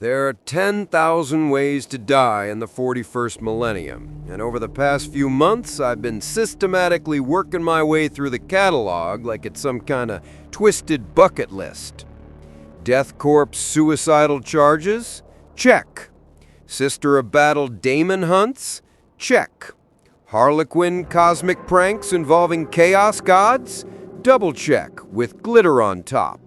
There are 10,000 ways to die in the 41st millennium, and over the past few months, I've been systematically working my way through the catalog like it's some kind of twisted bucket list. Death Corpse suicidal charges? Check. Sister of Battle Daemon hunts? Check. Harlequin cosmic pranks involving chaos gods? Double check with glitter on top.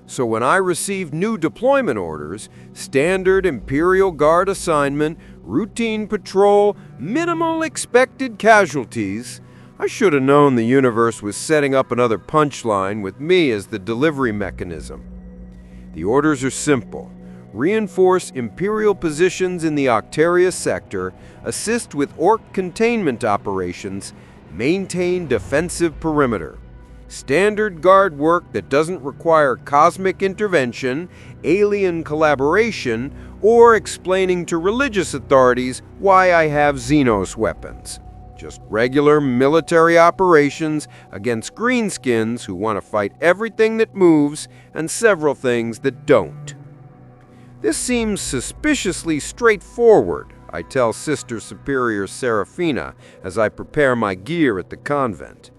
So when I received new deployment orders, standard Imperial Guard assignment, routine patrol, minimal expected casualties, I should have known the universe was setting up another punchline with me as the delivery mechanism. The orders are simple. Reinforce Imperial positions in the Octaria sector, assist with Ork containment operations, maintain defensive perimeter. Standard guard work that doesn't require cosmic intervention, alien collaboration, or explaining to religious authorities why I have Xenos weapons. Just regular military operations against greenskins who want to fight everything that moves and several things that don't. This seems suspiciously straightforward, I tell Sister Superior Seraphina as I prepare my gear at the convent.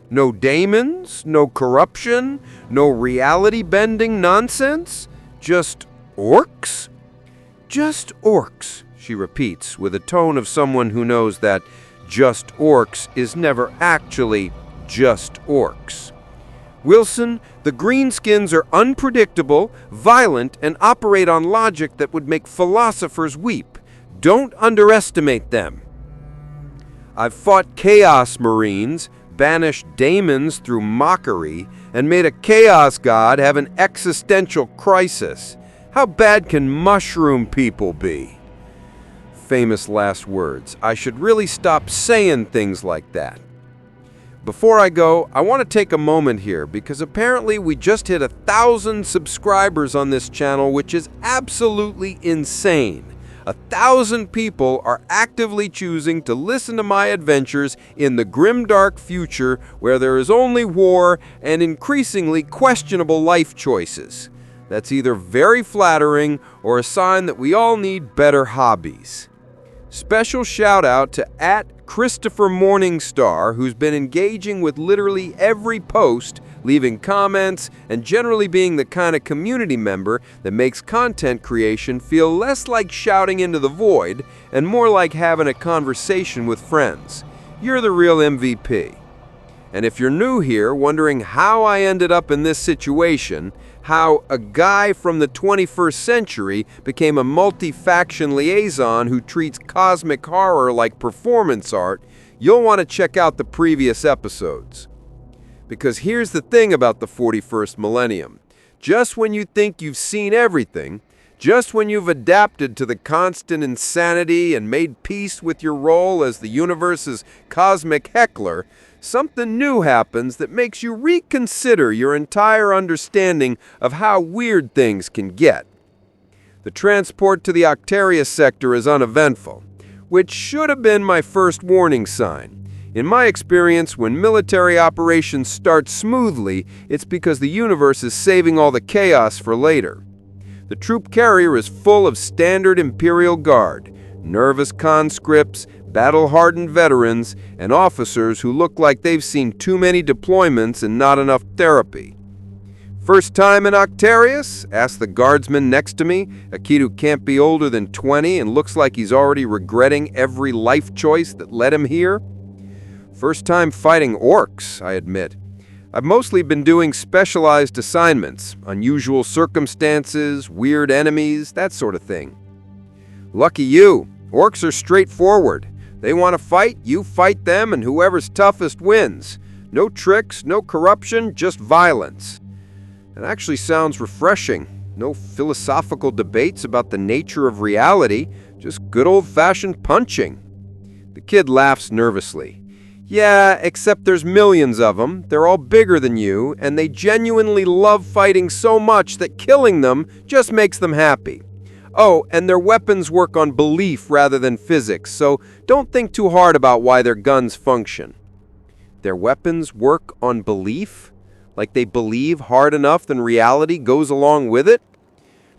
No daemons, no corruption, no reality-bending nonsense? Just orcs? Just orcs, she repeats with a tone of someone who knows that just orcs is never actually just orcs. Wilson, the greenskins are unpredictable, violent, and operate on logic that would make philosophers weep. Don't underestimate them. I've fought Chaos Marines, banished daemons through mockery, and made a chaos god have an existential crisis. How bad can mushroom people be? Famous last words. I should really stop saying things like that. Before I go, I want to take a moment here because apparently we just hit 1,000 subscribers on this channel, which is absolutely insane. 1,000 people are actively choosing to listen to my adventures in the grimdark future where there is only war and increasingly questionable life choices. That's either very flattering or a sign that we all need better hobbies. Special shout out to @Christopher Morningstar, who's been engaging with literally every post, leaving comments, and generally being the kind of community member that makes content creation feel less like shouting into the void and more like having a conversation with friends. You're the real MVP. And if you're new here, wondering how I ended up in this situation, how a guy from the 21st century became a multi-faction liaison who treats cosmic horror like performance art, you'll want to check out the previous episodes. Because here's the thing about the 41st millennium. Just when you think you've seen everything, just when you've adapted to the constant insanity and made peace with your role as the universe's cosmic heckler, something new happens that makes you reconsider your entire understanding of how weird things can get. The transport to the Octaria sector is uneventful, which should have been my first warning sign. In my experience, when military operations start smoothly, it's because the universe is saving all the chaos for later. The troop carrier is full of standard Imperial Guard, nervous conscripts, battle-hardened veterans, and officers who look like they've seen too many deployments and not enough therapy. First time in Octarius? Asked the guardsman next to me, a kid who can't be older than 20 and looks like he's already regretting every life choice that led him here. First time fighting orcs, I admit. I've mostly been doing specialized assignments, unusual circumstances, weird enemies, that sort of thing. Lucky you, orcs are straightforward. They want to fight, you fight them, and whoever's toughest wins. No tricks, no corruption, just violence. It actually sounds refreshing. No philosophical debates about the nature of reality, just good old-fashioned punching. The kid laughs nervously. Yeah, except there's millions of them, they're all bigger than you, and they genuinely love fighting so much that killing them just makes them happy. Oh, and their weapons work on belief rather than physics, so don't think too hard about why their guns function. Their weapons work on belief? Like they believe hard enough then reality goes along with it?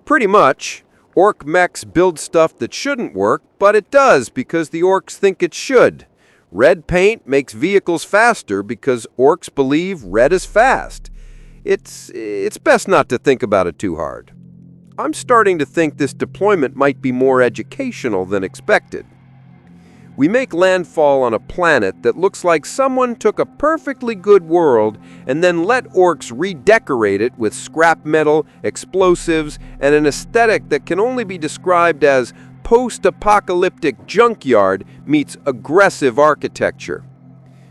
Pretty much. Orc mechs build stuff that shouldn't work, but it does because the orcs think it should. Red paint makes vehicles faster because orcs believe red is fast. It's best not to think about it too hard. I'm starting to think this deployment might be more educational than expected. We make landfall on a planet that looks like someone took a perfectly good world and then let orcs redecorate it with scrap metal, explosives, and an aesthetic that can only be described as post-apocalyptic junkyard meets aggressive architecture.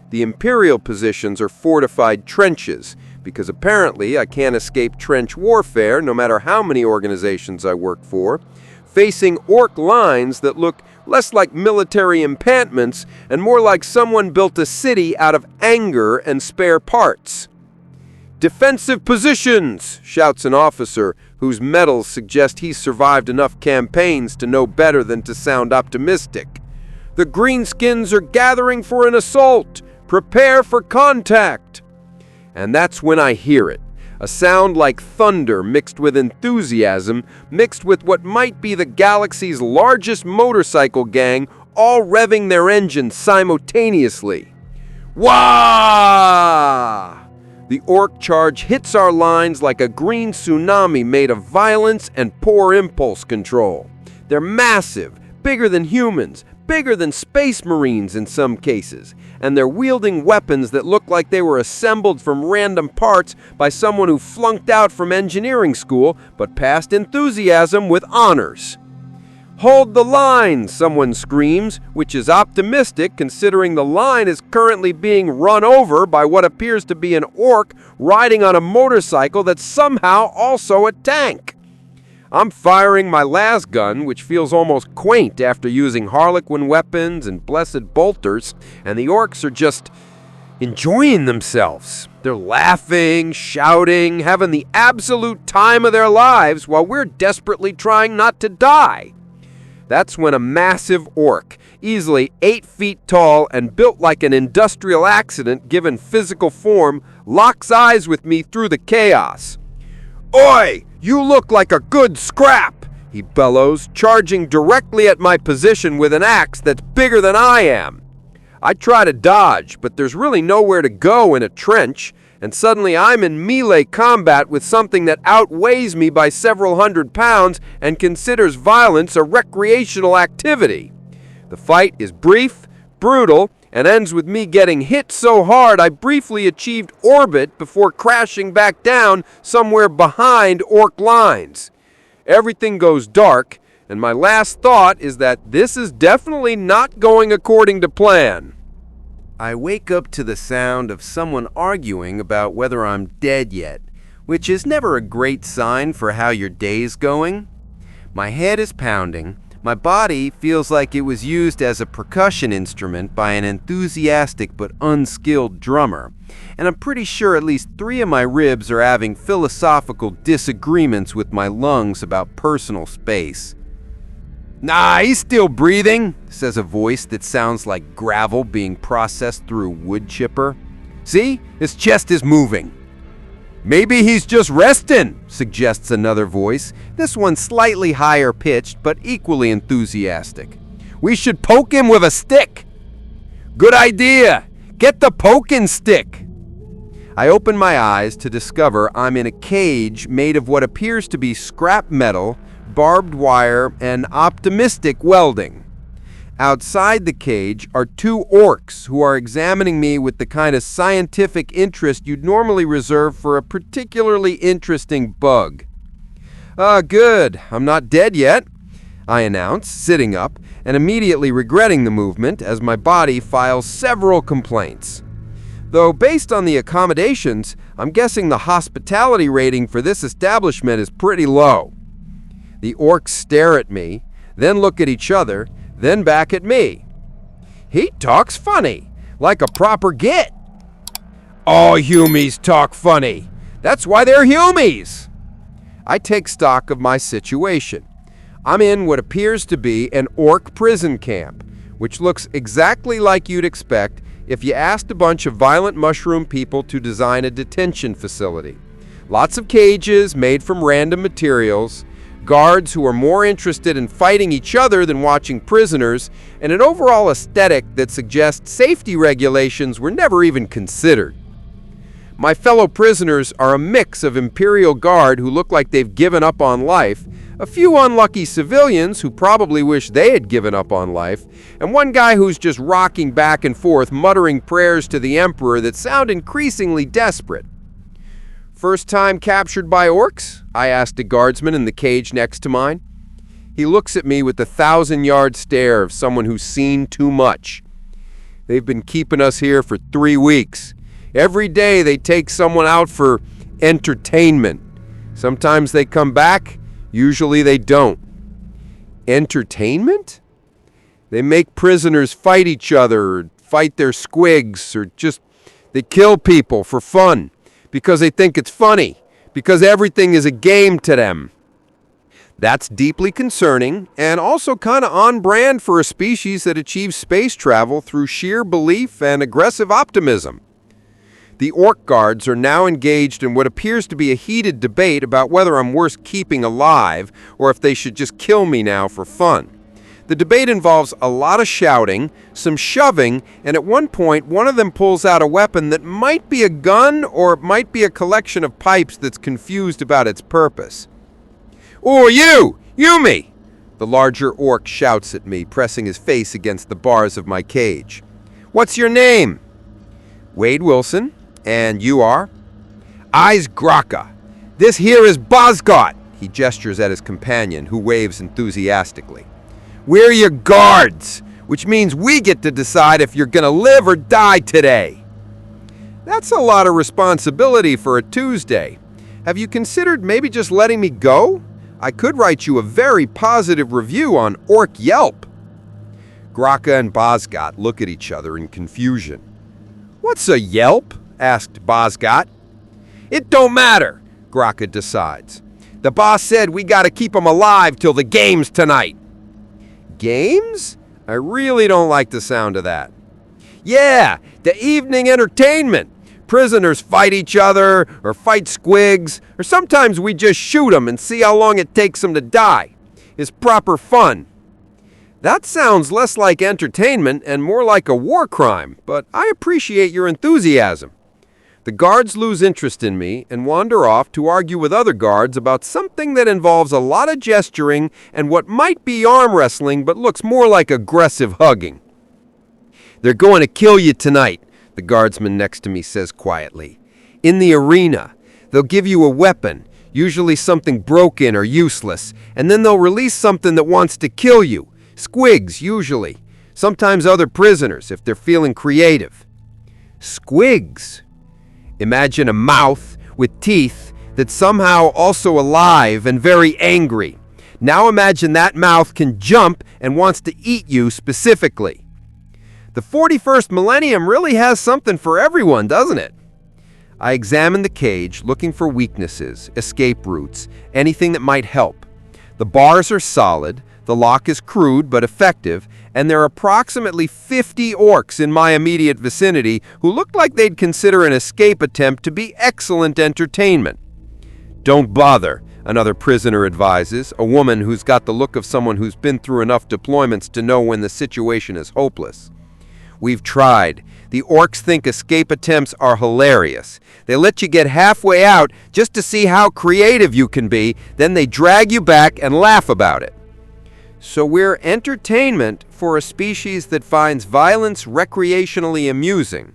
The Imperial positions are fortified trenches, because apparently I can't escape trench warfare no matter how many organizations I work for, facing orc lines that look less like military encampments and more like someone built a city out of anger and spare parts. "Defensive positions!" shouts an officer whose medals suggest he's survived enough campaigns to know better than to sound optimistic. "The greenskins are gathering for an assault! Prepare for contact!" And that's when I hear it. A sound like thunder mixed with enthusiasm, mixed with what might be the galaxy's largest motorcycle gang, all revving their engines simultaneously. Wah! The orc charge hits our lines like a green tsunami made of violence and poor impulse control. They're massive, bigger than humans, bigger than space marines in some cases, and they're wielding weapons that look like they were assembled from random parts by someone who flunked out from engineering school but passed enthusiasm with honors. "Hold the line," someone screams, which is optimistic considering the line is currently being run over by what appears to be an orc riding on a motorcycle that's somehow also a tank. I'm firing my las gun, which feels almost quaint after using Harlequin weapons and blessed bolters, and the orcs are just enjoying themselves. They're laughing, shouting, having the absolute time of their lives while we're desperately trying not to die. That's when a massive orc, easily 8 feet tall and built like an industrial accident given physical form, locks eyes with me through the chaos. "Oi! You look like a good scrap!" he bellows, charging directly at my position with an axe that's bigger than I am. I try to dodge, but there's really nowhere to go in a trench, and suddenly I'm in melee combat with something that outweighs me by several hundred pounds and considers violence a recreational activity. The fight is brief, brutal, and ends with me getting hit so hard I briefly achieved orbit before crashing back down somewhere behind orc lines. Everything goes dark, and my last thought is that this is definitely not going according to plan. I wake up to the sound of someone arguing about whether I'm dead yet, which is never a great sign for how your day's going. My head is pounding. My body feels like it was used as a percussion instrument by an enthusiastic but unskilled drummer, and I'm pretty sure at least 3 of my ribs are having philosophical disagreements with my lungs about personal space. "Nah, he's still breathing," says a voice that sounds like gravel being processed through a wood chipper. "See, his chest is moving." "Maybe he's just resting," suggests another voice, this one slightly higher pitched but equally enthusiastic. "We should poke him with a stick." "Good idea! Get the poking stick!" I open my eyes to discover I'm in a cage made of what appears to be scrap metal, barbed wire, and optimistic welding. Outside the cage are 2 orcs who are examining me with the kind of scientific interest you'd normally reserve for a particularly interesting bug. Good, I'm not dead yet," I announce, sitting up, and immediately regretting the movement as my body files several complaints. Though based on the accommodations, I'm guessing the hospitality rating for this establishment is pretty low. The orcs stare at me, then look at each other, then back at me. "He talks funny, like a proper git." "All humies talk funny. That's why they're humies." I take stock of my situation. I'm in what appears to be an orc prison camp, which looks exactly like you'd expect if you asked a bunch of violent mushroom people to design a detention facility. Lots of cages made from random materials, guards who are more interested in fighting each other than watching prisoners, and an overall aesthetic that suggests safety regulations were never even considered. My fellow prisoners are a mix of Imperial Guard who look like they've given up on life, a few unlucky civilians who probably wish they had given up on life, and one guy who's just rocking back and forth, muttering prayers to the Emperor that sound increasingly desperate. "First time captured by orcs?" I asked a guardsman in the cage next to mine. He looks at me with the 1,000-yard stare of someone who's seen too much. "They've been keeping us here for 3 weeks. Every day they take someone out for entertainment. Sometimes they come back, usually they don't." Entertainment? They make prisoners fight each other, or fight their squigs, or just they kill people for fun, because they think it's funny, because everything is a game to them. That's deeply concerning, and also kind of on brand for a species that achieves space travel through sheer belief and aggressive optimism. The Ork guards are now engaged in what appears to be a heated debate about whether I'm worth keeping alive or if they should just kill me now for fun. The debate involves a lot of shouting, some shoving, and at one point one of them pulls out a weapon that might be a gun or it might be a collection of pipes that's confused about its purpose. "Oh, you me!" The larger orc shouts at me, pressing his face against the bars of my cage. "What's your name?" "Wade Wilson. And you are?" "I's Graka. This here is Bosgot." He gestures at his companion, who waves enthusiastically. "We're your guards, which means we get to decide if you're gonna live or die today." That's a lot of responsibility for a Tuesday. Have you considered maybe just letting me go? I could write you a very positive review on Orc Yelp. Graka and Bosgot look at each other in confusion. "What's a Yelp?" asked Bosgot. "It don't matter," Graka decides. "The boss said we gotta keep 'em alive till the games tonight." Games? I really don't like the sound of that. "Yeah, the evening entertainment. Prisoners fight each other, or fight squigs, or sometimes we just shoot them and see how long it takes them to die. It's proper fun." That sounds less like entertainment and more like a war crime, but I appreciate your enthusiasm. The guards lose interest in me and wander off to argue with other guards about something that involves a lot of gesturing and what might be arm wrestling but looks more like aggressive hugging. "They're going to kill you tonight," the guardsman next to me says quietly. "In the arena. They'll give you a weapon, usually something broken or useless, and then they'll release something that wants to kill you. Squigs, usually. Sometimes other prisoners, if they're feeling creative." Squigs. Imagine a mouth with teeth that's somehow also alive and very angry. Now imagine that mouth can jump and wants to eat you specifically. The 41st millennium really has something for everyone, doesn't it? I examine the cage, looking for weaknesses, escape routes, anything that might help. The bars are solid, the lock is crude but effective, and there are approximately 50 orcs in my immediate vicinity who look like they'd consider an escape attempt to be excellent entertainment. "Don't bother," another prisoner advises, a woman who's got the look of someone who's been through enough deployments to know when the situation is hopeless. "We've tried. The orcs think escape attempts are hilarious. They let you get halfway out just to see how creative you can be, then they drag you back and laugh about it." So we're entertainment for a species that finds violence recreationally amusing.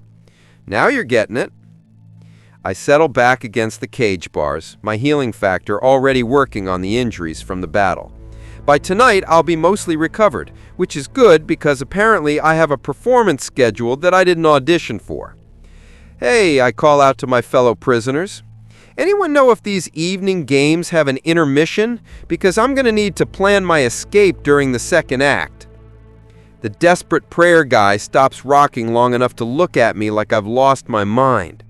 Now you're getting it. I settle back against the cage bars, my healing factor already working on the injuries from the battle. By tonight, I'll be mostly recovered, which is good because apparently I have a performance scheduled that I didn't audition for. "Hey," I call out to my fellow prisoners. "Anyone know if these evening games have an intermission? Because I'm going to need to plan my escape during the second act." The desperate prayer guy stops rocking long enough to look at me like I've lost my mind.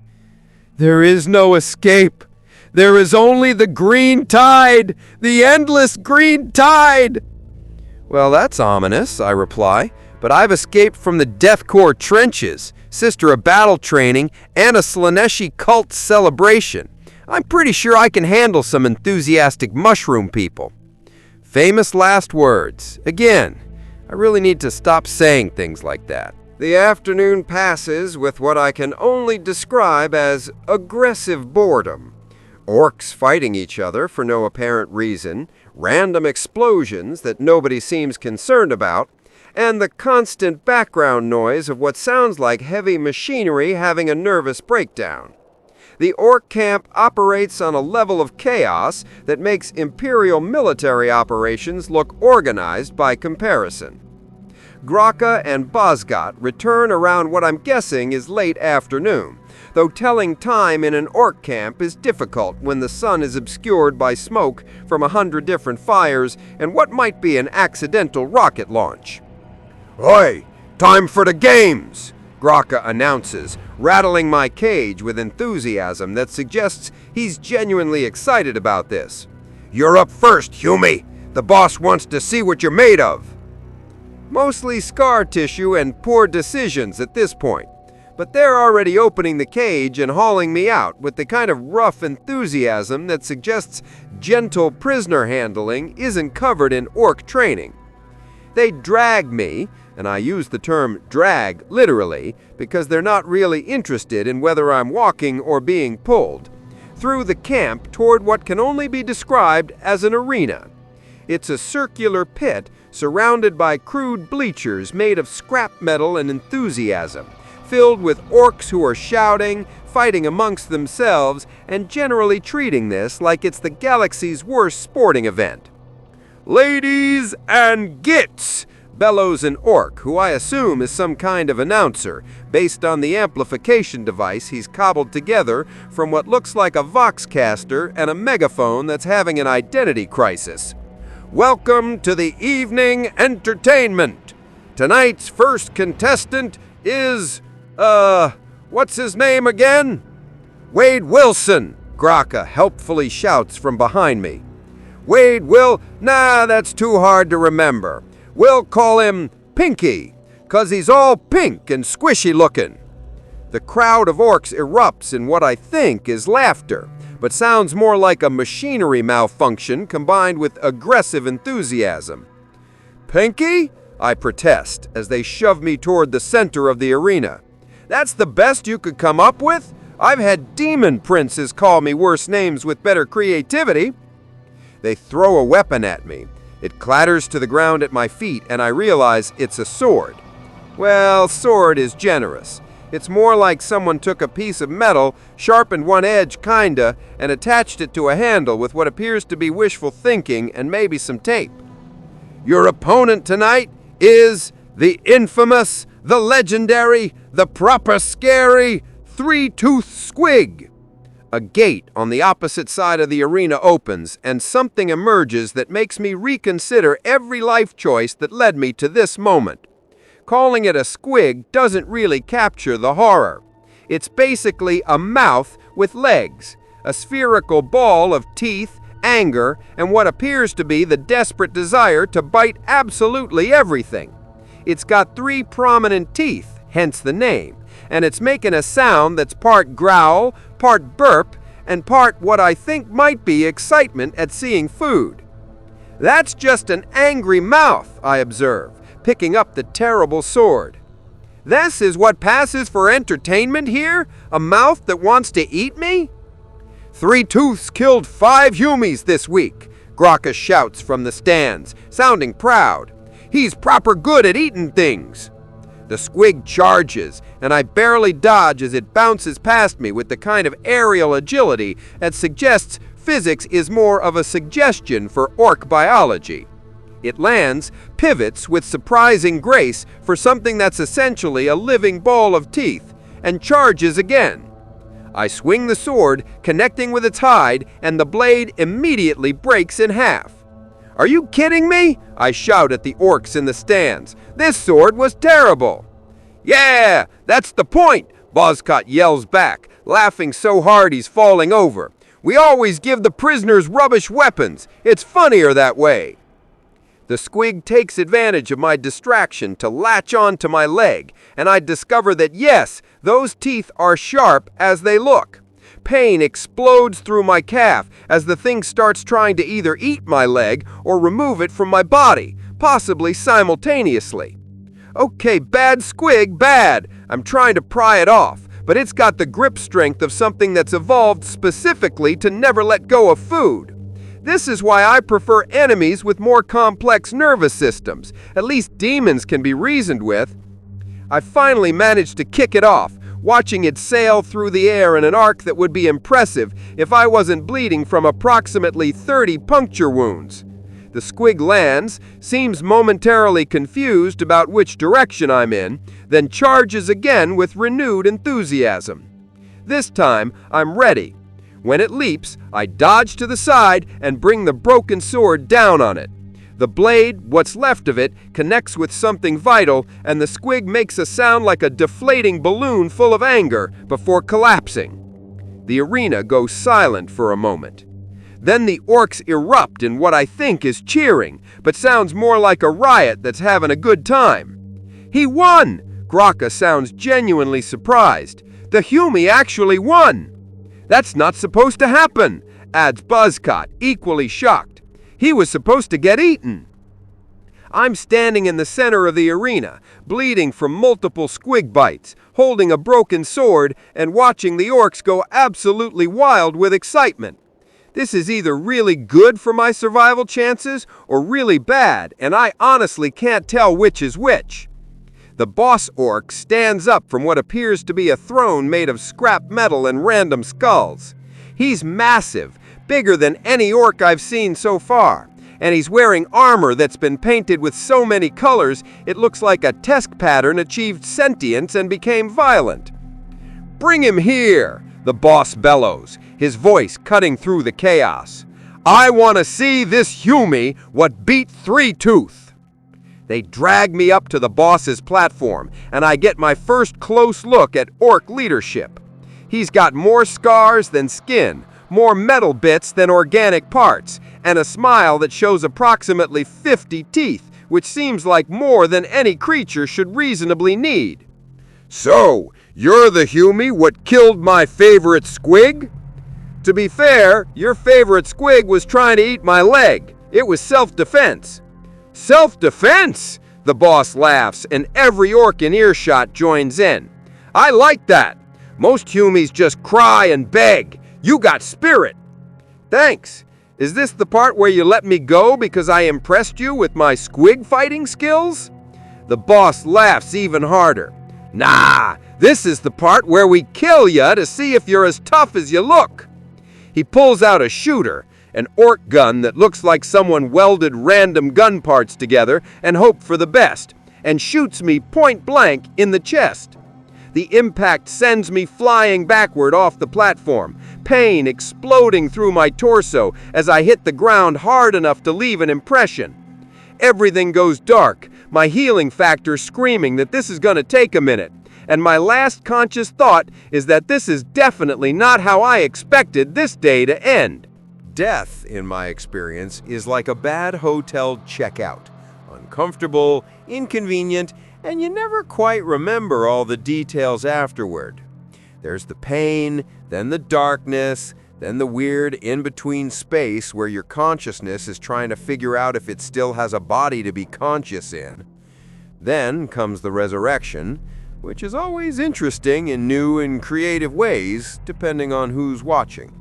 "There is no escape. There is only the green tide, the endless green tide." "Well, that's ominous," I reply, "but I've escaped from the Deathcore trenches, Sister of Battle training, and a Slaneshi cult celebration. I'm pretty sure I can handle some enthusiastic mushroom people." Famous last words. Again, I really need to stop saying things like that. The afternoon passes with what I can only describe as aggressive boredom. Orcs fighting each other for no apparent reason, random explosions that nobody seems concerned about, and the constant background noise of what sounds like heavy machinery having a nervous breakdown. The Orc camp operates on a level of chaos that makes Imperial military operations look organized by comparison. Graka and Bozgot return around what I'm guessing is late afternoon, though telling time in an Orc camp is difficult when the sun is obscured by smoke from 100 different fires and what might be an accidental rocket launch. "Oi! Time for the games!" Graka announces, rattling my cage with enthusiasm that suggests he's genuinely excited about this. "You're up first, Humie! The boss wants to see what you're made of!" Mostly scar tissue and poor decisions at this point, but they're already opening the cage and hauling me out with the kind of rough enthusiasm that suggests gentle prisoner handling isn't covered in Orc training. They drag me, and I use the term drag literally because they're not really interested in whether I'm walking or being pulled, through the camp toward what can only be described as an arena. It's a circular pit surrounded by crude bleachers made of scrap metal and enthusiasm, filled with orcs who are shouting, fighting amongst themselves, and generally treating this like it's the galaxy's worst sporting event. "Ladies and gits!" bellows an orc who I assume is some kind of announcer, based on the amplification device he's cobbled together from what looks like a voxcaster and a megaphone that's having an identity crisis. "Welcome to the evening entertainment. Tonight's first contestant is, what's his name again?" "Wade Wilson," Graka helpfully shouts from behind me. Nah, that's too hard to remember. We'll call him Pinky, 'cause he's all pink and squishy looking." The crowd of orcs erupts in what I think is laughter, but sounds more like a machinery malfunction combined with aggressive enthusiasm. "Pinky?" I protest as they shove me toward the center of the arena. "That's the best you could come up with? I've had demon princes call me worse names with better creativity." They throw a weapon at me. It clatters to the ground at my feet, and I realize it's a sword. Well, sword is generous. It's more like someone took a piece of metal, sharpened one edge kinda, and attached it to a handle with what appears to be wishful thinking and maybe some tape. "Your opponent tonight is the infamous, the legendary, the proper scary Three-Toothed Squig." A gate on the opposite side of the arena opens, and something emerges that makes me reconsider every life choice that led me to this moment. Calling it a squig doesn't really capture the horror. It's basically a mouth with legs, a spherical ball of teeth, anger, and what appears to be the desperate desire to bite absolutely everything. It's got 3 prominent teeth, hence the name, and it's making a sound that's part growl, part burp, and part what I think might be excitement at seeing food. "That's just an angry mouth," I observe, picking up the terrible sword. "This is what passes for entertainment here? A mouth that wants to eat me?" "Three Tooths killed 5 humies this week," Graka shouts from the stands, sounding proud. "He's proper good at eating things." The squig charges, and I barely dodge as it bounces past me with the kind of aerial agility that suggests physics is more of a suggestion for orc biology. It lands, pivots with surprising grace for something that's essentially a living ball of teeth, and charges again. I swing the sword, connecting with its hide, and the blade immediately breaks in half. "Are you kidding me?" I shout at the orcs in the stands. "This sword was terrible." "Yeah, that's the point," Bozgot yells back, laughing so hard he's falling over. "We always give the prisoners rubbish weapons. It's funnier that way." The squig takes advantage of my distraction to latch on to my leg, and I discover that yes, those teeth are sharp as they look. Pain explodes through my calf as the thing starts trying to either eat my leg or remove it from my body, possibly simultaneously. Okay, bad squig, bad. I'm trying to pry it off, but it's got the grip strength of something that's evolved specifically to never let go of food. This is why I prefer enemies with more complex nervous systems. At least demons can be reasoned with. I finally managed to kick it off, watching it sail through the air in an arc that would be impressive if I wasn't bleeding from approximately 30 puncture wounds. The squig lands, seems momentarily confused about which direction I'm in, then charges again with renewed enthusiasm. This time, I'm ready. When it leaps, I dodge to the side and bring the broken sword down on it. The blade, what's left of it, connects with something vital, and the squig makes a sound like a deflating balloon full of anger before collapsing. The arena goes silent for a moment. Then the orcs erupt in what I think is cheering, but sounds more like a riot that's having a good time. He won! Graka sounds genuinely surprised. The Hume actually won! That's not supposed to happen, adds Buzzcott, equally shocked. He was supposed to get eaten. I'm standing in the center of the arena, bleeding from multiple squig bites, holding a broken sword, and watching the orcs go absolutely wild with excitement. This is either really good for my survival chances or really bad, and I honestly can't tell which is which. The boss orc stands up from what appears to be a throne made of scrap metal and random skulls. He's massive, bigger than any orc I've seen so far, and he's wearing armor that's been painted with so many colors it looks like a test pattern achieved sentience and became violent. "Bring him here!" the boss bellows, his voice cutting through the chaos. "I want to see this Hume what beat Three Tooth." They drag me up to the boss's platform, and I get my first close look at orc leadership. He's got more scars than skin, more metal bits than organic parts, and a smile that shows approximately 50 teeth, which seems like more than any creature should reasonably need. "So, you're the Hume what killed my favorite squig?" "To be fair, your favorite squig was trying to eat my leg. It was self-defense." "Self-defense?" The boss laughs, and every orc in earshot joins in. "I like that. Most Humes just cry and beg. You got spirit." "Thanks. Is this the part where you let me go because I impressed you with my squig fighting skills?" The boss laughs even harder. "Nah, this is the part where we kill ya to see if you're as tough as you look." He pulls out a shooter, an orc gun that looks like someone welded random gun parts together and hoped for the best, and shoots me point blank in the chest. The impact sends me flying backward off the platform, pain exploding through my torso as I hit the ground hard enough to leave an impression. Everything goes dark, my healing factor screaming that this is going to take a minute, and my last conscious thought is that this is definitely not how I expected this day to end. Death, in my experience, is like a bad hotel checkout. Uncomfortable, inconvenient, and you never quite remember all the details afterward. There's the pain, then the darkness, then the weird in-between space where your consciousness is trying to figure out if it still has a body to be conscious in. Then comes the resurrection, which is always interesting in new and creative ways, depending on who's watching.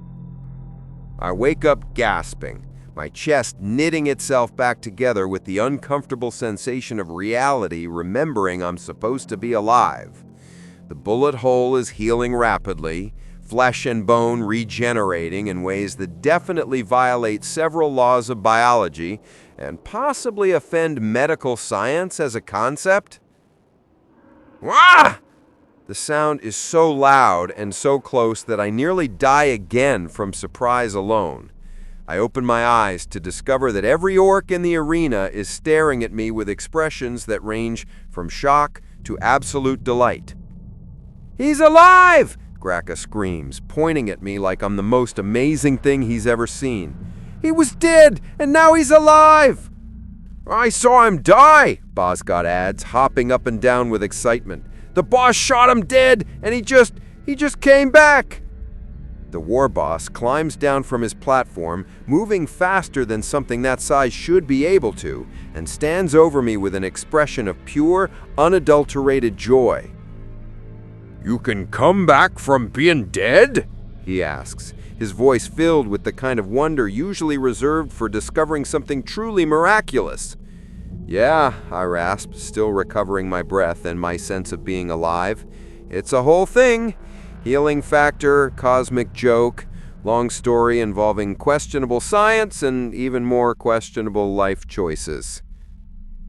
I wake up gasping, my chest knitting itself back together with the uncomfortable sensation of reality, remembering I'm supposed to be alive. The bullet hole is healing rapidly, flesh and bone regenerating in ways that definitely violate several laws of biology and possibly offend medical science as a concept. Wah! The sound is so loud and so close that I nearly die again from surprise alone. I open my eyes to discover that every orc in the arena is staring at me with expressions that range from shock to absolute delight. "He's alive!" Graka screams, pointing at me like I'm the most amazing thing he's ever seen. "He was dead, and now he's alive!" "I saw him die," Bosgott adds, hopping up and down with excitement. "The boss shot him dead, and he just came back." The war boss climbs down from his platform, moving faster than something that size should be able to, and stands over me with an expression of pure, unadulterated joy. "You can come back from being dead?" he asks, his voice filled with the kind of wonder usually reserved for discovering something truly miraculous. "Yeah," I rasp, still recovering my breath and my sense of being alive. "It's a whole thing. Healing factor, cosmic joke, long story involving questionable science and even more questionable life choices."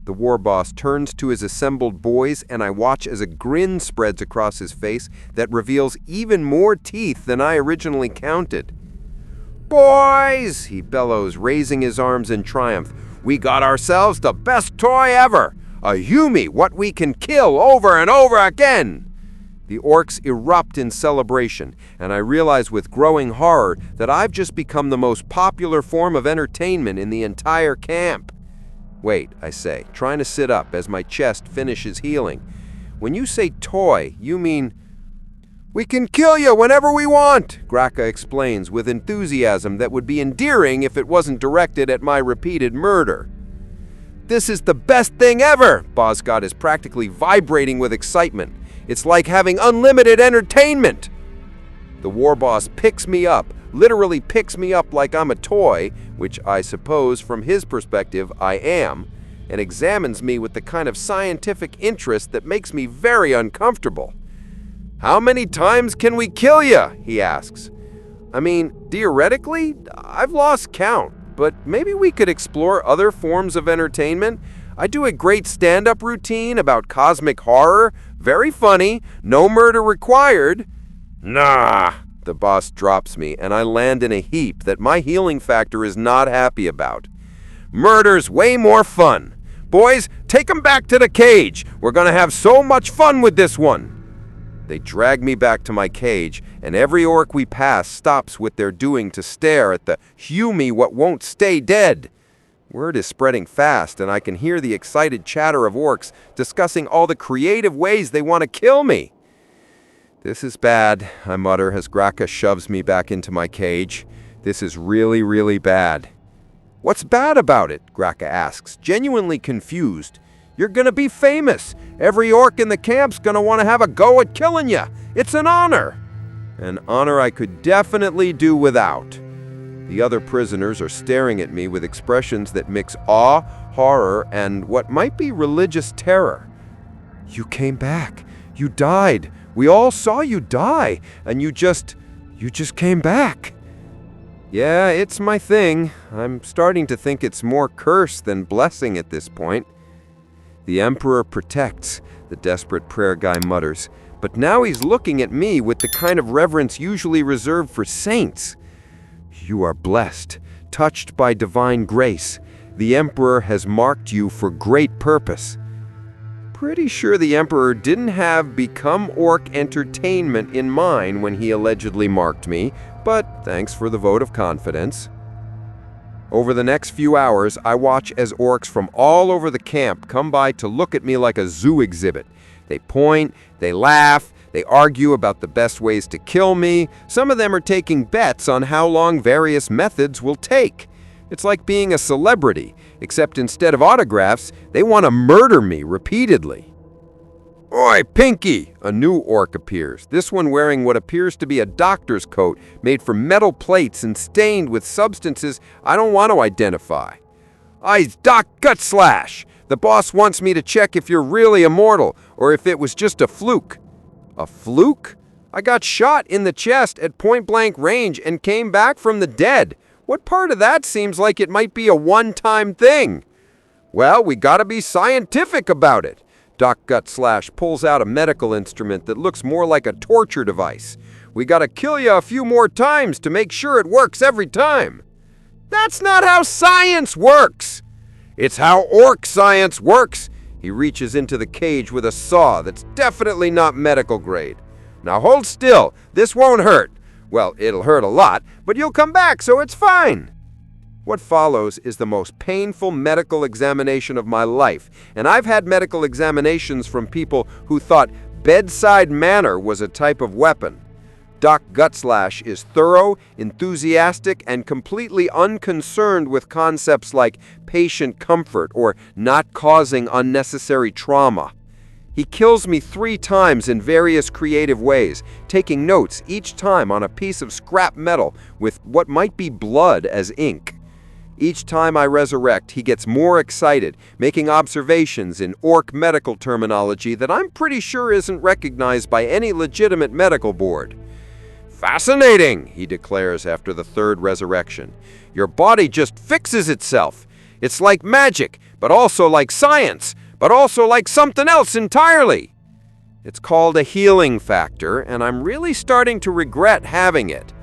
The war boss turns to his assembled boys, and I watch as a grin spreads across his face that reveals even more teeth than I originally counted. "Boys!" he bellows, raising his arms in triumph. "We got ourselves the best toy ever! A Humi, what we can kill over and over again!" The orcs erupt in celebration, and I realize with growing horror that I've just become the most popular form of entertainment in the entire camp. "Wait," I say, trying to sit up as my chest finishes healing. "When you say toy, you mean—" "We can kill you whenever we want," Graka explains with enthusiasm that would be endearing if it wasn't directed at my repeated murder. "This is the best thing ever!" Bosgod is practically vibrating with excitement. "It's like having unlimited entertainment!" The war boss picks me up, literally picks me up like I'm a toy, which I suppose from his perspective I am, and examines me with the kind of scientific interest that makes me very uncomfortable. "How many times can we kill you?" he asks. "I mean, theoretically, I've lost count, but maybe we could explore other forms of entertainment. I do a great stand-up routine about cosmic horror, very funny, no murder required." "Nah!" The boss drops me, and I land in a heap that my healing factor is not happy about. "Murder's way more fun. Boys, take 'em back to the cage. We're gonna have so much fun with this one." They drag me back to my cage, and every orc we pass stops what they're doing to stare at the Humi what won't stay dead. Word is spreading fast, and I can hear the excited chatter of orcs discussing all the creative ways they want to kill me. "This is bad," I mutter as Graka shoves me back into my cage. "This is really, really bad." "What's bad about it?" Graka asks, genuinely confused. "You're gonna be famous. Every orc in the camp's gonna want to have a go at killing you. It's an honor." An honor I could definitely do without. The other prisoners are staring at me with expressions that mix awe, horror, and what might be religious terror. "You came back. You died. We all saw you die, and you just came back." "Yeah, it's my thing. I'm starting to think it's more curse than blessing at this point." "The Emperor protects," the desperate prayer guy mutters, but now he's looking at me with the kind of reverence usually reserved for saints. "You are blessed, touched by divine grace. The Emperor has marked you for great purpose." Pretty sure the Emperor didn't have become orc entertainment in mind when he allegedly marked me, but thanks for the vote of confidence. Over the next few hours, I watch as orcs from all over the camp come by to look at me like a zoo exhibit. They point, they laugh, they argue about the best ways to kill me. Some of them are taking bets on how long various methods will take. It's like being a celebrity, except instead of autographs, they want to murder me repeatedly. "Oi, Pinky!" A new orc appears, this one wearing what appears to be a doctor's coat made from metal plates and stained with substances I don't want to identify. "I's Doc Gutslash. The boss wants me to check if you're really immortal, or if it was just a fluke." "A fluke? I got shot in the chest at point-blank range and came back from the dead. What part of that seems like it might be a one-time thing?" "Well, we gotta be scientific about it." Doc Gutslash pulls out a medical instrument that looks more like a torture device. "We gotta kill you a few more times to make sure it works every time." "That's not how science works!" "It's how orc science works." He reaches into the cage with a saw that's definitely not medical grade. "Now hold still, this won't hurt. Well, it'll hurt a lot, but you'll come back, so it's fine." What follows is the most painful medical examination of my life, and I've had medical examinations from people who thought bedside manner was a type of weapon. Doc Gutslash is thorough, enthusiastic, and completely unconcerned with concepts like patient comfort or not causing unnecessary trauma. He kills me 3 times in various creative ways, taking notes each time on a piece of scrap metal with what might be blood as ink. Each time I resurrect, he gets more excited, making observations in Orc medical terminology that I'm pretty sure isn't recognized by any legitimate medical board. "Fascinating," he declares after the 3rd resurrection. "Your body just fixes itself. It's like magic, but also like science, but also like something else entirely." It's called a healing factor, and I'm really starting to regret having it.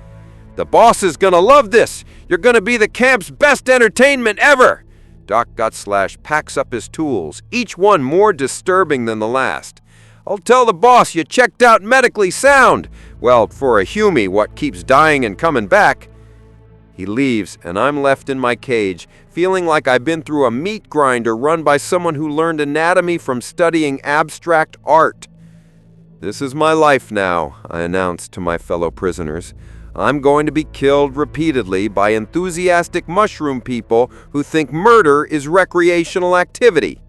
"The boss is gonna love this. You're gonna be the camp's best entertainment ever." Doc Gutslash packs up his tools, each one more disturbing than the last. "I'll tell the boss you checked out medically sound. Well, for a humie, what keeps dying and coming back." He leaves, and I'm left in my cage, feeling like I've been through a meat grinder run by someone who learned anatomy from studying abstract art. "This is my life now," I announced to my fellow prisoners. "I'm going to be killed repeatedly by enthusiastic mushroom people who think murder is recreational activity."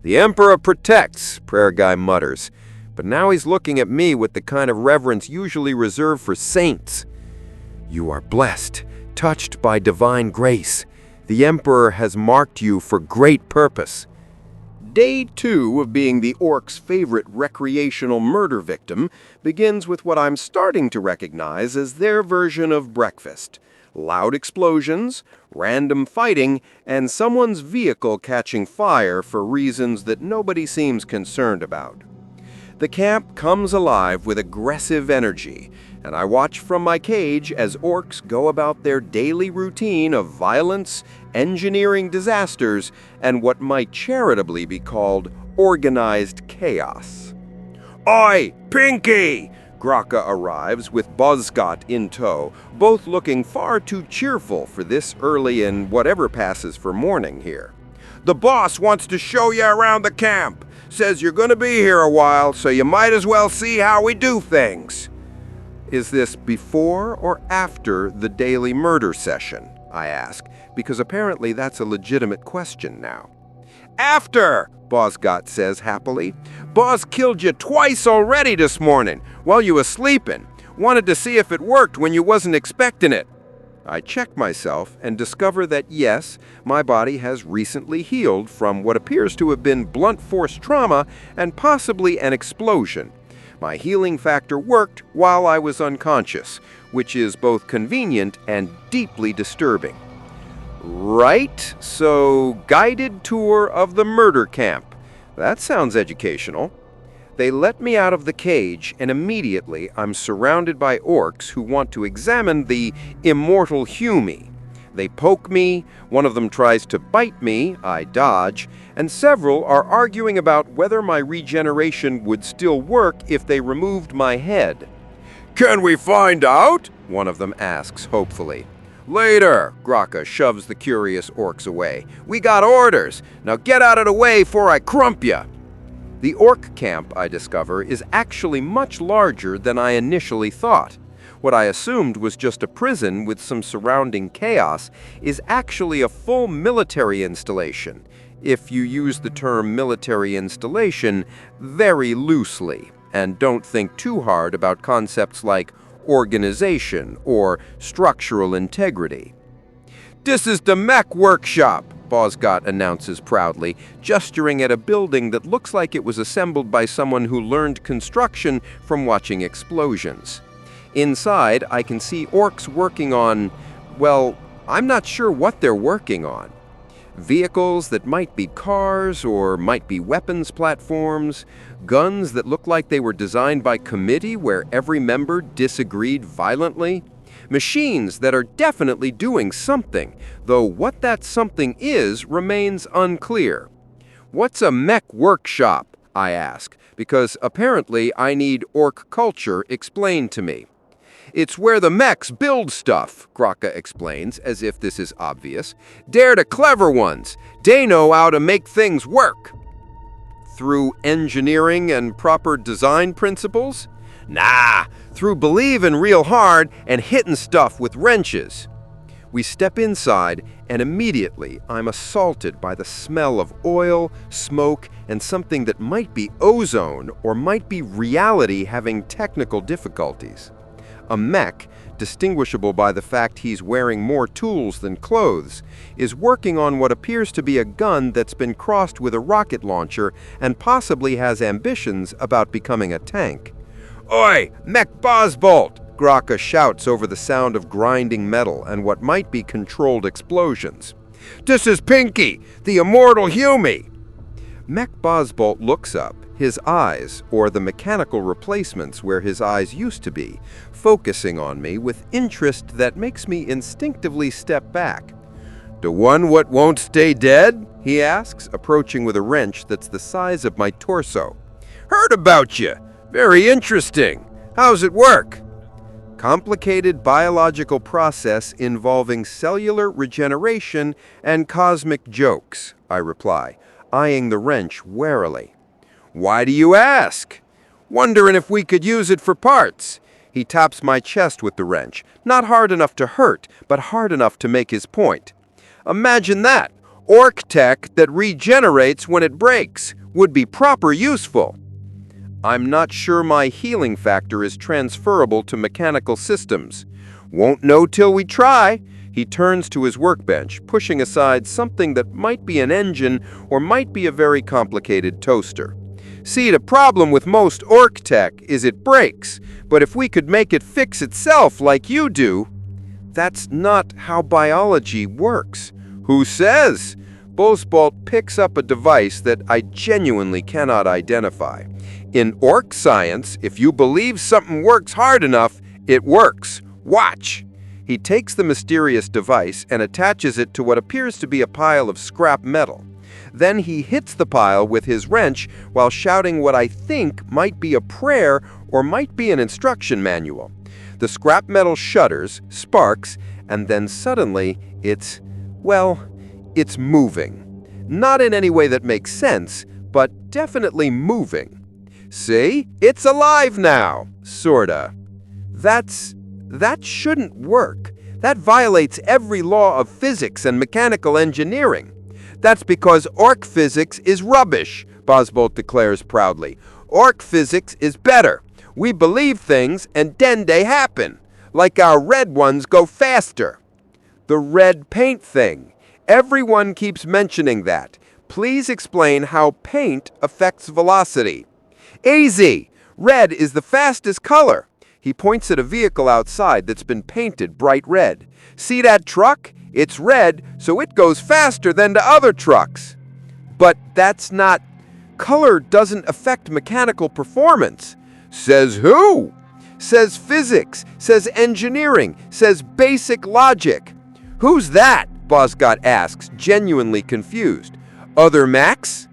"The Emperor protects," Prayer Guy mutters, but now he's looking at me with the kind of reverence usually reserved for saints. "You are blessed, touched by divine grace. The Emperor has marked you for great purpose." Day 2 of being the Orcs' favorite recreational murder victim begins with what I'm starting to recognize as their version of breakfast. Loud explosions, random fighting, and someone's vehicle catching fire for reasons that nobody seems concerned about. The camp comes alive with aggressive energy, and I watch from my cage as Orcs go about their daily routine of violence, engineering disasters, and what might charitably be called organized chaos. "Oi, Pinky!" Graka arrives with Buzzcott in tow, both looking far too cheerful for this early in whatever passes for morning here. "The boss wants to show you around the camp. Says you're going to be here a while, so you might as well see how we do things." Is this before or after the daily murder session? I ask, because apparently that's a legitimate question now. "After," Buzzcott says happily. "Boss killed you twice already this morning while you was sleeping. Wanted to see if it worked when you wasn't expecting it." I check myself and discover that yes, my body has recently healed from what appears to have been blunt force trauma and possibly an explosion. My healing factor worked while I was unconscious, which is both convenient and deeply disturbing. Right, so guided tour of the murder camp. That sounds educational. They let me out of the cage, and immediately I'm surrounded by Orcs who want to examine the immortal humie. They poke me, one of them tries to bite me, I dodge, and several are arguing about whether my regeneration would still work if they removed my head. "Can we find out?" one of them asks hopefully. "Later," Graka shoves the curious Orcs away. "We got orders. Now get out of the way before I crump ya." The Orc camp, I discover, is actually much larger than I initially thought. What I assumed was just a prison with some surrounding chaos is actually a full military installation, if you use the term military installation very loosely, and don't think too hard about concepts like organization or structural integrity. "This is the mech workshop," Buzzcott announces proudly, gesturing at a building that looks like it was assembled by someone who learned construction from watching explosions. Inside, I can see Orcs working on, well, I'm not sure what they're working on. Vehicles that might be cars or might be weapons platforms, guns that look like they were designed by committee where every member disagreed violently, machines that are definitely doing something, though what that something is remains unclear. "What's a mech workshop?" I ask, because apparently I need Orc culture explained to me. "It's where the mechs build stuff," Graka explains, as if this is obvious. "They're the clever ones. They know how to make things work." Through engineering and proper design principles? Nah, through believing real hard and hitting stuff with wrenches. We step inside, and immediately I'm assaulted by the smell of oil, smoke, and something that might be ozone or might be reality having technical difficulties. A mech, distinguishable by the fact he's wearing more tools than clothes, is working on what appears to be a gun that's been crossed with a rocket launcher and possibly has ambitions about becoming a tank. "Oi, Mech Bosbolt!" Graka shouts over the sound of grinding metal and what might be controlled explosions. "This is Pinky, the immortal Humie!" Mech Bosbolt looks up, his eyes, or the mechanical replacements where his eyes used to be, focusing on me with interest that makes me instinctively step back. "The one what won't stay dead?" he asks, approaching with a wrench that's the size of my torso. "Heard about you. Very interesting. How's it work?" "Complicated biological process involving cellular regeneration and cosmic jokes," I reply, eyeing the wrench warily. "Why do you ask?" "Wondering if we could use it for parts." He taps my chest with the wrench, not hard enough to hurt, but hard enough to make his point. "Imagine that. Ork tech that regenerates when it breaks. Would be proper useful." I'm not sure my healing factor is transferable to mechanical systems. "Won't know till we try." He turns to his workbench, pushing aside something that might be an engine or might be a very complicated toaster. "See, the problem with most Ork tech is it breaks, but if we could make it fix itself like you do..." "That's not how biology works." "Who says?" Bosbolt picks up a device that I genuinely cannot identify. "In Ork science, if you believe something works hard enough, it works. Watch!" He takes the mysterious device and attaches it to what appears to be a pile of scrap metal. Then he hits the pile with his wrench while shouting what I think might be a prayer or might be an instruction manual. The scrap metal shudders, sparks, and then suddenly it's moving. Not in any way that makes sense, but definitely moving. "See? It's alive now!" Sorta. That shouldn't work. That violates every law of physics and mechanical engineering. "That's because Ork physics is rubbish," Bosbolt declares proudly. "Ork physics is better. We believe things and then they happen. Like our red ones go faster." "The red paint thing. Everyone keeps mentioning that. Please explain how paint affects velocity." "Easy! Red is the fastest color." He points at a vehicle outside that's been painted bright red. "See that truck? It's red, so it goes faster than the other trucks." "But that's not... Color doesn't affect mechanical performance." "Says who?" "Says physics, says engineering, says basic logic." "Who's that?" Bosgot asks, genuinely confused. "Other mechs?"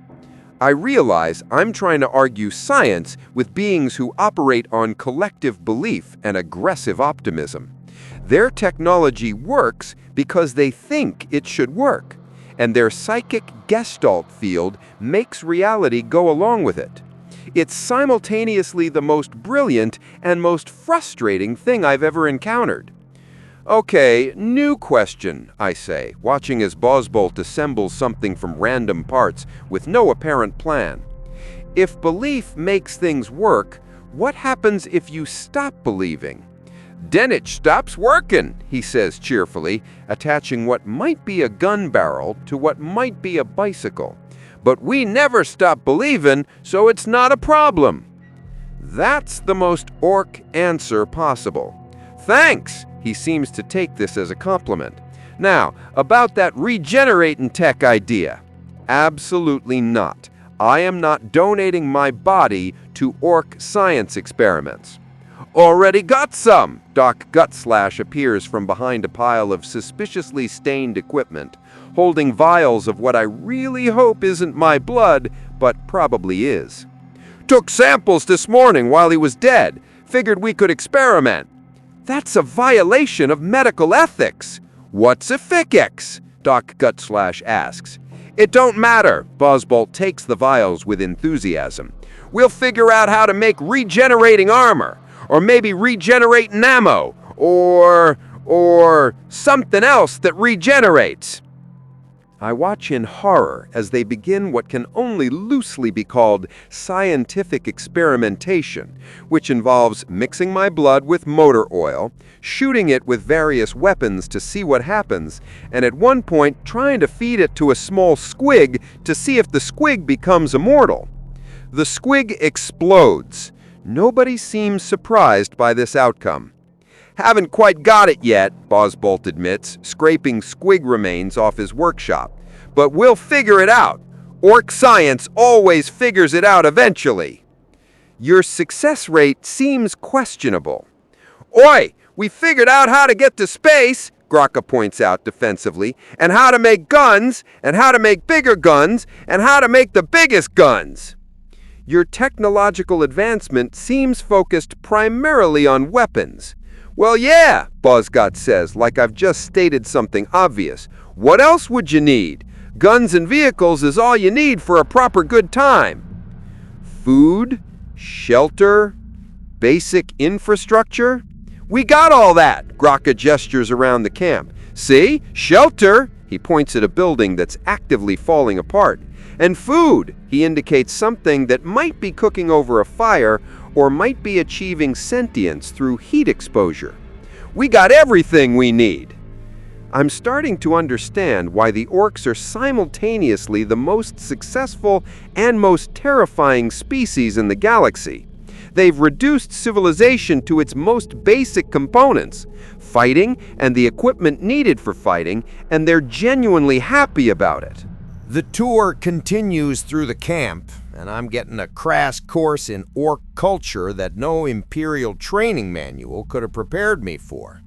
I realize I'm trying to argue science with beings who operate on collective belief and aggressive optimism. Their technology works because they think it should work, and their psychic gestalt field makes reality go along with it. It's simultaneously the most brilliant and most frustrating thing I've ever encountered. "Okay, new question," I say, watching as Bosbolt assembles something from random parts with no apparent plan. "If belief makes things work, what happens if you stop believing?" "Then it stops working," he says cheerfully, attaching what might be a gun barrel to what might be a bicycle. "But we never stop believing, so it's not a problem." That's the most Ork answer possible. "Thanks!" He seems to take this as a compliment. "Now, about that regenerating tech idea." Absolutely not. I am not donating my body to Ork science experiments. "Already got some!" Doc Gutslash appears from behind a pile of suspiciously stained equipment, holding vials of what I really hope isn't my blood, but probably is. "Took samples this morning while he was dead. Figured we could experiment." "That's a violation of medical ethics." "What's a ficix?" Doc Gutslash asks. "It don't matter." Bosbolt takes the vials with enthusiasm. "We'll figure out how to make regenerating armor. Or maybe regenerating ammo. Or something else that regenerates. I watch in horror as they begin what can only loosely be called scientific experimentation, which involves mixing my blood with motor oil, shooting it with various weapons to see what happens, and at one point trying to feed it to a small squig to see if the squig becomes immortal. The squig explodes. Nobody seems surprised by this outcome. Haven't quite got it yet, Bosbolt admits, scraping squig remains off his workshop. But we'll figure it out. Orc science always figures it out eventually. Your success rate seems questionable. Oi, we figured out how to get to space, Graka points out defensively, and how to make guns, and how to make bigger guns, and how to make the biggest guns. Your technological advancement seems focused primarily on weapons. Well, yeah, Bosgot says, like I've just stated something obvious. What else would you need? Guns and vehicles is all you need for a proper good time. Food, shelter, basic infrastructure? We got all that, Graka gestures around the camp. See? Shelter, he points at a building that's actively falling apart. And food, he indicates something that might be cooking over a fire or might be achieving sentience through heat exposure. We got everything we need. I'm starting to understand why the orcs are simultaneously the most successful and most terrifying species in the galaxy. They've reduced civilization to its most basic components, fighting and the equipment needed for fighting, and they're genuinely happy about it. The tour continues through the camp, and I'm getting a crash course in orc culture that no Imperial training manual could have prepared me for.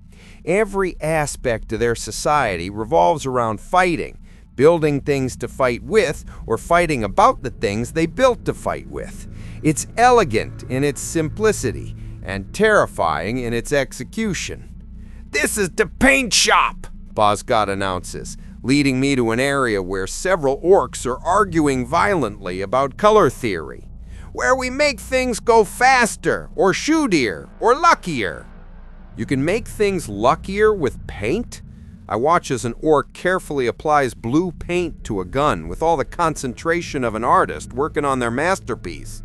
Every aspect of their society revolves around fighting, building things to fight with, or fighting about the things they built to fight with. It's elegant in its simplicity, and terrifying in its execution. "This is the paint shop," Bosgot announces, leading me to an area where several orcs are arguing violently about color theory, where we make things go faster, or shootier, or luckier. You can make things luckier with paint? I watch as an orc carefully applies blue paint to a gun with all the concentration of an artist working on their masterpiece.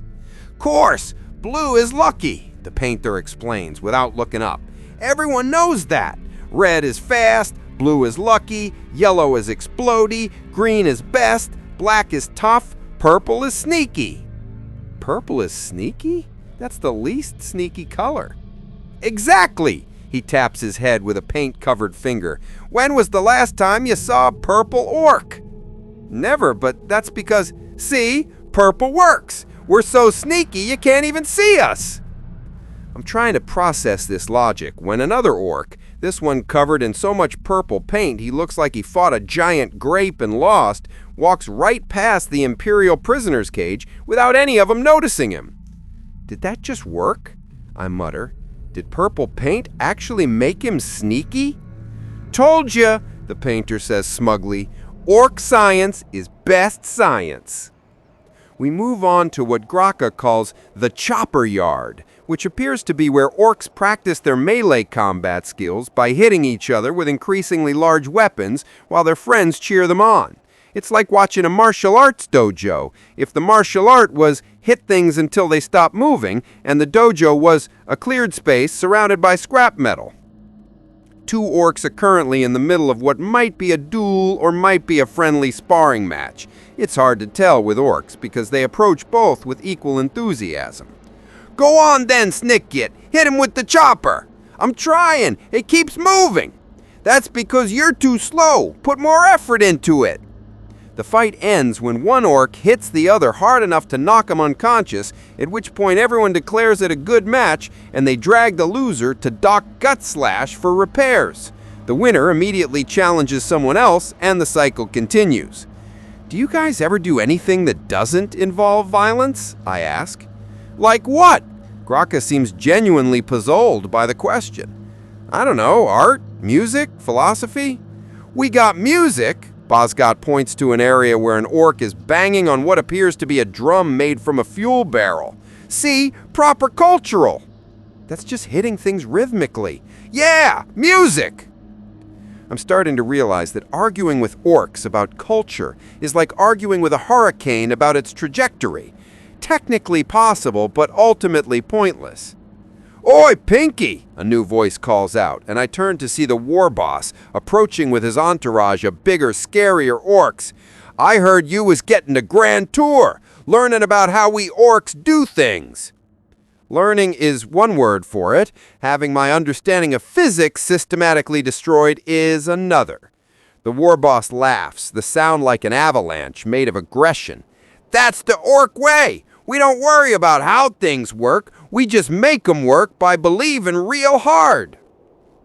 "Course, blue is lucky," the painter explains without looking up. "Everyone knows that. Red is fast, blue is lucky, yellow is explodey, green is best, black is tough, purple is sneaky." Purple is sneaky? That's the least sneaky color. "Exactly," he taps his head with a paint-covered finger. "When was the last time you saw a purple orc?" "Never, but that's because, see, purple works. We're so sneaky you can't even see us." I'm trying to process this logic when another orc, this one covered in so much purple paint he looks like he fought a giant grape and lost, walks right past the Imperial prisoner's cage without any of them noticing him. "Did that just work?" I mutter. "Did purple paint actually make him sneaky?" "Told ya," the painter says smugly. "Orc science is best science." We move on to what Graka calls the chopper yard, which appears to be where orcs practice their melee combat skills by hitting each other with increasingly large weapons while their friends cheer them on. It's like watching a martial arts dojo, if the martial art was hit things until they stop moving, and the dojo was a cleared space surrounded by scrap metal. Two orcs are currently in the middle of what might be a duel or might be a friendly sparring match. It's hard to tell with orcs because they approach both with equal enthusiasm. "Go on then, Snickit. Hit him with the chopper." "I'm trying. It keeps moving." "That's because you're too slow. Put more effort into it." The fight ends when one orc hits the other hard enough to knock him unconscious, at which point everyone declares it a good match and they drag the loser to Doc Gutslash for repairs. The winner immediately challenges someone else and the cycle continues. "Do you guys ever do anything that doesn't involve violence?" I ask. "Like what?" Graka seems genuinely puzzled by the question. "I don't know, art, music, philosophy?" "We got music." Bosgot points to an area where an orc is banging on what appears to be a drum made from a fuel barrel. "See? Proper cultural." That's just hitting things rhythmically. Yeah, music! I'm starting to realize that arguing with orcs about culture is like arguing with a hurricane about its trajectory. Technically possible, but ultimately pointless. "Oi, Pinky!" a new voice calls out, and I turn to see the war boss approaching with his entourage of bigger, scarier orcs. "I heard you was getting a grand tour, learning about how we orcs do things." Learning is one word for it. Having my understanding of physics systematically destroyed is another. The war boss laughs, the sound like an avalanche made of aggression. "That's the orc way! We don't worry about how things work. We just make 'em work by believing real hard."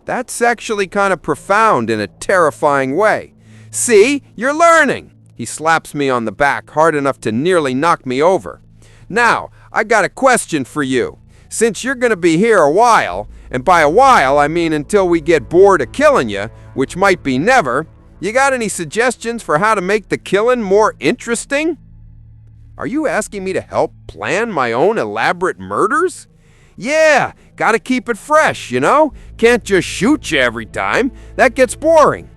That's actually kind of profound in a terrifying way. "See, you're learning." He slaps me on the back hard enough to nearly knock me over. "Now, I got a question for you. Since you're going to be here a while, and by a while I mean until we get bored of killing you, which might be never, you got any suggestions for how to make the killing more interesting?" Are you asking me to help plan my own elaborate murders? Yeah, gotta keep it fresh, you know? Can't just shoot you every time. That gets boring.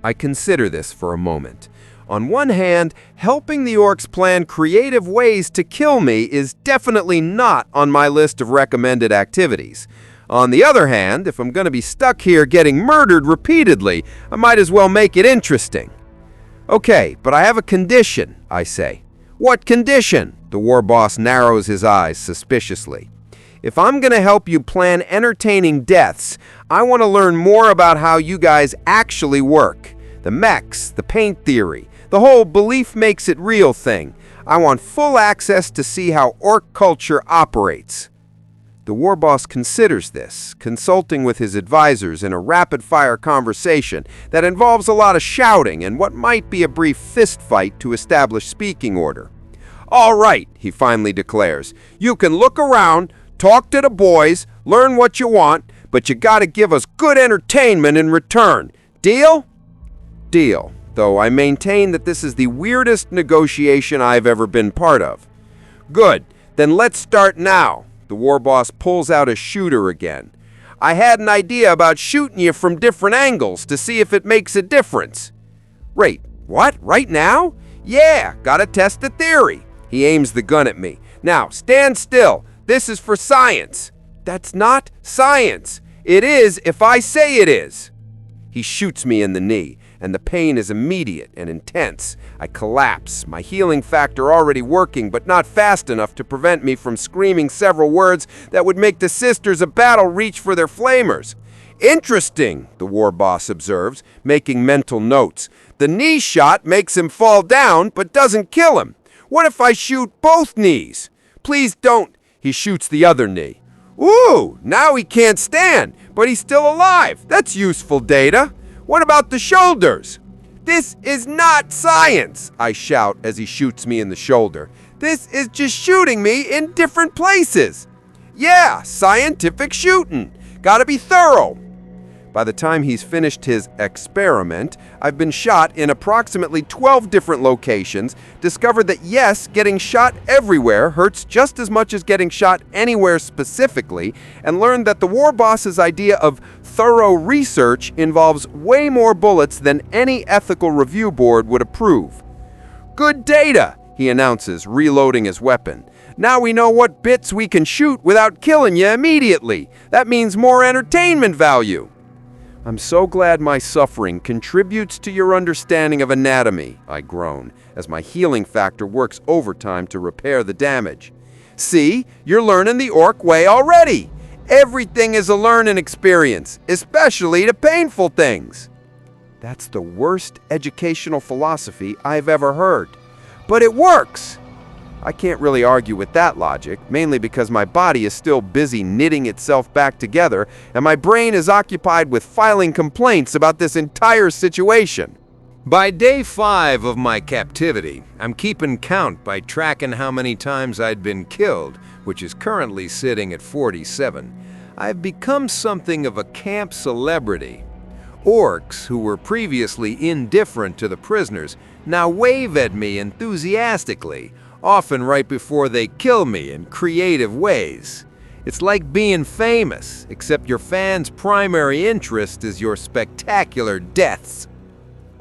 I consider this for a moment. On one hand, helping the orcs plan creative ways to kill me is definitely not on my list of recommended activities. On the other hand, if I'm going to be stuck here getting murdered repeatedly, I might as well make it interesting. "Okay, but I have a condition," I say. "What condition?" The war boss narrows his eyes suspiciously. "If I'm going to help you plan entertaining deaths, I want to learn more about how you guys actually work. The mechs, the paint theory, the whole belief makes it real thing. I want full access to see how orc culture operates." The war boss considers this, consulting with his advisors in a rapid-fire conversation that involves a lot of shouting and what might be a brief fistfight to establish speaking order. "All right," he finally declares. "You can look around, talk to the boys, learn what you want, but you gotta give us good entertainment in return. Deal?" Deal, though I maintain that this is the weirdest negotiation I've ever been part of. "Good, then let's start now." The war boss pulls out a shooter again. "I had an idea about shooting you from different angles to see if it makes a difference." "Wait, what? Right now?" "Yeah, gotta test the theory." He aims the gun at me. "Now, stand still. This is for science." "That's not science." "It is if I say it is." He shoots me in the knee, and the pain is immediate and intense. I collapse, my healing factor already working, but not fast enough to prevent me from screaming several words that would make the sisters of battle reach for their flamers. "Interesting," the war boss observes, making mental notes. "The knee shot makes him fall down, but doesn't kill him. What if I shoot both knees?" "Please don't." He shoots the other knee. "Ooh, now he can't stand, but he's still alive. That's useful data. What about the shoulders?" "This is not science," I shout as he shoots me in the shoulder. "This is just shooting me in different places." "Yeah, scientific shooting. Gotta be thorough." By the time he's finished his experiment, I've been shot in approximately 12 different locations, discovered that yes, getting shot everywhere hurts just as much as getting shot anywhere specifically, and learned that the war boss's idea of thorough research involves way more bullets than any ethical review board would approve. "Good data," he announces, reloading his weapon. "Now we know what bits we can shoot without killing you immediately. That means more entertainment value." "I'm so glad my suffering contributes to your understanding of anatomy," I groan, as my healing factor works overtime to repair the damage. "See, you're learning the orc way already. Everything is a learning experience, especially the painful things." That's the worst educational philosophy I've ever heard. But it works. I can't really argue with that logic, mainly because my body is still busy knitting itself back together, and my brain is occupied with filing complaints about this entire situation. By day 5 of my captivity, I'm keeping count by tracking how many times I'd been killed, which is currently sitting at 47. I've become something of a camp celebrity. Orcs, who were previously indifferent to the prisoners, now wave at me enthusiastically, often right before they kill me in creative ways. It's like being famous, except your fans' primary interest is your spectacular deaths.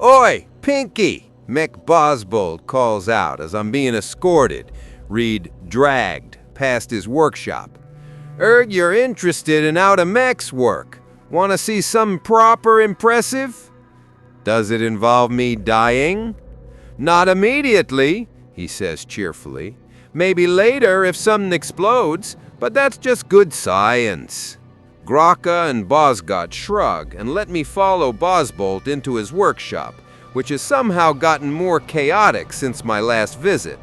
"Oi, Pinky!" Mick Bosbold calls out as I'm being escorted, read dragged, past his workshop. "Heard you're interested in how the mechs work. Want to see something proper impressive?" "Does it involve me dying?" "Not immediately," he says cheerfully. "Maybe later if something explodes, but that's just good science." Graka and Bosgot shrug and let me follow Bosbolt into his workshop, which has somehow gotten more chaotic since my last visit.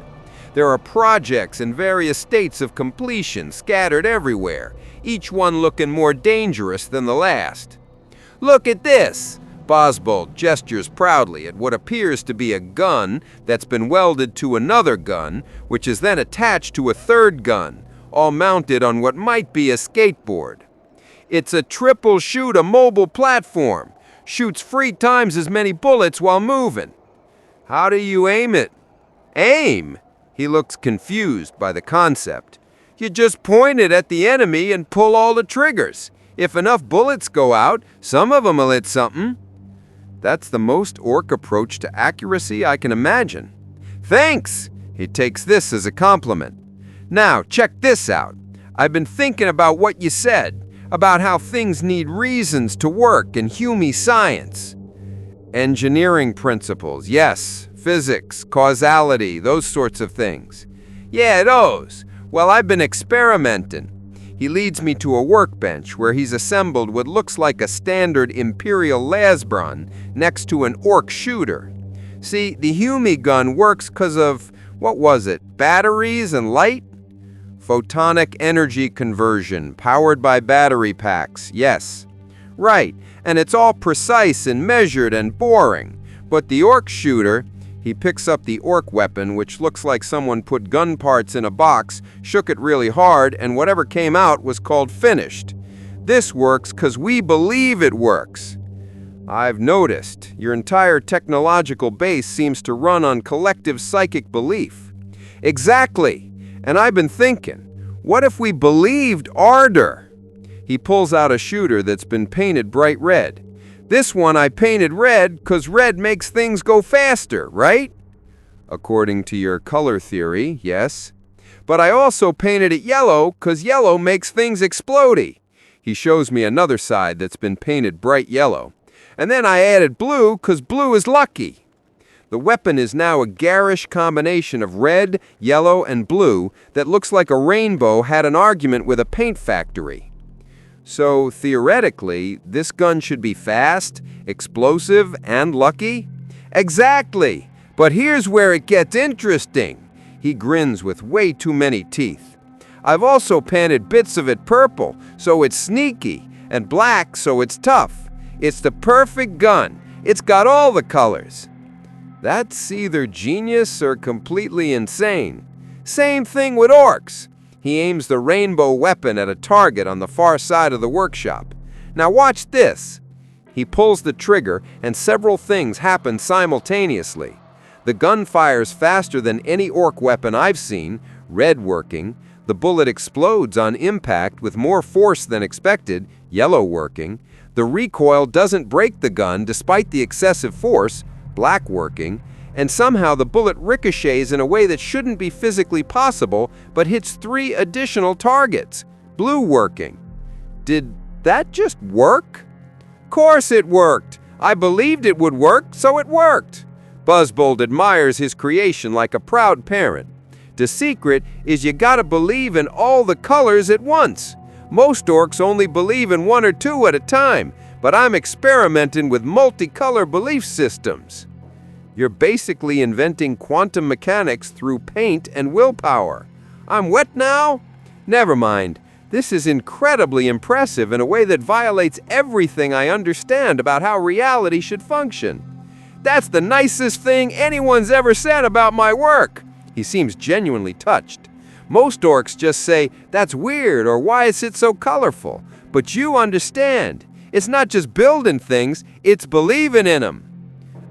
There are projects in various states of completion scattered everywhere, each one looking more dangerous than the last. "Look at this!" Bosbolt gestures proudly at what appears to be a gun that's been welded to another gun, which is then attached to a third gun, all mounted on what might be a skateboard. It's a triple-shooter mobile platform. Shoots 3 times as many bullets while moving. "How do you aim it?" "Aim?" He looks confused by the concept. "You just point it at the enemy and pull all the triggers. If enough bullets go out, some of them will hit something." That's the most orc approach to accuracy I can imagine. "Thanks!" He takes this as a compliment. "Now, check this out. I've been thinking about what you said, about how things need reasons to work in Hume science." "Engineering principles, yes. Physics, causality, those sorts of things." "Yeah, those. Well, I've been experimenting." He leads me to a workbench where he's assembled what looks like a standard Imperial Lasbron next to an Ork shooter. See, the Hume gun works because of, what was it, batteries and light? Photonic energy conversion, powered by battery packs, yes. Right, and it's all precise and measured and boring. But the Ork shooter, he picks up the Ork weapon, which looks like someone put gun parts in a box, shook it really hard, and whatever came out was called finished. This works because we believe it works. I've noticed your entire technological base seems to run on collective psychic belief. Exactly, and I've been thinking, what if we believed ardor? He pulls out a shooter that's been painted bright red. This one I painted red because red makes things go faster, right? According to your color theory, yes. But I also painted it yellow because yellow makes things explodey. He shows me another side that's been painted bright yellow. And then I added blue because blue is lucky. The weapon is now a garish combination of red, yellow, and blue that looks like a rainbow had an argument with a paint factory. So, theoretically, this gun should be fast, explosive, and lucky? Exactly! But here's where it gets interesting. He grins with way too many teeth. I've also painted bits of it purple, so it's sneaky, and black, so it's tough. It's the perfect gun. It's got all the colors. That's either genius or completely insane. Same thing with Orks. He aims the rainbow weapon at a target on the far side of the workshop. Now watch this. He pulls the trigger and several things happen simultaneously. The gun fires faster than any Ork weapon I've seen, red working. The bullet explodes on impact with more force than expected, yellow working. The recoil doesn't break the gun despite the excessive force, black working. And somehow the bullet ricochets in a way that shouldn't be physically possible, but hits 3 additional targets, blue working. Did that just work? Course it worked. I believed it would work, so it worked. Buzzbold admires his creation like a proud parent. The secret is you gotta believe in all the colors at once. Most Orks only believe in 1 or 2 at a time, but I'm experimenting with multicolor belief systems. You're basically inventing quantum mechanics through paint and willpower. I'm wet now? Never mind. This is incredibly impressive in a way that violates everything I understand about how reality should function. That's the nicest thing anyone's ever said about my work. He seems genuinely touched. Most Orks just say, that's weird, or why is it so colorful? But you understand. It's not just building things, it's believing in them.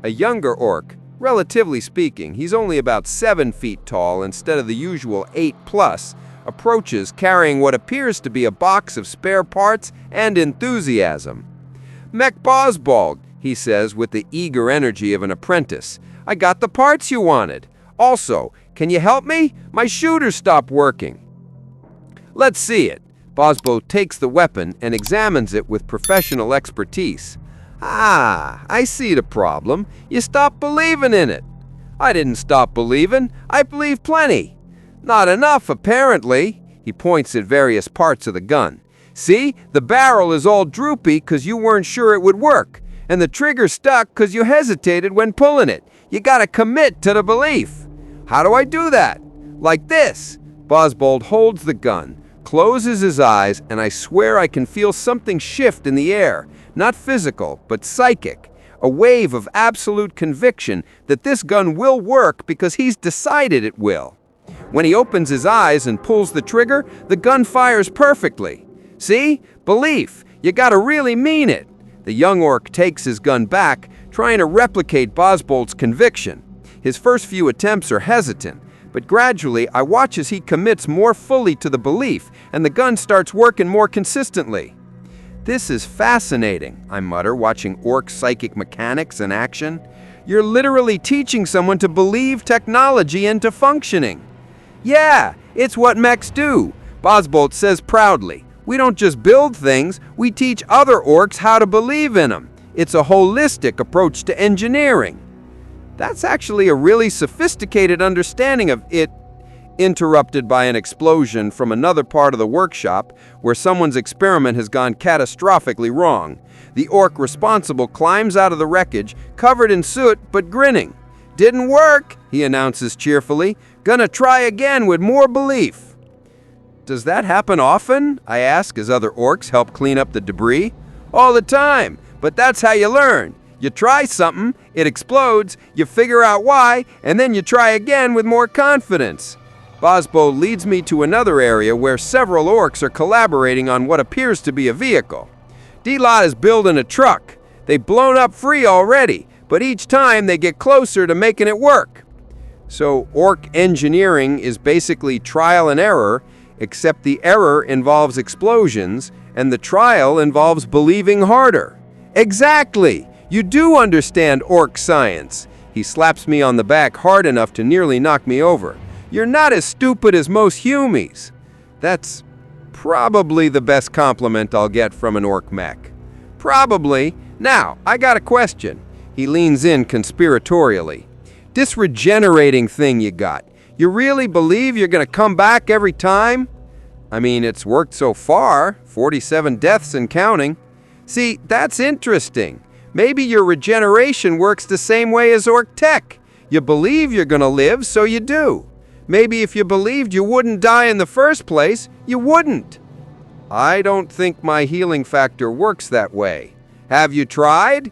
A younger Ork, relatively speaking, he's only about 7 feet tall instead of the usual 8+, approaches carrying what appears to be a box of spare parts and enthusiasm. "Mech Bosbald," he says with the eager energy of an apprentice. "I got the parts you wanted. Also, can you help me? My shooter stopped working." "Let's see it." Bosbo takes the weapon and examines it with professional expertise. "Ah, I see the problem. You stopped believing in it." "I didn't stop believing. I believe plenty." "Not enough, apparently." He points at various parts of the gun. "See, the barrel is all droopy 'cause you weren't sure it would work, and the trigger stuck 'cause you hesitated when pulling it. You gotta commit to the belief." "How do I do that?" "Like this." Bosbold holds the gun, closes his eyes, and I swear I can feel something shift in the air. Not physical, but psychic. A wave of absolute conviction that this gun will work because he's decided it will. When he opens his eyes and pulls the trigger, the gun fires perfectly. See? Belief. You gotta really mean it. The young orc takes his gun back, trying to replicate Bosbold's conviction. His first few attempts are hesitant, but gradually I watch as he commits more fully to the belief, and the gun starts working more consistently. "This is fascinating," I mutter, watching orc psychic mechanics in action. "You're literally teaching someone to believe technology into functioning." "Yeah, it's what mechs do," Bosbold says proudly. "We don't just build things, we teach other orcs how to believe in them. It's a holistic approach to engineering." "That's actually a really sophisticated understanding of it," interrupted by an explosion from another part of the workshop where someone's experiment has gone catastrophically wrong. The orc responsible climbs out of the wreckage, covered in soot but grinning. "Didn't work," he announces cheerfully. "Gonna try again with more belief." "Does that happen often?" I ask as other orcs help clean up the debris. "All the time, but that's how you learn. You try something, it explodes, you figure out why, and then you try again with more confidence." Bosbo leads me to another area where several orcs are collaborating on what appears to be a vehicle. D-Lot is building a truck. They've blown up free already, but each time they get closer to making it work. So orc engineering is basically trial and error, except the error involves explosions and the trial involves believing harder. "Exactly! You do understand orc science." He slaps me on the back hard enough to nearly knock me over. "You're not as stupid as most humies." That's probably the best compliment I'll get from an orc mech. Probably. Now, I got a question. He leans in conspiratorially. "This regenerating thing you got, you really believe you're gonna come back every time?" "I mean, it's worked so far, 47 deaths and counting." "See, that's interesting. Maybe your regeneration works the same way as orc tech. You believe you're gonna live, so you do. Maybe if you believed you wouldn't die in the first place, you wouldn't." "I don't think my healing factor works that way." "Have you tried?"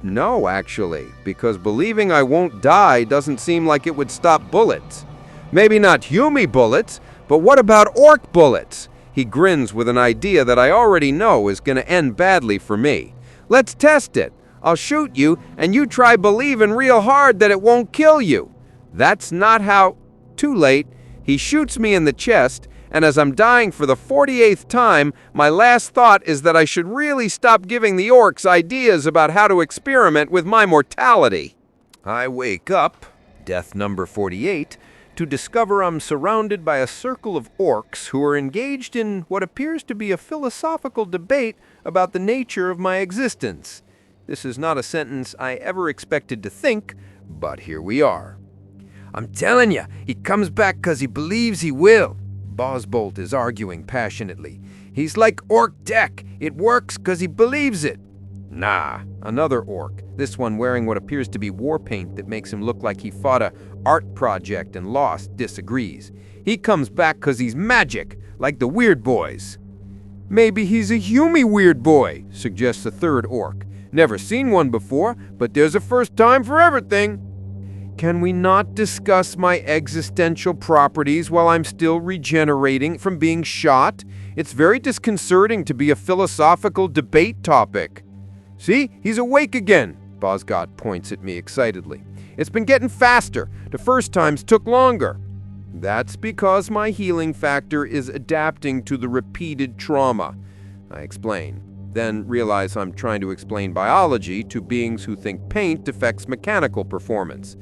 No, actually, because believing I won't die doesn't seem like it would stop bullets." "Maybe not Humie bullets, but what about orc bullets?" He grins with an idea that I already know is going to end badly for me. "Let's test it. I'll shoot you, and you try believing real hard that it won't kill you." "That's not how—" Too late. He shoots me in the chest, and as I'm dying for the 48th time, my last thought is that I should really stop giving the orcs ideas about how to experiment with my mortality. I wake up, death number 48, to discover I'm surrounded by a circle of orcs who are engaged in what appears to be a philosophical debate about the nature of my existence. This is not a sentence I ever expected to think, but here we are. "I'm telling you, he comes back 'cause he believes he will," Bosbold is arguing passionately. "He's like orc tech. It works 'cause he believes it." "Nah," another orc, this one wearing what appears to be war paint that makes him look like he fought a art project and lost, disagrees. "He comes back 'cause he's magic, like the weird boys." "Maybe he's a Humie weird boy," suggests a third orc. "Never seen one before, but there's a first time for everything." "Can we not discuss my existential properties while I'm still regenerating from being shot? It's very disconcerting to be a philosophical debate topic." "See, he's awake again," Bosgot points at me excitedly. "It's been getting faster. The first times took longer." That's because my healing factor is adapting to the repeated trauma, I explain, then realize I'm trying to explain biology to beings who think paint affects mechanical performance.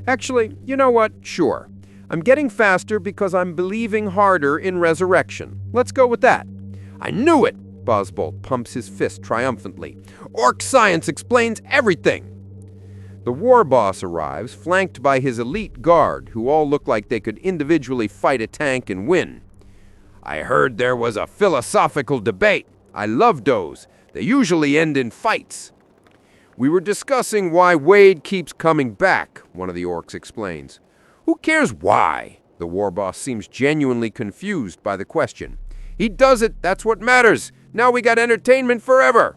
Actually, you know what? Sure. I'm getting faster because I'm believing harder in resurrection. Let's go with that. I knew it! Bosbolt pumps his fist triumphantly. Orc science explains everything! The war boss arrives, flanked by his elite guard, who all look like they could individually fight a tank and win. I heard there was a philosophical debate. I love those. They usually end in fights. We were discussing why Wade keeps coming back, one of the orcs explains. Who cares why? The war boss seems genuinely confused by the question. He does it, that's what matters. Now we got entertainment forever.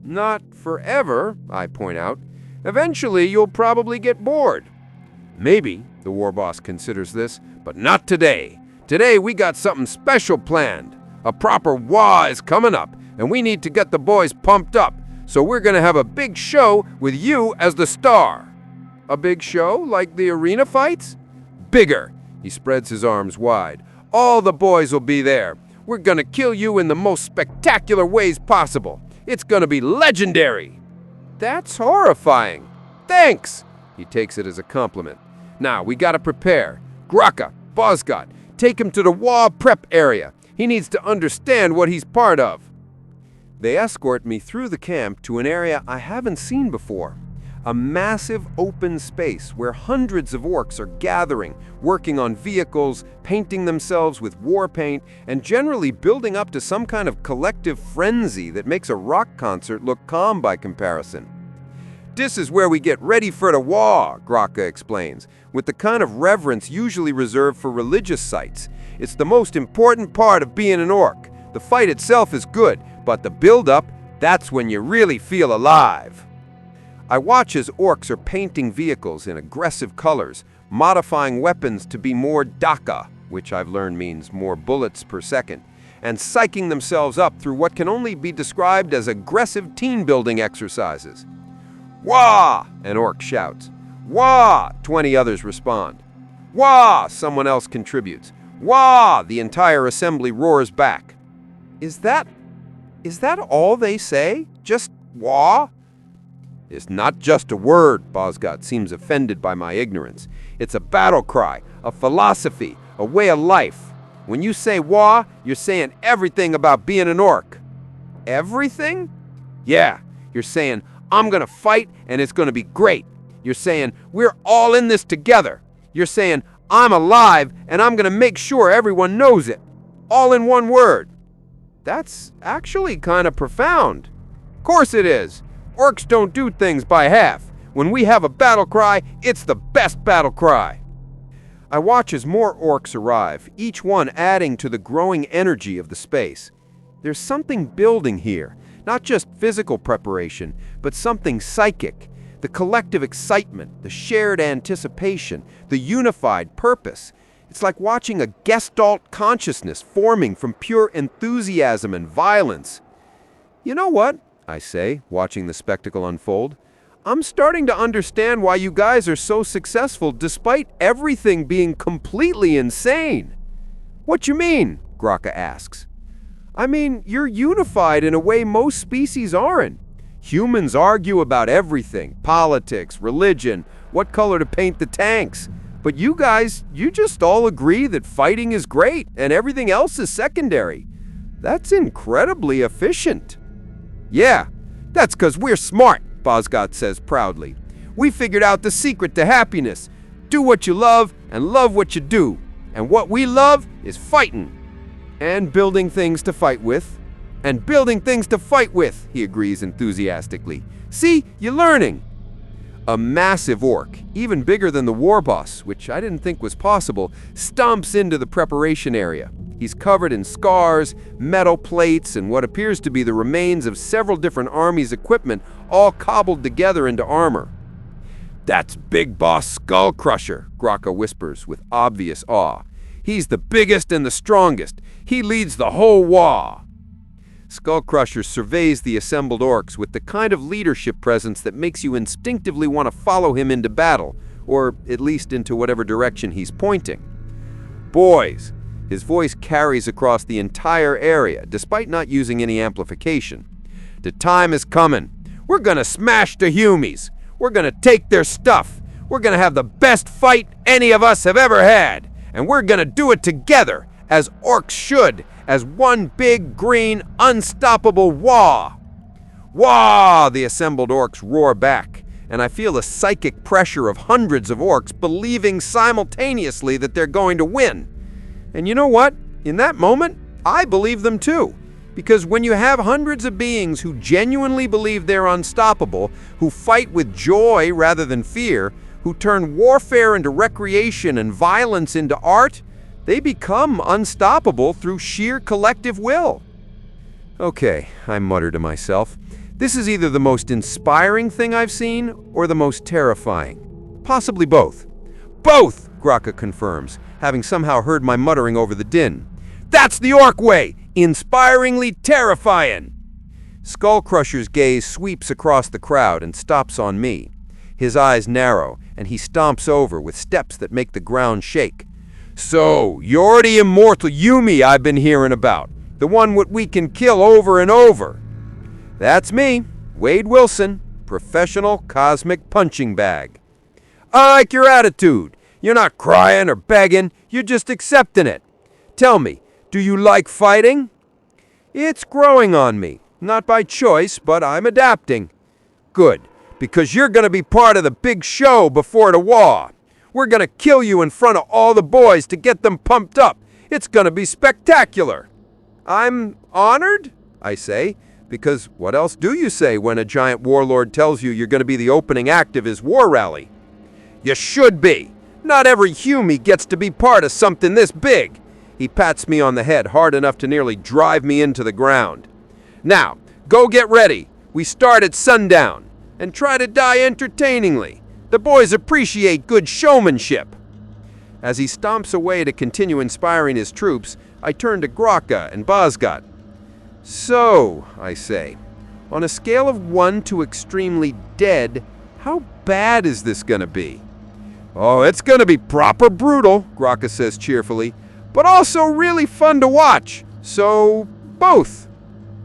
Not forever, I point out. Eventually, you'll probably get bored. Maybe, the war boss considers this, but not today. Today, we got something special planned. A proper wah is coming up, and we need to get the boys pumped up. So we're going to have a big show with you as the star. A big show, like the arena fights? Bigger. He spreads his arms wide. All the boys will be there. We're going to kill you in the most spectacular ways possible. It's going to be legendary. That's horrifying. Thanks! He takes it as a compliment. Now, we gotta prepare. Graka, Bosgot, take him to the wall prep area. He needs to understand what he's part of. They escort me through the camp to an area I haven't seen before. A massive open space where hundreds of orcs are gathering, working on vehicles, painting themselves with war paint, and generally building up to some kind of collective frenzy that makes a rock concert look calm by comparison. This is where we get ready for the war, Graka explains, with the kind of reverence usually reserved for religious sites. It's the most important part of being an orc. The fight itself is good, but the build-up, that's when you really feel alive. I watch as orcs are painting vehicles in aggressive colors, modifying weapons to be more daka, which I've learned means more bullets per second, and psyching themselves up through what can only be described as aggressive team-building exercises. Wah! An orc shouts. Wah! 20 others respond. Wah! Someone else contributes. Wah! The entire assembly roars back. Is that all they say? Just wah? It's not just a word, Bosgot seems offended by my ignorance. It's a battle cry, a philosophy, a way of life. When you say wah, you're saying everything about being an orc. Everything? Yeah, you're saying, I'm gonna fight and it's gonna be great. You're saying, we're all in this together. You're saying, I'm alive and I'm gonna make sure everyone knows it. All in one word. That's actually kind of profound. Of course it is. Orcs don't do things by half. When we have a battle cry, it's the best battle cry. I watch as more orcs arrive, each one adding to the growing energy of the space. There's something building here, not just physical preparation, but something psychic. The collective excitement, the shared anticipation, the unified purpose. It's like watching a gestalt consciousness forming from pure enthusiasm and violence. You know what? I say, watching the spectacle unfold. I'm starting to understand why you guys are so successful despite everything being completely insane. What you mean? Graka asks. I mean, you're unified in a way most species aren't. Humans argue about everything, politics, religion, what color to paint the tanks. But you guys, you just all agree that fighting is great and everything else is secondary. That's incredibly efficient. Yeah, that's 'cause we're smart, Bosgot says proudly. We figured out the secret to happiness. Do what you love and love what you do. And what we love is fighting. And building things to fight with. And building things to fight with, he agrees enthusiastically. See, you're learning. A massive orc, even bigger than the war boss, which I didn't think was possible, stomps into the preparation area. He's covered in scars, metal plates, and what appears to be the remains of several different armies' equipment, all cobbled together into armor. That's Big Boss Skull Crusher, Graka whispers with obvious awe. He's the biggest and the strongest. He leads the whole war. Skull Crusher surveys the assembled orcs with the kind of leadership presence that makes you instinctively want to follow him into battle, or at least into whatever direction he's pointing. Boys, his voice carries across the entire area, despite not using any amplification. The time is coming. We're gonna smash the Humies. We're gonna take their stuff. We're gonna have the best fight any of us have ever had. And we're gonna do it together, as orcs should, as one big, green, unstoppable wah. Wah! The assembled orcs roar back, and I feel the psychic pressure of hundreds of orcs believing simultaneously that they're going to win. And you know what? In that moment, I believe them too. Because when you have hundreds of beings who genuinely believe they're unstoppable, who fight with joy rather than fear, who turn warfare into recreation and violence into art, they become unstoppable through sheer collective will. Okay, I mutter to myself. This is either the most inspiring thing I've seen or the most terrifying. Possibly both. Both, Graka confirms, having somehow heard my muttering over the din. That's the orc way! Inspiringly terrifying! Skullcrusher's gaze sweeps across the crowd and stops on me. His eyes narrow, and he stomps over with steps that make the ground shake. So, you're the immortal Yumi I've been hearing about. The one what we can kill over and over. That's me, Wade Wilson, professional cosmic punching bag. I like your attitude. You're not crying or begging, you're just accepting it. Tell me, do you like fighting? It's growing on me. Not by choice, but I'm adapting. Good, because you're going to be part of the big show before the war. We're going to kill you in front of all the boys to get them pumped up. It's going to be spectacular. I'm honored, I say, because what else do you say when a giant warlord tells you you're going to be the opening act of his war rally? You should be. Not every Humie gets to be part of something this big. He pats me on the head hard enough to nearly drive me into the ground. Now, go get ready. We start at sundown. And try to die entertainingly. The boys appreciate good showmanship. As he stomps away to continue inspiring his troops, I turn to Graka and Bozgot. So, I say, on a scale of 1 to extremely dead, how bad is this gonna be? Oh, it's gonna be proper brutal, Graka says cheerfully, but also really fun to watch. So, both.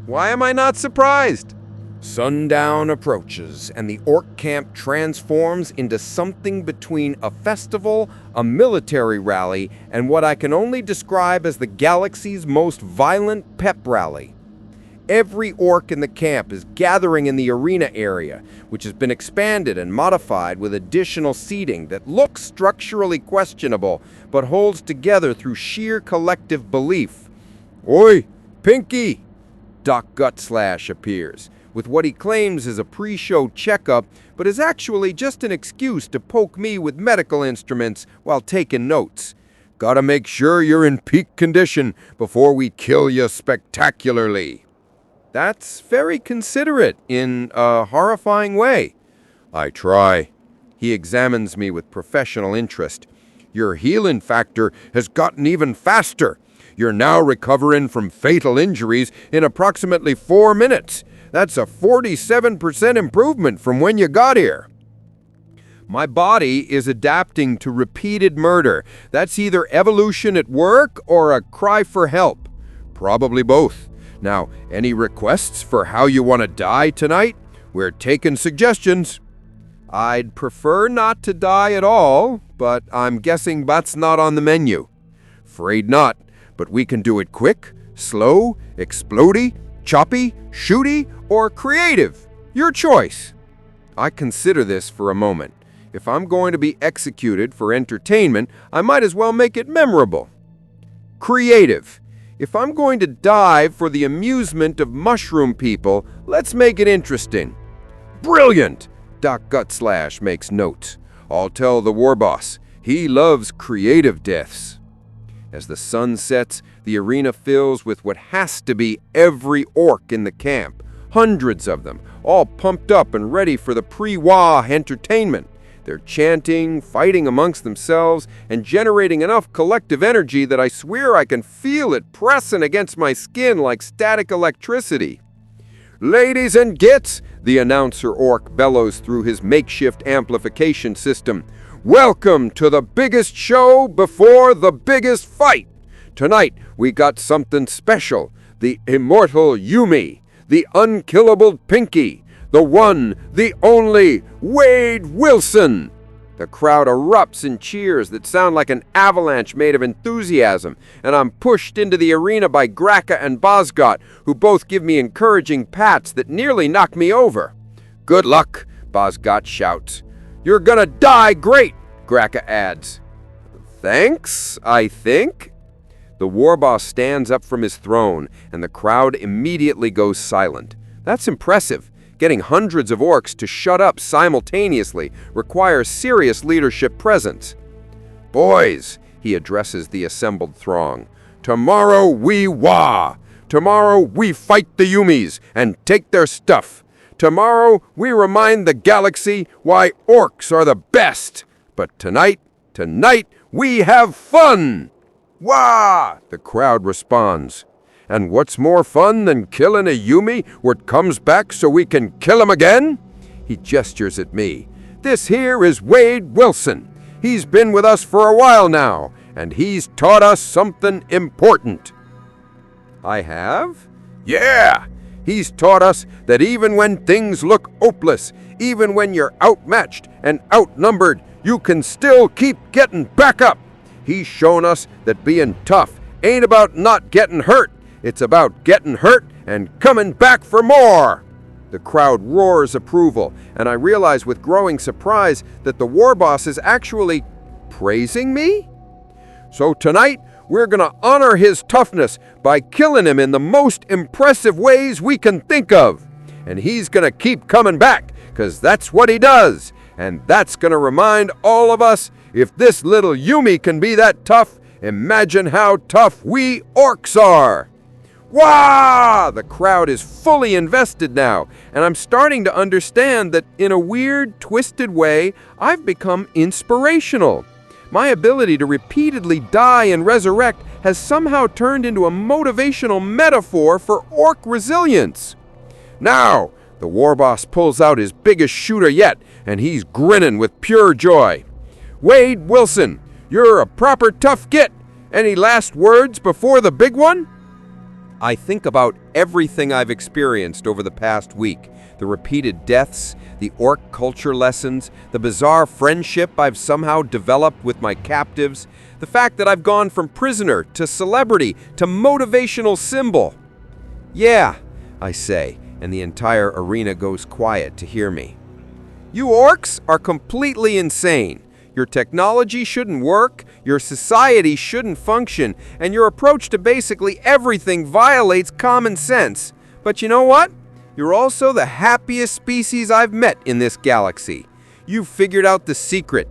Why am I not surprised? Sundown approaches, and the orc camp transforms into something between a festival, a military rally, and what I can only describe as the galaxy's most violent pep rally. Every orc in the camp is gathering in the arena area, which has been expanded and modified with additional seating that looks structurally questionable, but holds together through sheer collective belief. Oi, Pinky! Doc Gutslash appears, with what he claims is a pre-show checkup, but is actually just an excuse to poke me with medical instruments while taking notes. Gotta make sure you're in peak condition before we kill you spectacularly. That's very considerate in a horrifying way. I try. He examines me with professional interest. Your healing factor has gotten even faster. You're now recovering from fatal injuries in approximately 4 minutes. That's a 47% improvement from when you got here. My body is adapting to repeated murder. That's either evolution at work or a cry for help. Probably both. Now, any requests for how you want to die tonight? We're taking suggestions. I'd prefer not to die at all, but I'm guessing that's not on the menu. Afraid not, but we can do it quick, slow, explodey, choppy, shooty, or creative. Your choice. I consider this for a moment. If I'm going to be executed for entertainment, I might as well make it memorable. Creative. If I'm going to die for the amusement of mushroom people, let's make it interesting. Brilliant! Doc Gutslash makes notes. I'll tell the war boss. He loves creative deaths. As the sun sets, the arena fills with what has to be every orc in the camp. Hundreds of them, all pumped up and ready for the pre-war entertainment. They're chanting, fighting amongst themselves, and generating enough collective energy that I swear I can feel it pressing against my skin like static electricity. Ladies and gits, the announcer orc bellows through his makeshift amplification system. Welcome to the biggest show before the biggest fight. Tonight, we got something special. The immortal Yumi, the unkillable Pinky, the one, the only Wade Wilson. The crowd erupts in cheers that sound like an avalanche made of enthusiasm, and I'm pushed into the arena by Graka and Bosgot, who both give me encouraging pats that nearly knock me over. Good luck, Bosgot shouts. You're gonna die great, Graka adds. Thanks, I think. The war boss stands up from his throne, and the crowd immediately goes silent. That's impressive. Getting hundreds of orcs to shut up simultaneously requires serious leadership presence. Boys, he addresses the assembled throng, tomorrow we wah! Tomorrow we fight the Yumis and take their stuff. Tomorrow we remind the galaxy why orcs are the best. But tonight, we have fun! Wah! The crowd responds. And what's more fun than killing a Yumi what comes back so we can kill him again? He gestures at me. This here is Wade Wilson. He's been with us for a while now, and he's taught us something important. I have? Yeah! He's taught us that even when things look hopeless, even when you're outmatched and outnumbered, you can still keep getting back up. He's shown us that being tough ain't about not getting hurt. It's about getting hurt and coming back for more. The crowd roars approval, and I realize with growing surprise that the war boss is actually praising me? So tonight, we're gonna honor his toughness by killing him in the most impressive ways we can think of. And he's gonna keep coming back, 'cause that's what he does. And that's gonna remind all of us, if this little Yumi can be that tough, imagine how tough we orcs are. Wah! The crowd is fully invested now, and I'm starting to understand that in a weird, twisted way, I've become inspirational. My ability to repeatedly die and resurrect has somehow turned into a motivational metaphor for orc resilience. Now, the war boss pulls out his biggest shooter yet, and he's grinning with pure joy. Wade Wilson, you're a proper tough git. Any last words before the big one? I think about everything I've experienced over the past week. The repeated deaths, the orc culture lessons, the bizarre friendship I've somehow developed with my captives, the fact that I've gone from prisoner to celebrity to motivational symbol. Yeah, I say, and the entire arena goes quiet to hear me. You orcs are completely insane. Your technology shouldn't work, your society shouldn't function, and your approach to basically everything violates common sense. But you know what? You're also the happiest species I've met in this galaxy. You've figured out the secret.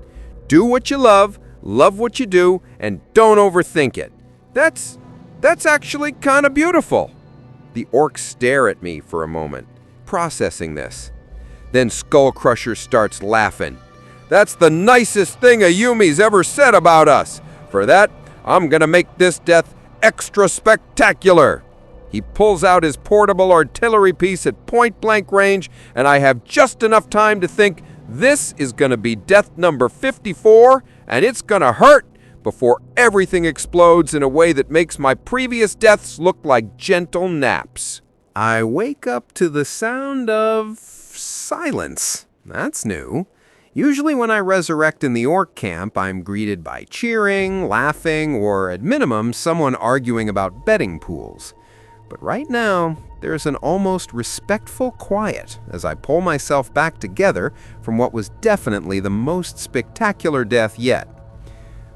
Do what you love what you do, and don't overthink it. That's actually kind of beautiful. The orcs stare at me for a moment, processing this. Then Skullcrusher starts laughing. That's the nicest thing a Yumi's ever said about us. For that, I'm gonna make this death extra spectacular. He pulls out his portable artillery piece at point-blank range, and I have just enough time to think this is gonna be death number 54, and it's gonna hurt before everything explodes in a way that makes my previous deaths look like gentle naps. I wake up to the sound of silence. That's new. Usually when I resurrect in the orc camp, I'm greeted by cheering, laughing, or at minimum, someone arguing about betting pools. But right now, there's an almost respectful quiet as I pull myself back together from what was definitely the most spectacular death yet.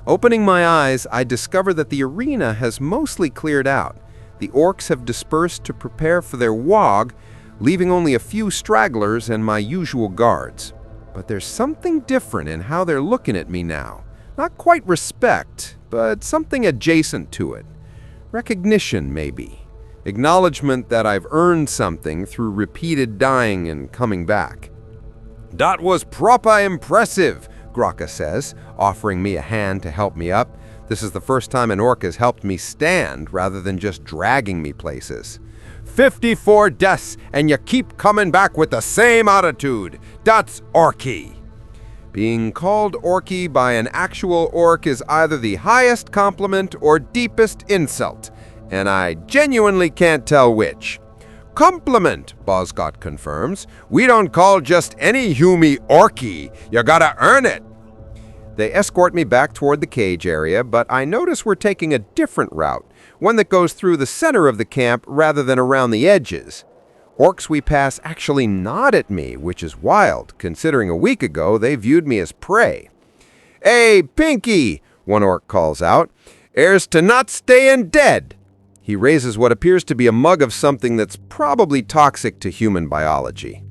Opening my eyes, I discover that the arena has mostly cleared out. The orcs have dispersed to prepare for their wog, leaving only a few stragglers and my usual guards. But there's something different in how they're looking at me now. Not quite respect, but something adjacent to it. Recognition, maybe. Acknowledgement that I've earned something through repeated dying and coming back. That was proper impressive, Graka says, offering me a hand to help me up. This is the first time an orc has helped me stand rather than just dragging me places. 54 deaths, and you keep coming back with the same attitude. That's orky. Being called Orky by an actual orc is either the highest compliment or deepest insult, and I genuinely can't tell which. Compliment, Boscott confirms. We don't call just any humie Orky. You gotta earn it. They escort me back toward the cage area, but I notice we're taking a different route, one that goes through the center of the camp rather than around the edges. Orcs we pass actually nod at me, which is wild, considering a week ago they viewed me as prey. "Hey, Pinky," one orc calls out. "Here's to not staying dead." He raises what appears to be a mug of something that's probably toxic to human biology.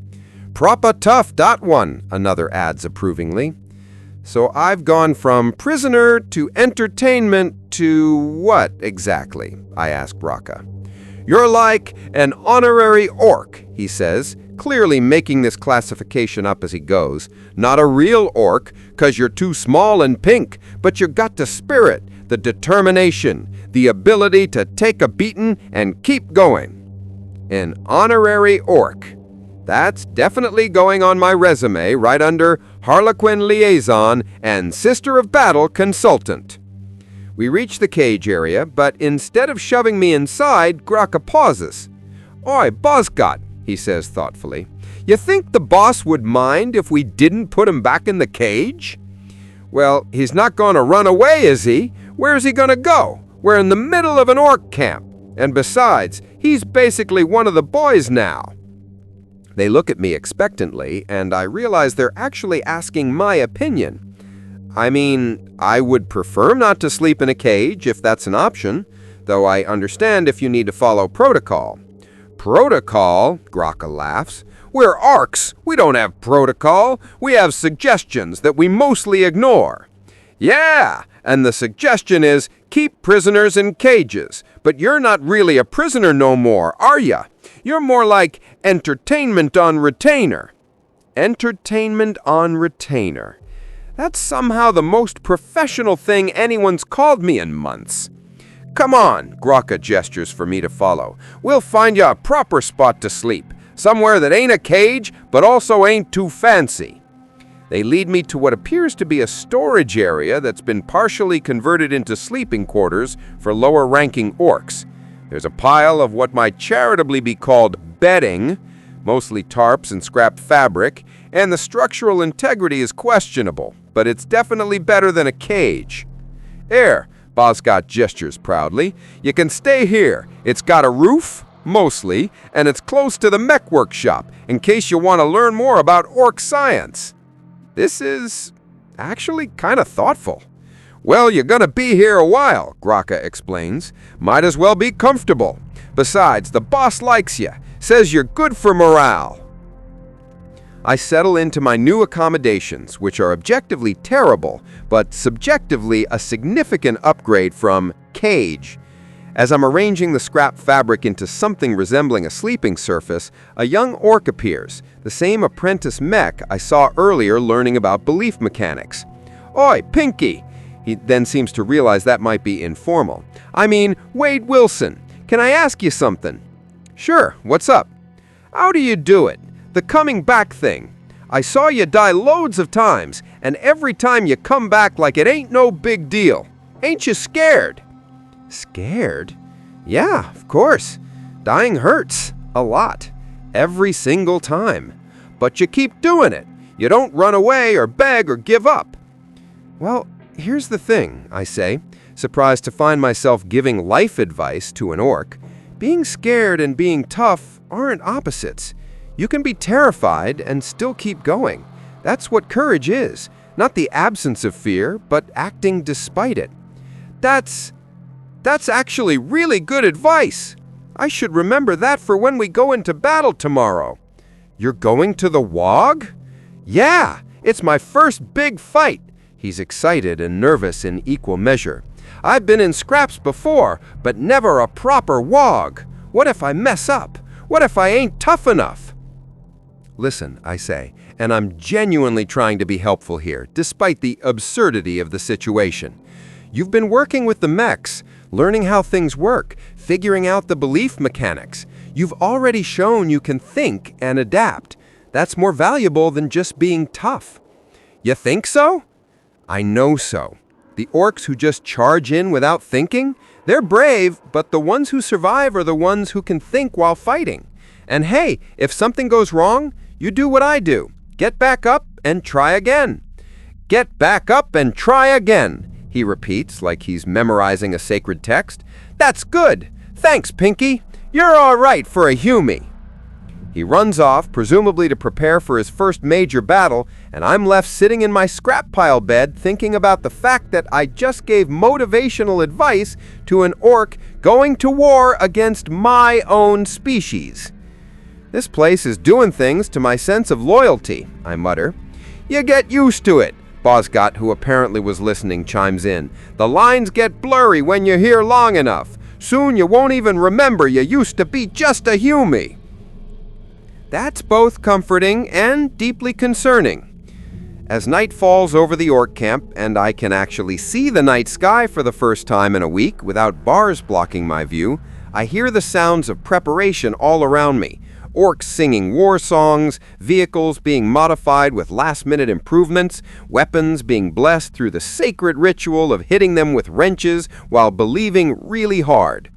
"Proper tough, that one," another adds approvingly. So I've gone from prisoner to entertainment to what exactly? I ask Raka. "You're like an honorary orc," he says, clearly making this classification up as he goes. "Not a real orc, 'cause you're too small and pink, but you got the spirit, the determination, the ability to take a beating and keep going." An honorary orc. That's definitely going on my resume right under Harlequin Liaison and Sister of Battle Consultant. We reach the cage area, but instead of shoving me inside, Graka pauses. "Oi, Boscott," he says thoughtfully. "You think the boss would mind if we didn't put him back in the cage?" "Well, he's not going to run away, is he? Where's he going to go? We're in the middle of an orc camp. And besides, he's basically one of the boys now." They look at me expectantly, and I realize they're actually asking my opinion. I mean, I would prefer not to sleep in a cage if that's an option, though I understand if you need to follow protocol. "Protocol?" Graka laughs. "We're Orks. We don't have protocol. We have suggestions that we mostly ignore." "Yeah, and the suggestion is keep prisoners in cages. But you're not really a prisoner no more, are ya? You're more like entertainment on retainer." Entertainment on retainer. That's somehow the most professional thing anyone's called me in months. "Come on," Graka gestures for me to follow. "We'll find you a proper spot to sleep. Somewhere that ain't a cage, but also ain't too fancy." They lead me to what appears to be a storage area that's been partially converted into sleeping quarters for lower-ranking orcs. There's a pile of what might charitably be called bedding, mostly tarps and scrap fabric, and the structural integrity is questionable, but it's definitely better than a cage. "Here," Boscott gestures proudly, "you can stay here. It's got a roof, mostly, and it's close to the mech workshop, in case you want to learn more about orc science." This is actually kind of thoughtful. "Well, you're gonna be here a while," Graka explains. "Might as well be comfortable. Besides, the boss likes you, says you're good for morale." I settle into my new accommodations, which are objectively terrible, but subjectively a significant upgrade from cage. As I'm arranging the scrap fabric into something resembling a sleeping surface, a young orc appears, the same apprentice mech I saw earlier learning about belief mechanics. "Oi, Pinky!" He then seems to realize that might be informal. "I mean, Wade Wilson, can I ask you something?" "Sure, what's up?" "How do you do it? The coming back thing. I saw you die loads of times, and every time you come back like it ain't no big deal. Ain't you scared?" "Scared? Yeah, of course. Dying hurts. A lot. Every single time. But you keep doing it. You don't run away or beg or give up." "Well, here's the thing," I say, surprised to find myself giving life advice to an orc. Being scared and being tough aren't opposites. You can be terrified and still keep going. That's what courage is. Not the absence of fear, but acting despite it. That's actually really good advice. I should remember that for when we go into battle tomorrow." "You're going to the WOG?" "Yeah, it's my first big fight." He's excited and nervous in equal measure. "I've been in scraps before, but never a proper WOG. What if I mess up? What if I ain't tough enough?" "Listen," I say, and I'm genuinely trying to be helpful here, despite the absurdity of the situation. "You've been working with the mechs, learning how things work, figuring out the belief mechanics. You've already shown you can think and adapt. That's more valuable than just being tough. You think so? I know so. The orcs who just charge in without thinking, they're brave, but the ones who survive are the ones who can think while fighting. And hey, if something goes wrong, you do what I do. Get back up and try again. Get back up and try again, he repeats like he's memorizing a sacred text. That's good. Thanks, Pinky. You're all right for a humie. He runs off, presumably to prepare for his first major battle, and I'm left sitting in my scrap pile bed thinking about the fact that I just gave motivational advice to an orc going to war against my own species. This place is doing things to my sense of loyalty, I mutter. You get used to it, Bosgot, who apparently was listening, chimes in. The lines get blurry when you're here long enough. Soon you won't even remember you used to be just a humie. That's both comforting and deeply concerning. As night falls over the orc camp and I can actually see the night sky for the first time in a week without bars blocking my view, I hear the sounds of preparation all around me. Orcs singing war songs, vehicles being modified with last-minute improvements, weapons being blessed through the sacred ritual of hitting them with wrenches while believing really hard.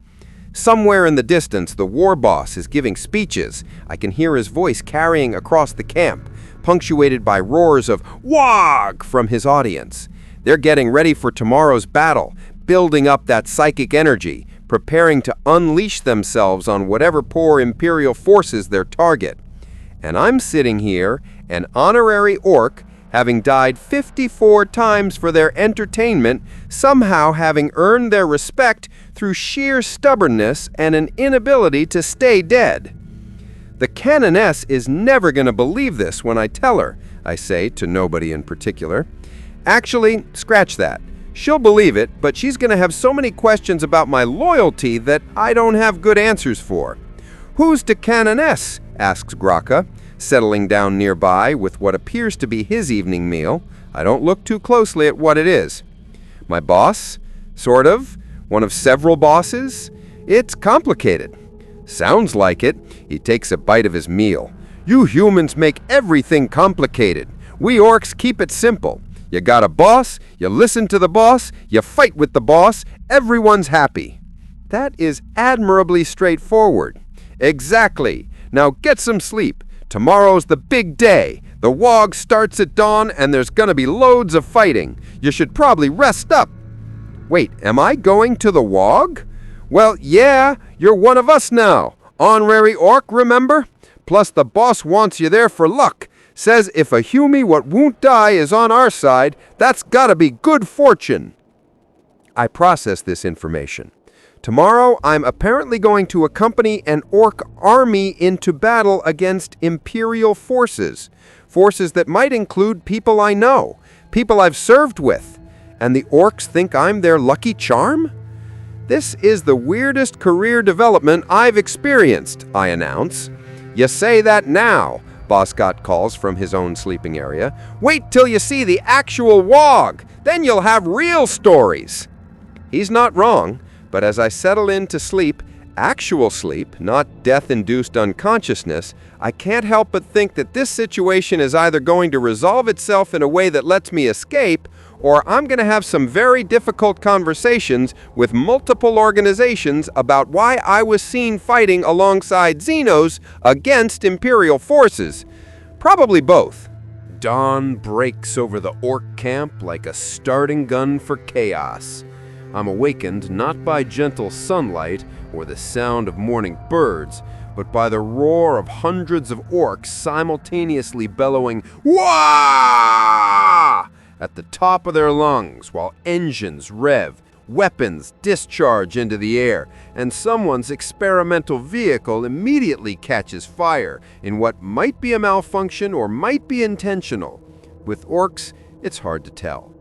Somewhere in the distance, the war boss is giving speeches. I can hear his voice carrying across the camp, punctuated by roars of "Wog!" from his audience. They're getting ready for tomorrow's battle, building up that psychic energy, preparing to unleash themselves on whatever poor Imperial forces their target. And I'm sitting here, an honorary orc, having died 54 times for their entertainment, somehow having earned their respect through sheer stubbornness and an inability to stay dead. The canoness is never going to believe this when I tell her, I say to nobody in particular. Actually, scratch that. She'll believe it, but she's going to have so many questions about my loyalty that I don't have good answers for. Who's the canoness? Asks Graka, settling down nearby with what appears to be his evening meal. I don't look too closely at what it is. My boss? Sort of. One of several bosses? It's complicated. Sounds like it. He takes a bite of his meal. You humans make everything complicated. We orcs keep it simple. You got a boss, you listen to the boss, you fight with the boss, everyone's happy. That is admirably straightforward. Exactly. Now get some sleep. Tomorrow's the big day. The WOG starts at dawn and there's gonna be loads of fighting. You should probably rest up. Wait, am I going to the WOG? Well, yeah, you're one of us now. Honorary orc, remember? Plus the boss wants you there for luck. Says if a humie what won't die is on our side, that's gotta be good fortune. I process this information. Tomorrow, I'm apparently going to accompany an orc army into battle against Imperial forces. Forces that might include people I know, people I've served with. And the orcs think I'm their lucky charm? This is the weirdest career development I've experienced, I announce. You say that now, Boscott calls from his own sleeping area. Wait till you see the actual WOG, then you'll have real stories. He's not wrong, but as I settle in to sleep, actual sleep, not death-induced unconsciousness, I can't help but think that this situation is either going to resolve itself in a way that lets me escape, or I'm going to have some very difficult conversations with multiple organizations about why I was seen fighting alongside Xenos against Imperial forces. Probably both. Dawn breaks over the orc camp like a starting gun for chaos. I'm awakened not by gentle sunlight or the sound of morning birds, but by the roar of hundreds of orcs simultaneously bellowing, "Wah!" at the top of their lungs while engines rev, weapons discharge into the air, and someone's experimental vehicle immediately catches fire in what might be a malfunction or might be intentional. With orcs, it's hard to tell.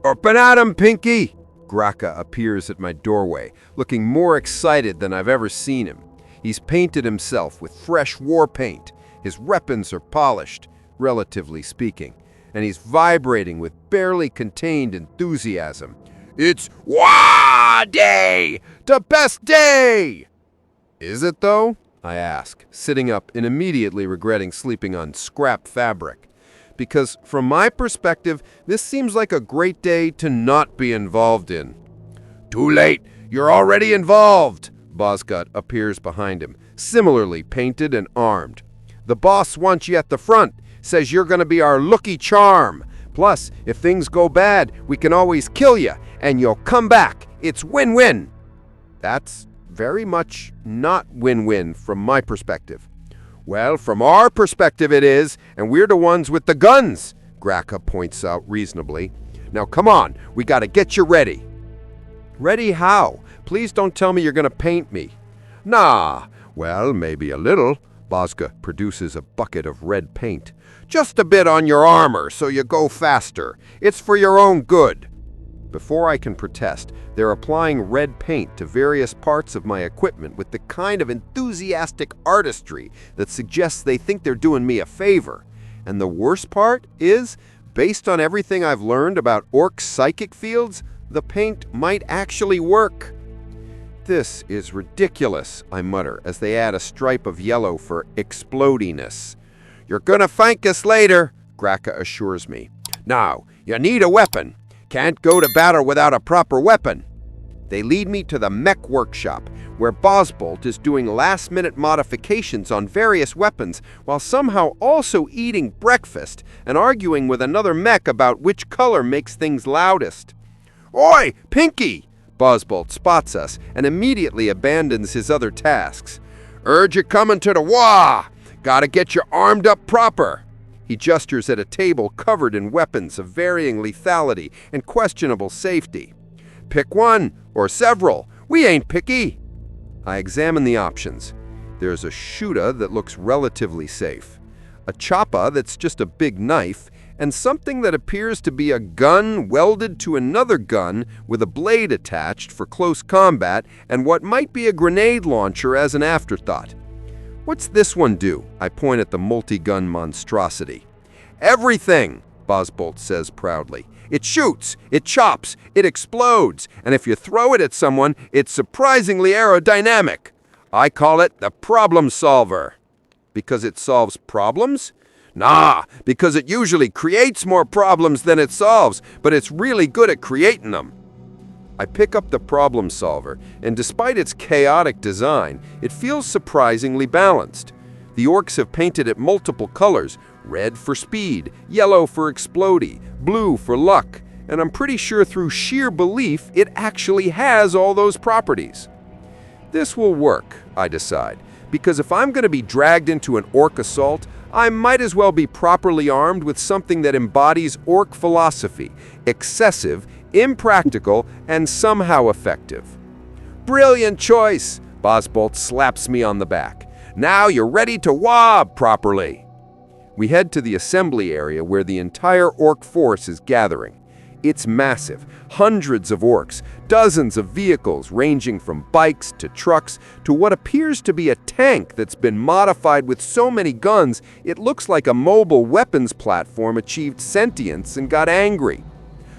"Up and at 'em, Pinky!" Graka appears at my doorway, looking more excited than I've ever seen him. He's painted himself with fresh war paint. His weapons are polished, relatively speaking, and he's vibrating with barely contained enthusiasm. "It's WAH Day! The best day!" Is it, though? I ask, sitting up and immediately regretting sleeping on scrap fabric. because from my perspective, this seems like a great day to not be involved in. Too late! You're already involved! Bozgut appears behind him, similarly painted and armed. The boss wants you at the front, says you're gonna be our lucky charm. Plus, if things go bad, we can always kill you, and you'll come back. It's win-win. That's very much not win-win from my perspective. Well, from our perspective it is, and we're the ones with the guns, Graka points out reasonably. Now come on, we gotta get you ready. Ready how? Please don't tell me you're gonna paint me. Nah, well, maybe a little. Bozga produces a bucket of red paint. Just a bit on your armor so you go faster. It's for your own good. Before I can protest, they're applying red paint to various parts of my equipment with the kind of enthusiastic artistry that suggests they think they're doing me a favor. And the worst part is, based on everything I've learned about Orks' psychic fields, the paint might actually work. This is ridiculous, I mutter as they add a stripe of yellow for explodiness. You're gonna thank us later, Graka assures me. Now, you need a weapon. Can't go to battle without a proper weapon. They lead me to the mech workshop, where Bosbolt is doing last-minute modifications on various weapons while somehow also eating breakfast and arguing with another mech about which color makes things loudest. Oi, Pinky! Bosbolt spots us and immediately abandons his other tasks. Urge you coming to the wah! Gotta get you armed up proper. He gestures at a table covered in weapons of varying lethality and questionable safety. Pick one, or several. We ain't picky. I examine the options. There's a shoota that looks relatively safe, a choppa that's just a big knife, and something that appears to be a gun welded to another gun with a blade attached for close combat, and what might be a grenade launcher as an afterthought. What's this one do? I point at the multi-gun monstrosity. Everything, Bosbolt says proudly. It shoots, it chops, it explodes, and if you throw it at someone, it's surprisingly aerodynamic. I call it the problem solver. Because it solves problems? Nah, because it usually creates more problems than it solves, but it's really good at creating them. I pick up the problem solver, and despite its chaotic design, it feels surprisingly balanced. The Orks have painted it multiple colors, red for speed, yellow for explodey, blue for luck, and I'm pretty sure through sheer belief it actually has all those properties. This will work, I decide, because if I'm going to be dragged into an Ork assault, I might as well be properly armed with something that embodies Ork philosophy, excessive, impractical, and somehow effective. Brilliant choice! Bosbolt slaps me on the back. Now you're ready to wob properly. We head to the assembly area where the entire Ork force is gathering. It's massive, hundreds of Orks, dozens of vehicles ranging from bikes to trucks to what appears to be a tank that's been modified with so many guns it looks like a mobile weapons platform achieved sentience and got angry.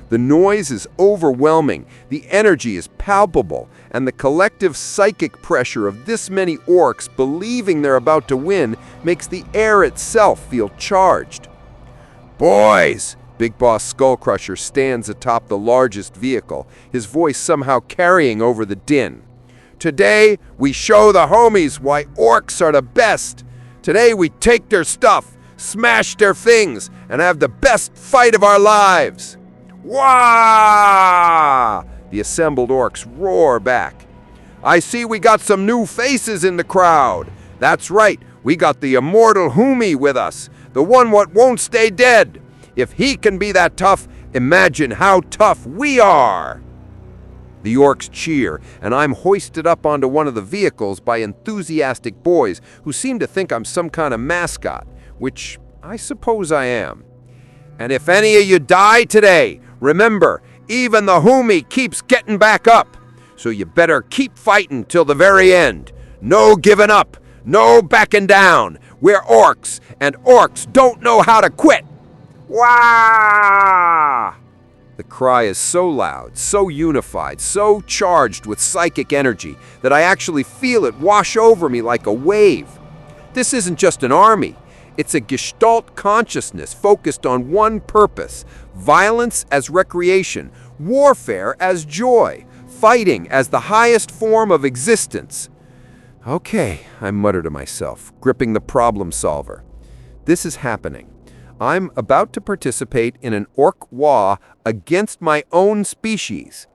The noise is overwhelming, the energy is palpable, and the collective psychic pressure of this many Orks believing they're about to win makes the air itself feel charged. Boys! Big Boss Skullcrusher stands atop the largest vehicle, his voice somehow carrying over the din. Today, we show the homies why Orks are the best. Today, we take their stuff, smash their things, and have the best fight of our lives. Wah! The assembled Orks roar back. I see we got some new faces in the crowd. That's right, we got the immortal Humi with us, the one what won't stay dead. If he can be that tough, imagine how tough we are. The Orks cheer, and I'm hoisted up onto one of the vehicles by enthusiastic boys who seem to think I'm some kind of mascot, which I suppose I am. And if any of you die today, remember, even the Humi keeps getting back up. So you better keep fighting till the very end. No giving up, no backing down. We're Orks, and Orks don't know how to quit. Wah! The cry is so loud, so unified, so charged with psychic energy that I actually feel it wash over me like a wave. This isn't just an army. It's a Gestalt consciousness focused on one purpose: violence as recreation, warfare as joy, fighting as the highest form of existence. Okay, I mutter to myself, gripping the problem solver. This is happening. I'm about to participate in an orc war against my own species.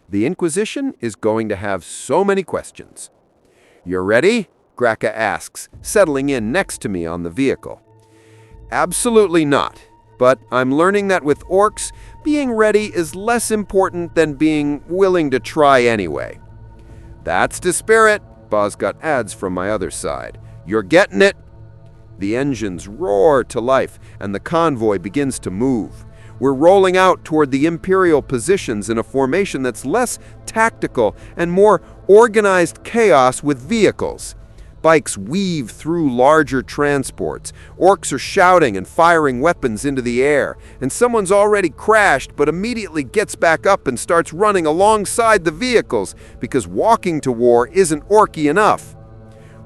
The Inquisition is going to have so many questions. "You're ready?" Graka asks, settling in next to me on the vehicle. Absolutely not. But I'm learning that with orcs, being ready is less important than being willing to try anyway. "That's the spirit," Bozgut adds from my other side. "You're getting it." The engines roar to life, and the convoy begins to move. We're rolling out toward the Imperial positions in a formation that's less tactical and more organized chaos with vehicles. Bikes weave through larger transports. Orcs are shouting and firing weapons into the air, and someone's already crashed but immediately gets back up and starts running alongside the vehicles because walking to war isn't orky enough.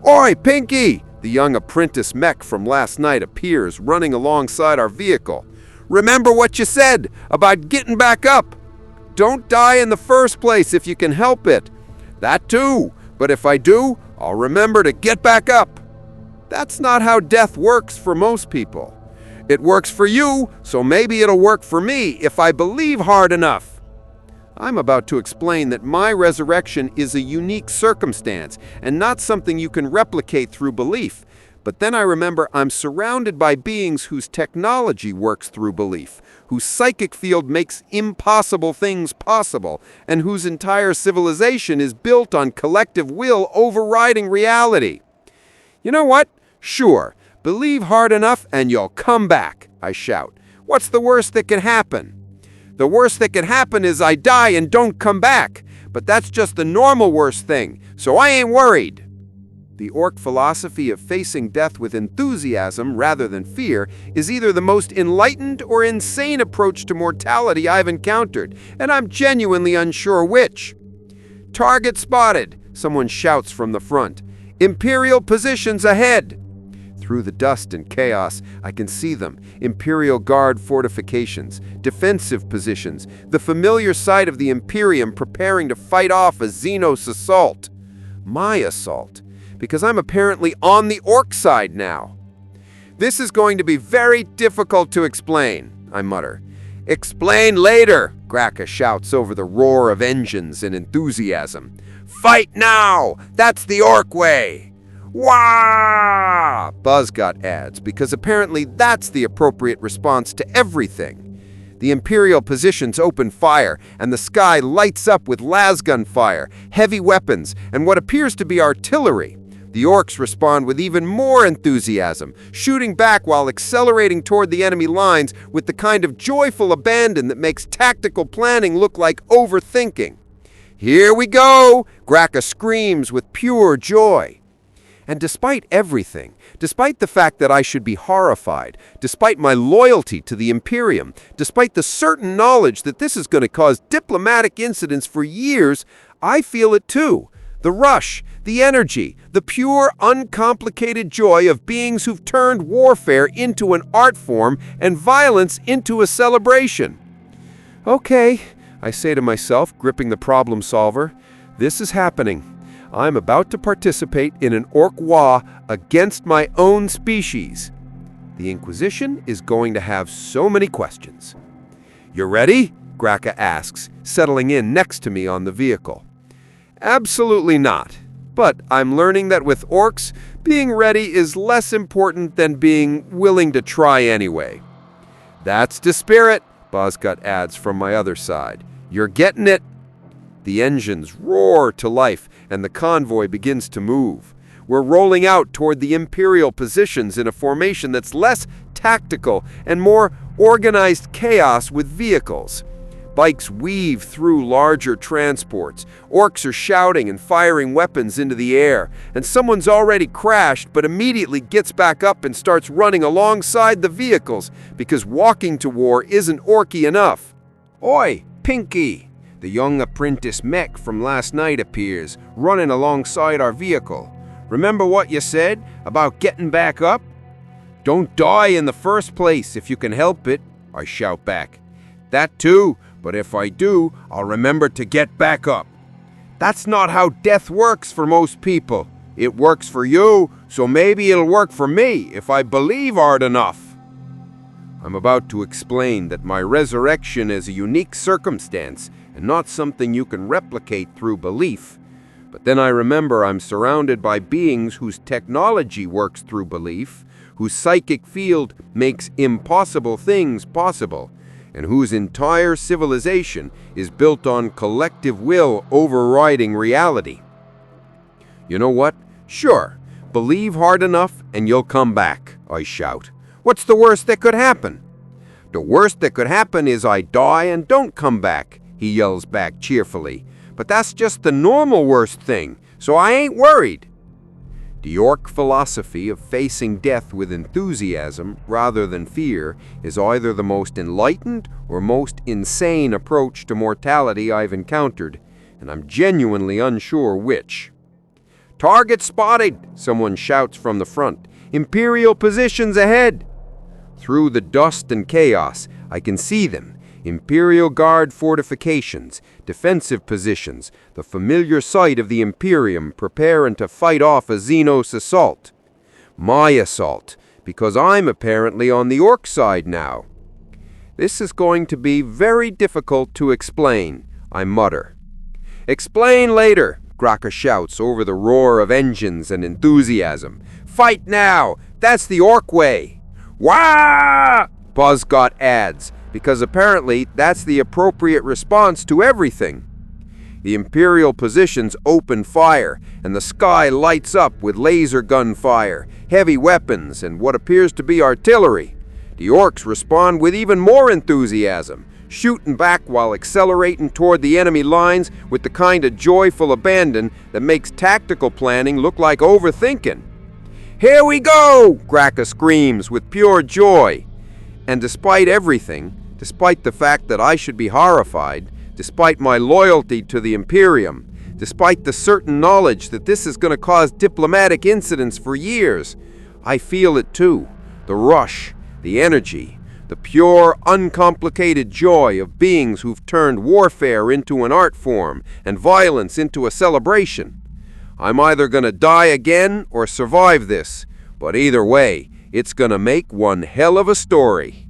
"Oi, Pinky!" The young apprentice mech from last night appears, running alongside our vehicle. "Remember what you said about getting back up. Don't die in the first place if you can help it. That too, but if I do, I'll remember to get back up." That's not how death works for most people. It works for you, so maybe it'll work for me if I believe hard enough. I'm about to explain that my resurrection is a unique circumstance and not something you can replicate through belief. But then I remember I'm surrounded by beings whose technology works through belief, whose psychic field makes impossible things possible, and whose entire civilization is built on collective will overriding reality. "You know what? Sure, believe hard enough and you'll come back," I shout. "What's the worst that can happen?" "The worst that can happen is I die and don't come back, but that's just the normal worst thing, so I ain't worried." The orc philosophy of facing death with enthusiasm rather than fear is either the most enlightened or insane approach to mortality I've encountered, and I'm genuinely unsure which. "Target spotted," someone shouts from the front. "Imperial positions ahead." Through the dust and chaos, I can see them: Imperial Guard fortifications, defensive positions, the familiar sight of the Imperium preparing to fight off a Xenos assault. My assault. Because I'm apparently on the orc side now. "This is going to be very difficult to explain," I mutter. "Explain later," Graka shouts over the roar of engines and enthusiasm. "Fight now! That's the orc way!" "Wah!" Buzzgut adds, because apparently that's the appropriate response to everything. The Imperial positions open fire, and the sky lights up with lasgun fire, heavy weapons, and what appears to be artillery. The orcs respond with even more enthusiasm, shooting back while accelerating toward the enemy lines with the kind of joyful abandon that makes tactical planning look like overthinking. "Here we go!" Graka screams with pure joy. And despite everything, despite the fact that I should be horrified, despite my loyalty to the Imperium, despite the certain knowledge that this is going to cause diplomatic incidents for years, I feel it too. The rush, the energy, the pure, uncomplicated joy of beings who've turned warfare into an art form and violence into a celebration. "Okay," I say to myself, gripping the problem solver, "this is happening. I'm about to participate in an orc war against my own species. The Inquisition is going to have so many questions." "You ready?" Graka asks, settling in next to me on the vehicle. Absolutely not. But I'm learning that with orcs, being ready is less important than being willing to try anyway. "That's the spirit," Bozgut adds from my other side. "You're getting it." The engines roar to life, and the convoy begins to move. We're rolling out toward the Imperial positions in a formation that's less tactical and more organized chaos with vehicles. Bikes weave through larger transports. Orcs are shouting and firing weapons into the air, and someone's already crashed but immediately gets back up and starts running alongside the vehicles because walking to war isn't orky enough. "Oi, Pinky!" The young apprentice mech from last night appears, running alongside our vehicle. "Remember what you said about getting back up? Don't die in the first place if you can help it, I shout back. That too, but if I do, I'll remember to get back up. That's not how death works for most people. It works for you, so maybe it'll work for me if I believe hard enough. I'm about to explain that my resurrection is a unique circumstance and not something you can replicate through belief. But then I remember I'm surrounded by beings whose technology works through belief, whose psychic field makes impossible things possible, and whose entire civilization is built on collective will overriding reality. You know what? Sure, believe hard enough and you'll come back, I shout. What's the worst that could happen? The worst that could happen is I die and don't come back, he yells back cheerfully. But that's just the normal worst thing, so I ain't worried. The Orc philosophy of facing death with enthusiasm rather than fear is either the most enlightened or most insane approach to mortality I've encountered, and I'm genuinely unsure which. Target spotted, someone shouts from the front. Imperial positions ahead. Through the dust and chaos, I can see them. Imperial Guard fortifications, defensive positions, the familiar sight of the Imperium preparing to fight off a Xenos assault. My assault, because I'm apparently on the Orc side now. This is going to be very difficult to explain, I mutter. Explain later, Graka shouts over the roar of engines and enthusiasm. Fight now! That's the Orc way! Wah! Buzzgot adds, because apparently that's the appropriate response to everything. The Imperial positions open fire, and the sky lights up with laser gun fire, heavy weapons, and what appears to be artillery. The Orcs respond with even more enthusiasm, shooting back while accelerating toward the enemy lines with the kind of joyful abandon that makes tactical planning look like overthinking. Here we go! Graka screams with pure joy. And despite everything, despite the fact that I should be horrified, despite my loyalty to the Imperium, despite the certain knowledge that this is going to cause diplomatic incidents for years, I feel it too. The rush, the energy, the pure, uncomplicated joy of beings who've turned warfare into an art form and violence into a celebration. I'm either going to die again or survive this, but either way, it's going to make one hell of a story.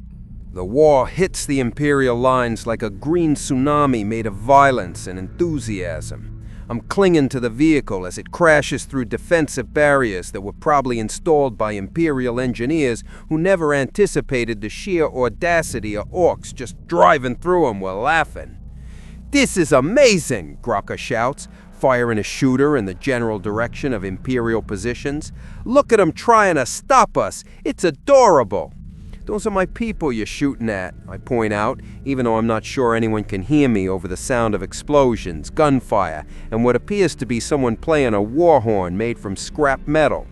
The war hits the Imperial lines like a green tsunami made of violence and enthusiasm. I'm clinging to the vehicle as it crashes through defensive barriers that were probably installed by Imperial engineers who never anticipated the sheer audacity of Orcs just driving through them while laughing. This is amazing, Graka shouts, firing a shooter in the general direction of Imperial positions. Look at them trying to stop us. It's adorable. Those are my people you're shooting at, I point out, even though I'm not sure anyone can hear me over the sound of explosions, gunfire, and what appears to be someone playing a war horn made from scrap metal.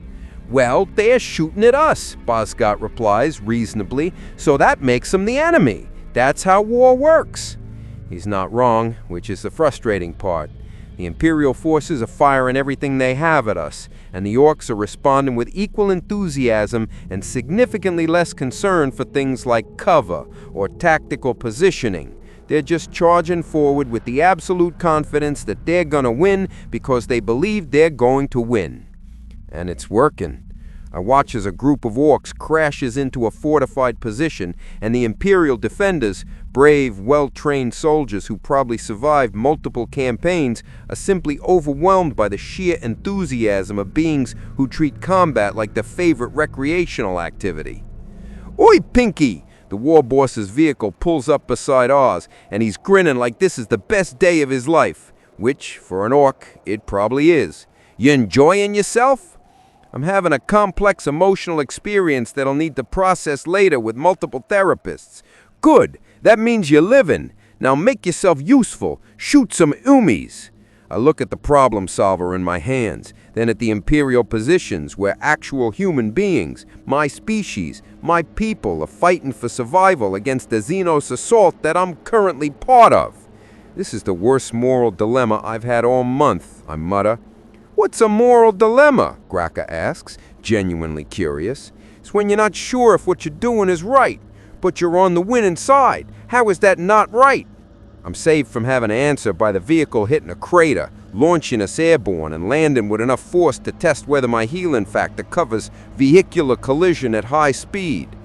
Well, they're shooting at us, Buzzgot replies reasonably, so that makes them the enemy. That's how war works. He's not wrong, which is the frustrating part. The Imperial forces are firing everything they have at us, and the Orcs are responding with equal enthusiasm and significantly less concern for things like cover or tactical positioning. They're just charging forward with the absolute confidence that they're gonna win because they believe they're going to win. And it's working. I watch as a group of Orcs crashes into a fortified position, and the Imperial defenders, brave, well-trained soldiers who probably survived multiple campaigns, are simply overwhelmed by the sheer enthusiasm of beings who treat combat like their favorite recreational activity. Oi, Pinky! The war boss's vehicle pulls up beside ours, and he's grinning like this is the best day of his life, which, for an Orc, it probably is. You enjoying yourself? I'm having a complex emotional experience that'll need to process later with multiple therapists. Good, that means you're living. Now make yourself useful. Shoot some umis. I look at the problem solver in my hands, then at the Imperial positions where actual human beings, my species, my people are fighting for survival against the Xenos assault that I'm currently part of. This is the worst moral dilemma I've had all month, I mutter. What's a moral dilemma? Graka asks, genuinely curious. It's when you're not sure if what you're doing is right, but you're on the winning side. How is that not right? I'm saved from having to answer by the vehicle hitting a crater, launching us airborne and landing with enough force to test whether my healing factor covers vehicular collision at high speed.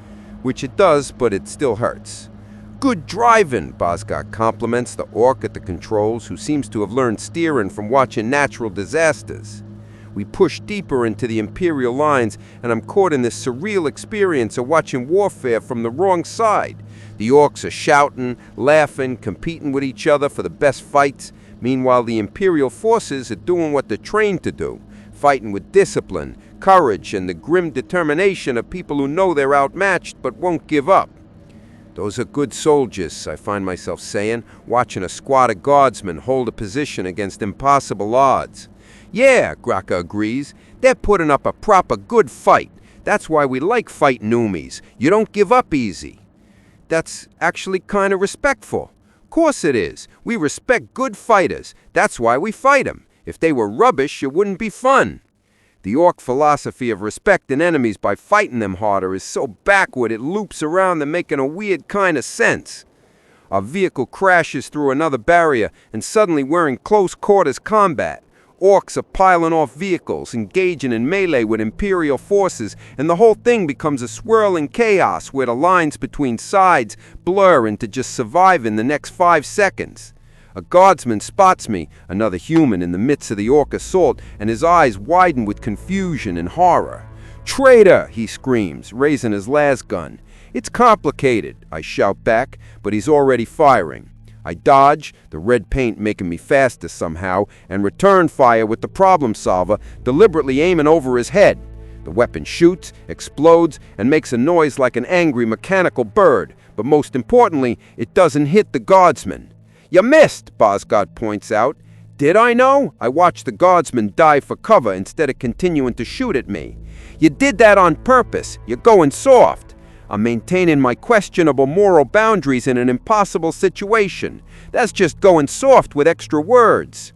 Which it does, but it still hurts. Good driving, Bosgard compliments the orc at the controls, who seems to have learned steering from watching natural disasters. We push deeper into the Imperial lines, and I'm caught in this surreal experience of watching warfare from the wrong side. The orcs are shouting, laughing, competing with each other for the best fights. Meanwhile, the Imperial forces are doing what they're trained to do, fighting with discipline, courage, and the grim determination of people who know they're outmatched but won't give up. Those are good soldiers, I find myself saying, watching a squad of guardsmen hold a position against impossible odds. Yeah, Graka agrees. They're putting up a proper good fight. That's why we like fighting Umis. You don't give up easy. That's actually kind of respectful. Course it is. We respect good fighters. That's why we fight them. If they were rubbish, it wouldn't be fun. The orc philosophy of respecting enemies by fighting them harder is so backward it loops around them, making a weird kind of sense. Our vehicle crashes through another barrier, and suddenly we're in close quarters combat. Orcs are piling off vehicles, engaging in melee with Imperial forces, and the whole thing becomes a swirling chaos where the lines between sides blur into just surviving the next 5 seconds. A guardsman spots me, another human, in the midst of the orc assault, and his eyes widen with confusion and horror. "Traitor!" he screams, raising his las gun. "It's complicated," I shout back, but he's already firing. I dodge, the red paint making me faster somehow, and return fire with the problem solver, deliberately aiming over his head. The weapon shoots, explodes, and makes a noise like an angry mechanical bird, but most importantly, it doesn't hit the guardsman. "You missed," Bosgard points out. "Did I know? I watched the guardsman dive for cover instead of continuing to shoot at me." "You did that on purpose. You're going soft." "I'm maintaining my questionable moral boundaries in an impossible situation. That's just going soft with extra words."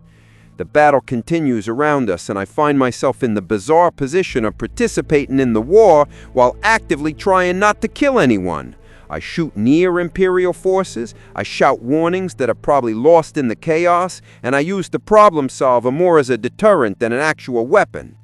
The battle continues around us, and I find myself in the bizarre position of participating in the war while actively trying not to kill anyone. I shoot near Imperial forces, I shout warnings that are probably lost in the chaos, and I use the problem solver more as a deterrent than an actual weapon.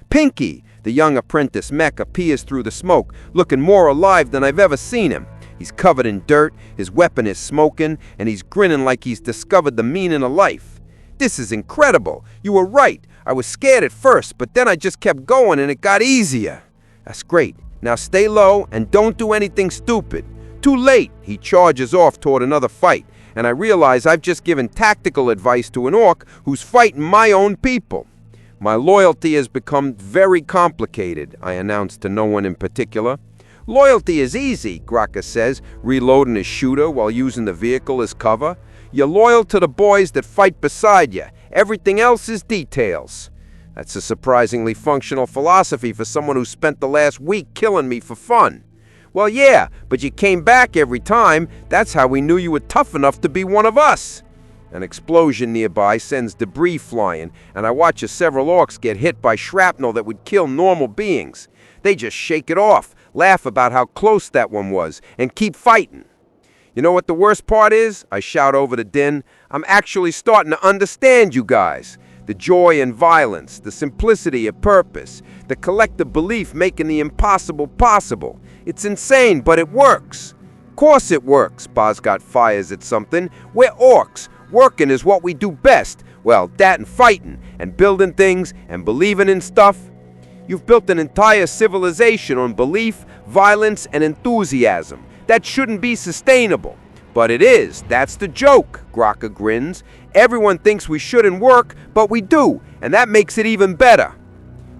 Pinky, the young apprentice mech, appears through the smoke, looking more alive than I've ever seen him. He's covered in dirt, his weapon is smoking, and he's grinning like he's discovered the meaning of life. "This is incredible. You were right. I was scared at first, but then I just kept going and it got easier." "That's great. Now stay low and don't do anything stupid." "Too late." He charges off toward another fight, and I realize I've just given tactical advice to an orc who's fighting my own people. "My loyalty has become very complicated," I announce to no one in particular. "Loyalty is easy," Graka says, reloading his shooter while using the vehicle as cover. "You're loyal to the boys that fight beside you. Everything else is details." That's a surprisingly functional philosophy for someone who spent the last week killing me for fun. "Well, yeah, but you came back every time. That's how we knew you were tough enough to be one of us." An explosion nearby sends debris flying, and I watch as several orcs get hit by shrapnel that would kill normal beings. They just shake it off, laugh about how close that one was, and keep fighting. "You know what the worst part is?" I shout over the din. "I'm actually starting to understand you guys. The joy in violence, the simplicity of purpose, the collective belief making the impossible possible. It's insane, but it works." "Course it works," Bosgard fires at something. "We're orcs. Working is what we do best. Well, that and fighting, and building things, and believing in stuff. You've built an entire civilization on belief, violence, and enthusiasm. That shouldn't be sustainable." "But it is. That's the joke," Graka grins. "Everyone thinks we shouldn't work, but we do, and that makes it even better."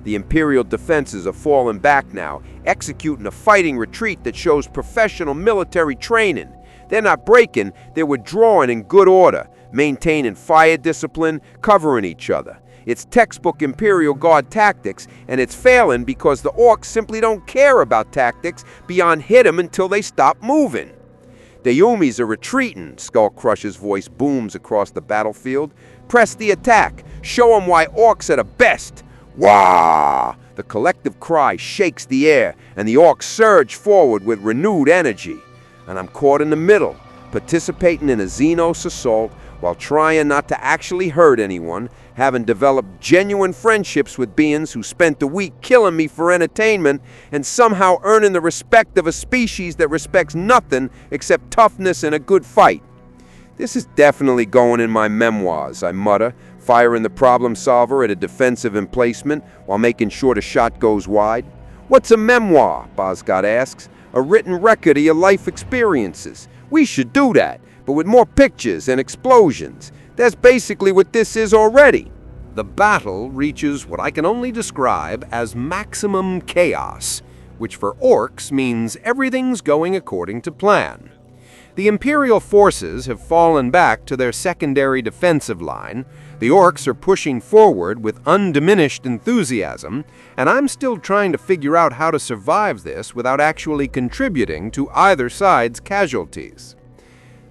The Imperial defenses are falling back now, executing a fighting retreat that shows professional military training. They're not breaking, they're withdrawing in good order, maintaining fire discipline, covering each other. It's textbook Imperial Guard tactics, and it's failing because the orcs simply don't care about tactics beyond hit them until they stop moving. "The Umis are retreating," Skullcrusher's voice booms across the battlefield. "Press the attack. Show them why orcs are the best. Wah! The collective cry shakes the air, and the orcs surge forward with renewed energy. And I'm caught in the middle, participating in a Xenos assault while trying not to actually hurt anyone, having developed genuine friendships with beings who spent the week killing me for entertainment, and somehow earning the respect of a species that respects nothing except toughness and a good fight. This is definitely going in my memoirs, I mutter, firing the problem solver at a defensive emplacement while making sure the shot goes wide. What's a memoir? Bosgott asks. A written record of your life experiences. We should do that, but with more pictures and explosions. That's basically what this is already. The battle reaches what I can only describe as maximum chaos, which for orcs means everything's going according to plan. The Imperial forces have fallen back to their secondary defensive line, the orcs are pushing forward with undiminished enthusiasm, and I'm still trying to figure out how to survive this without actually contributing to either side's casualties.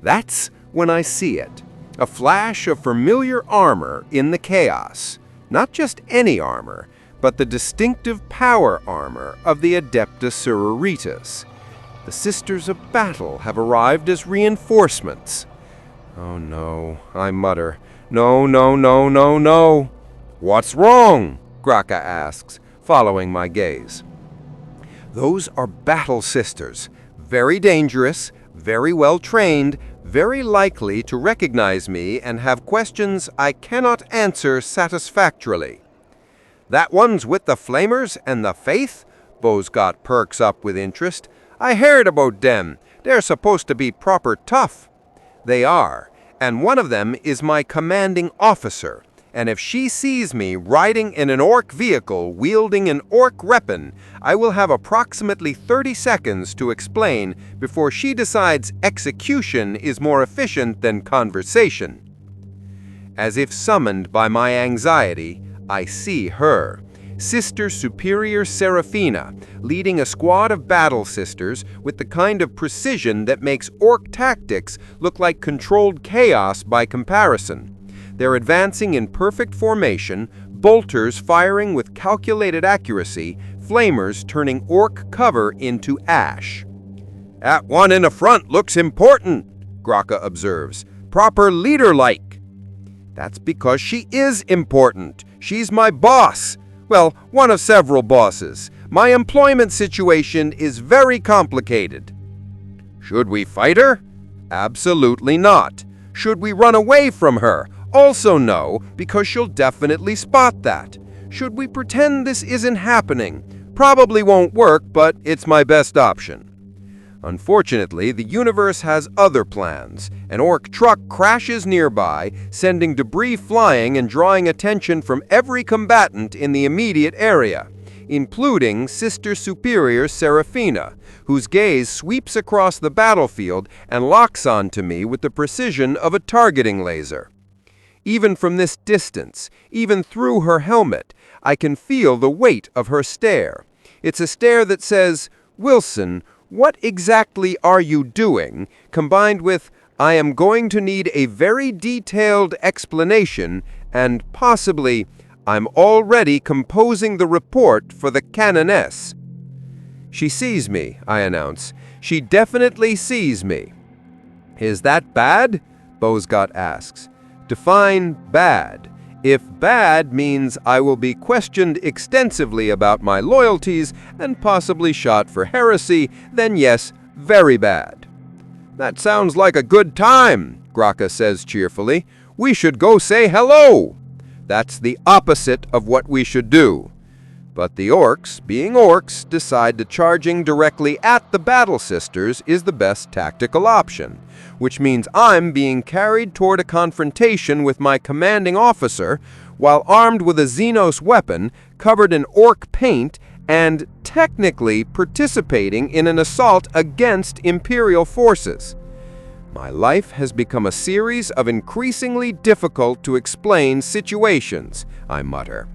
That's when I see it. A flash of familiar armor in the chaos. Not just any armor, but the distinctive power armor of the Adepta Sororitas. The Sisters of Battle have arrived as reinforcements. Oh no, I mutter. No, no, no, no, no. What's wrong? Graka asks, following my gaze. Those are battle sisters. Very dangerous, very well trained, very likely to recognize me and have questions I cannot answer satisfactorily. That one's with the Flamers and the Faith? Bosgott perks up with interest. I heard about them. They're supposed to be proper tough. They are, and one of them is my commanding officer, and if she sees me riding in an orc vehicle wielding an orc weapon, I will have approximately 30 seconds to explain before she decides execution is more efficient than conversation. As if summoned by my anxiety, I see her, Sister Superior Seraphina, leading a squad of battle sisters with the kind of precision that makes orc tactics look like controlled chaos by comparison. They're advancing in perfect formation, bolters firing with calculated accuracy, flamers turning orc cover into ash. That one in the front looks important, Graka observes. Proper leader-like. That's because she is important. She's my boss. Well, one of several bosses. My employment situation is very complicated. Should we fight her? Absolutely not. Should we run away from her? Also no, because she'll definitely spot that. Should we pretend this isn't happening? Probably won't work, but it's my best option. Unfortunately, the universe has other plans. An orc truck crashes nearby, sending debris flying and drawing attention from every combatant in the immediate area, including Sister Superior Seraphina, whose gaze sweeps across the battlefield and locks onto me with the precision of a targeting laser. Even from this distance, even through her helmet, I can feel the weight of her stare. It's a stare that says, "Wilson, what exactly are you doing?" combined with, "I am going to need a very detailed explanation," and possibly, "I'm already composing the report for the Canoness." She sees me, I announce. She definitely sees me. Is that bad? Bosgott asks. Define bad. If bad means I will be questioned extensively about my loyalties and possibly shot for heresy, then yes, very bad. That sounds like a good time, Graka says cheerfully. We should go say hello. That's the opposite of what we should do. But the orcs, being orcs, decide that charging directly at the battle sisters is the best tactical option, which means I'm being carried toward a confrontation with my commanding officer while armed with a Xenos weapon, covered in orc paint, and technically participating in an assault against Imperial forces. My life has become a series of increasingly difficult-to-explain situations, I mutter.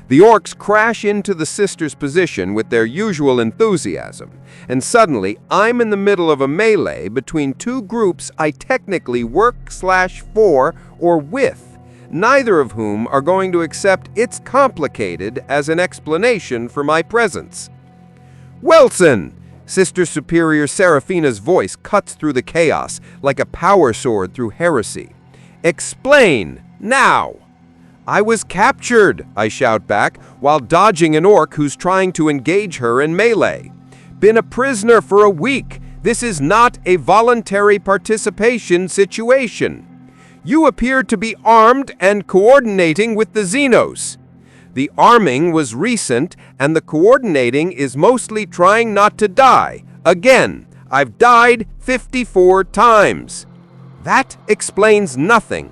The orcs crash into the sisters' position with their usual enthusiasm, and suddenly I'm in the middle of a melee between two groups I technically work/for or with. neither of whom are going to accept "it's complicated" as an explanation for my presence. "Wilson!" Sister Superior Seraphina's voice cuts through the chaos like a power sword through heresy. "Explain, now!" "I was captured," I shout back, while dodging an orc who's trying to engage her in melee. "Been a prisoner for a week. This is not a voluntary participation situation. You appear to be armed and coordinating with the Xenos. The arming was recent, and the coordinating is mostly trying not to die. Again, I've died 54 times. That explains nothing."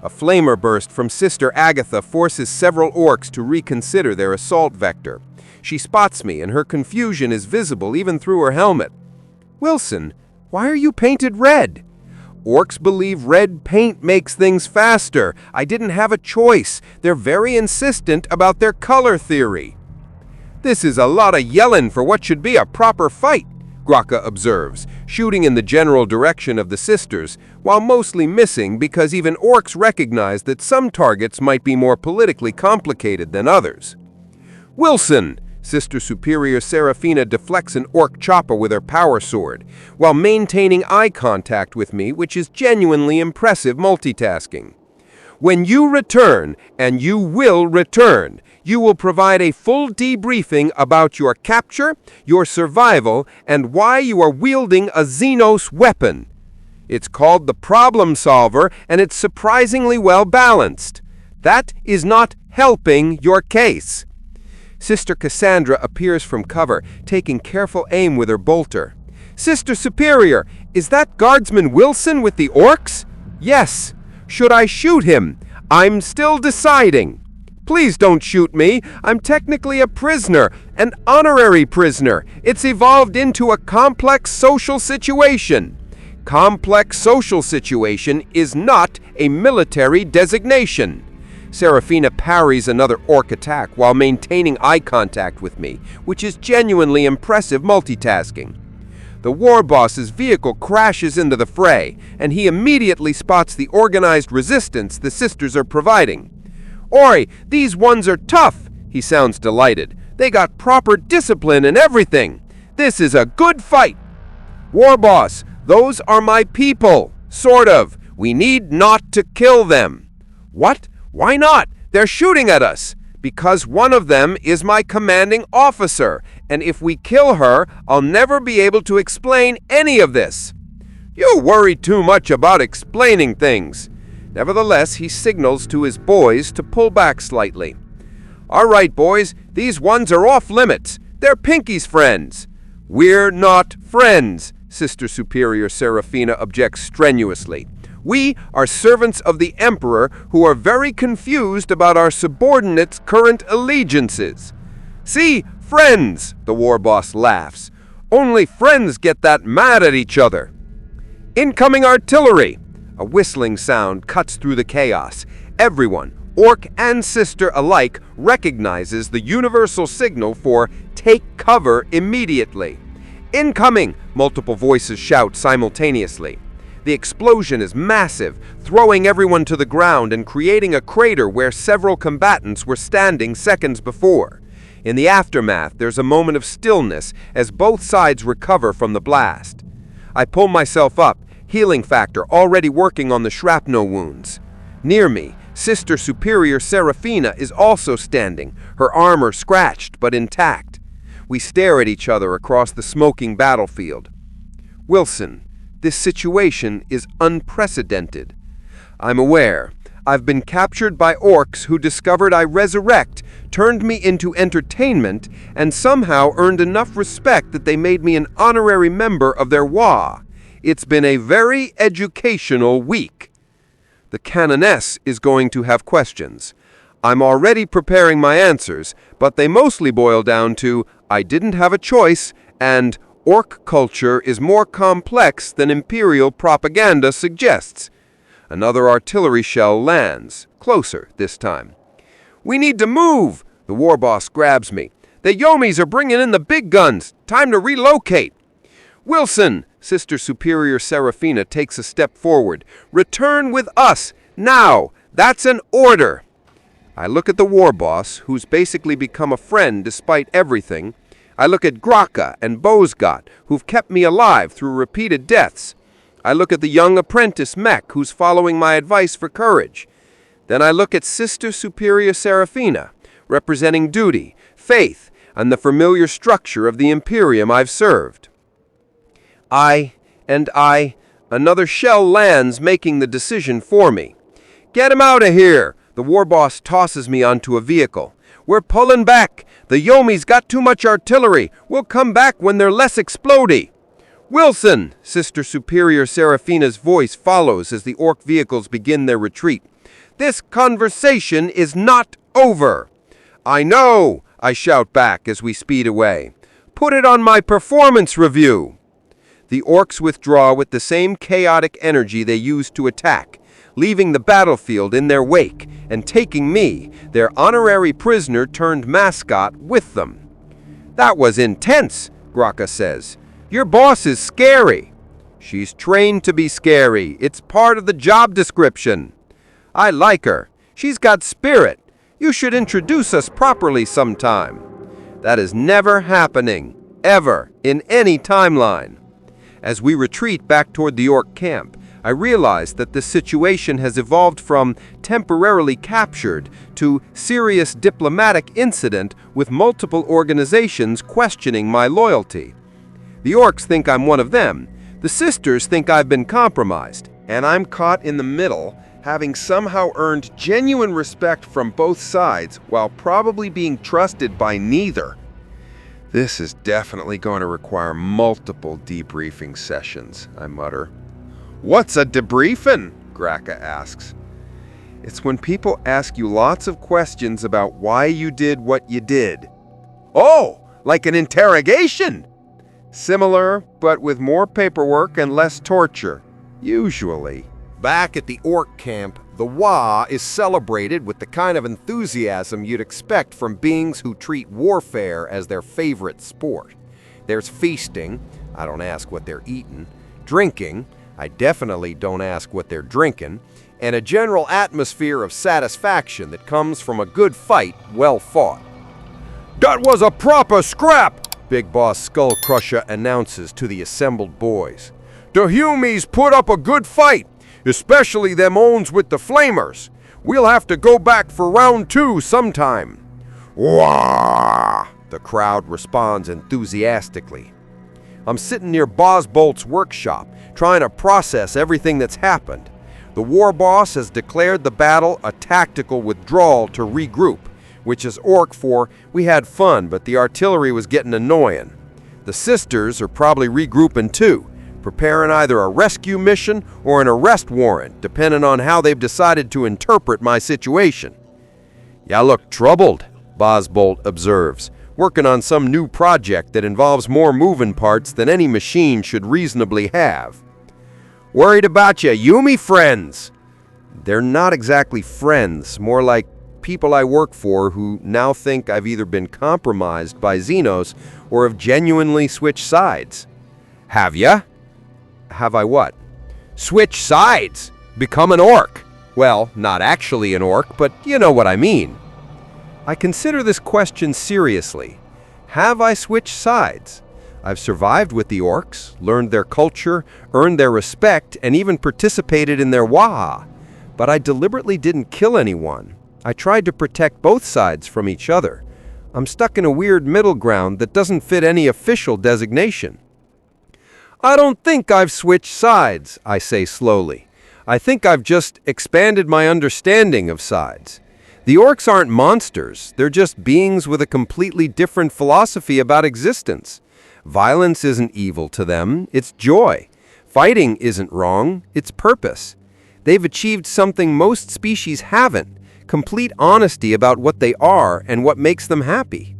A flamer burst from Sister Agatha forces several orcs to reconsider their assault vector. She spots me, and her confusion is visible even through her helmet. "Wilson, why are you painted red?" "Orcs believe red paint makes things faster. I didn't have a choice. They're very insistent about their color theory." "This is a lot of yelling for what should be a proper fight," Graka observes, shooting in the general direction of the sisters, while mostly missing because even orcs recognize that some targets might be more politically complicated than others. "Wilson!" Sister Superior Seraphina deflects an orc chopper with her power sword, while maintaining eye contact with me, which is genuinely impressive multitasking. "When you return, and you will return, you will provide a full debriefing about your capture, your survival, and why you are wielding a Xenos weapon. It's called the Problem Solver, and it's surprisingly well balanced. That is not helping your case." Sister Cassandra appears from cover, taking careful aim with her bolter. "Sister Superior, is that Guardsman Wilson with the Orks?" "Yes. Should I shoot him? I'm still deciding." "Please don't shoot me. I'm technically a prisoner, an honorary prisoner. It's evolved into a complex social situation." "Complex social situation is not a military designation." Seraphina parries another orc attack while maintaining eye contact with me, which is genuinely impressive multitasking. The war boss's vehicle crashes into the fray, and he immediately spots the organized resistance the sisters are providing. "Oi, these ones are tough," he sounds delighted. "They got proper discipline and everything. This is a good fight." "War boss, those are my people. Sort of. We need not to kill them." "What? Why not? They're shooting at us." "Because one of them is my commanding officer, and if we kill her, I'll never be able to explain any of this." "You worry too much about explaining things." Nevertheless, he signals to his boys to pull back slightly. "All right, boys, these ones are off limits. They're Pinky's friends." "We're not friends," Sister Superior Seraphina objects strenuously. "We are servants of the Emperor who are very confused about our subordinates' current allegiances." "See, friends," the war boss laughs. "Only friends get that mad at each other." "Incoming artillery!" A whistling sound cuts through the chaos. Everyone, orc and sister alike, recognizes the universal signal for "take cover immediately." "Incoming!" multiple voices shout simultaneously. The explosion is massive, throwing everyone to the ground and creating a crater where several combatants were standing seconds before. In the aftermath, there's a moment of stillness as both sides recover from the blast. I pull myself up, healing factor already working on the shrapnel wounds. Near me, Sister Superior Seraphina is also standing, her armor scratched but intact. We stare at each other across the smoking battlefield. "Wilson, this situation is unprecedented. I'm aware. I've been captured by orcs who discovered I resurrect, turned me into entertainment, and somehow earned enough respect that they made me an honorary member of their Wa. It's been a very educational week." The canoness is going to have questions. I'm already preparing my answers, but they mostly boil down to "I didn't have a choice" and "Orc culture is more complex than imperial propaganda suggests." Another artillery shell lands, closer this time. "We need to move!" The war boss grabs me. "The Yomis are bringing in the big guns. Time to relocate." "Wilson," Sister Superior Seraphina takes a step forward. "Return with us, now. That's an order. I look at the war boss, who's basically become a friend despite everything. I look at Graka and Bozgot, who've kept me alive through repeated deaths. I look at the young apprentice Mech, who's following my advice for courage. Then I look at Sister Superior Seraphina, representing duty, faith, and the familiar structure of the Imperium I've served. Another shell lands, making the decision for me. Get him out of here! The war boss tosses me onto a vehicle. We're pulling back. The Yomi's got too much artillery. We'll come back when they're less explodey. Wilson! Sister Superior Seraphina's voice follows as the Ork vehicles begin their retreat. This conversation is not over. I know, I shout back as we speed away. Put it on my performance review. The Orks withdraw with the same chaotic energy they used to attack, leaving the battlefield in their wake and taking me, their honorary prisoner turned mascot, with them. That was intense, Graka says. Your boss is scary. She's trained to be scary. It's part of the job description. I like her. She's got spirit. You should introduce us properly sometime. That is never happening, ever, in any timeline. As we retreat back toward the Ork camp, I realize that this situation has evolved from temporarily captured to serious diplomatic incident with multiple organizations questioning my loyalty. The Orks think I'm one of them. The sisters think I've been compromised, and I'm caught in the middle, having somehow earned genuine respect from both sides while probably being trusted by neither. This is definitely going to require multiple debriefing sessions, I mutter. What's a debriefing? Graka asks. It's when people ask you lots of questions about why you did what you did. Oh, like an interrogation? Similar, but with more paperwork and less torture, usually. Back at the Ork camp, the Wa is celebrated with the kind of enthusiasm you'd expect from beings who treat warfare as their favorite sport. There's feasting, I don't ask what they're eating, drinking, I definitely don't ask what they're drinking, and a general atmosphere of satisfaction that comes from a good fight well fought. That was a proper scrap, Big Boss Skull Crusher announces to the assembled boys. The Humies put up a good fight, especially them owns with the flamers. We'll have to go back for round 2 sometime. Wah! The crowd responds enthusiastically. I'm sitting near Bosbolt's workshop, trying to process everything that's happened. The war boss has declared the battle a tactical withdrawal to regroup, which is Ork for, we had fun, but the artillery was getting annoying. The sisters are probably regrouping too, preparing either a rescue mission or an arrest warrant, depending on how they've decided to interpret my situation. Ya look troubled, Bosbolt observes, working on some new project that involves more moving parts than any machine should reasonably have. Worried about ya Yumi friends? They're not exactly friends, more like people I work for who now think I've either been compromised by Xenos or have genuinely switched sides. Have ya? Have I what? Switch sides! Become an Ork! Well, not actually an Ork, but you know what I mean. I consider this question seriously. Have I switched sides? I've survived with the Orks, learned their culture, earned their respect, and even participated in their waha. But I deliberately didn't kill anyone. I tried to protect both sides from each other. I'm stuck in a weird middle ground that doesn't fit any official designation. I don't think I've switched sides, I say slowly. I think I've just expanded my understanding of sides. The Orks aren't monsters, they're just beings with a completely different philosophy about existence. Violence isn't evil to them, it's joy. Fighting isn't wrong, it's purpose. They've achieved something most species haven't, complete honesty about what they are and what makes them happy.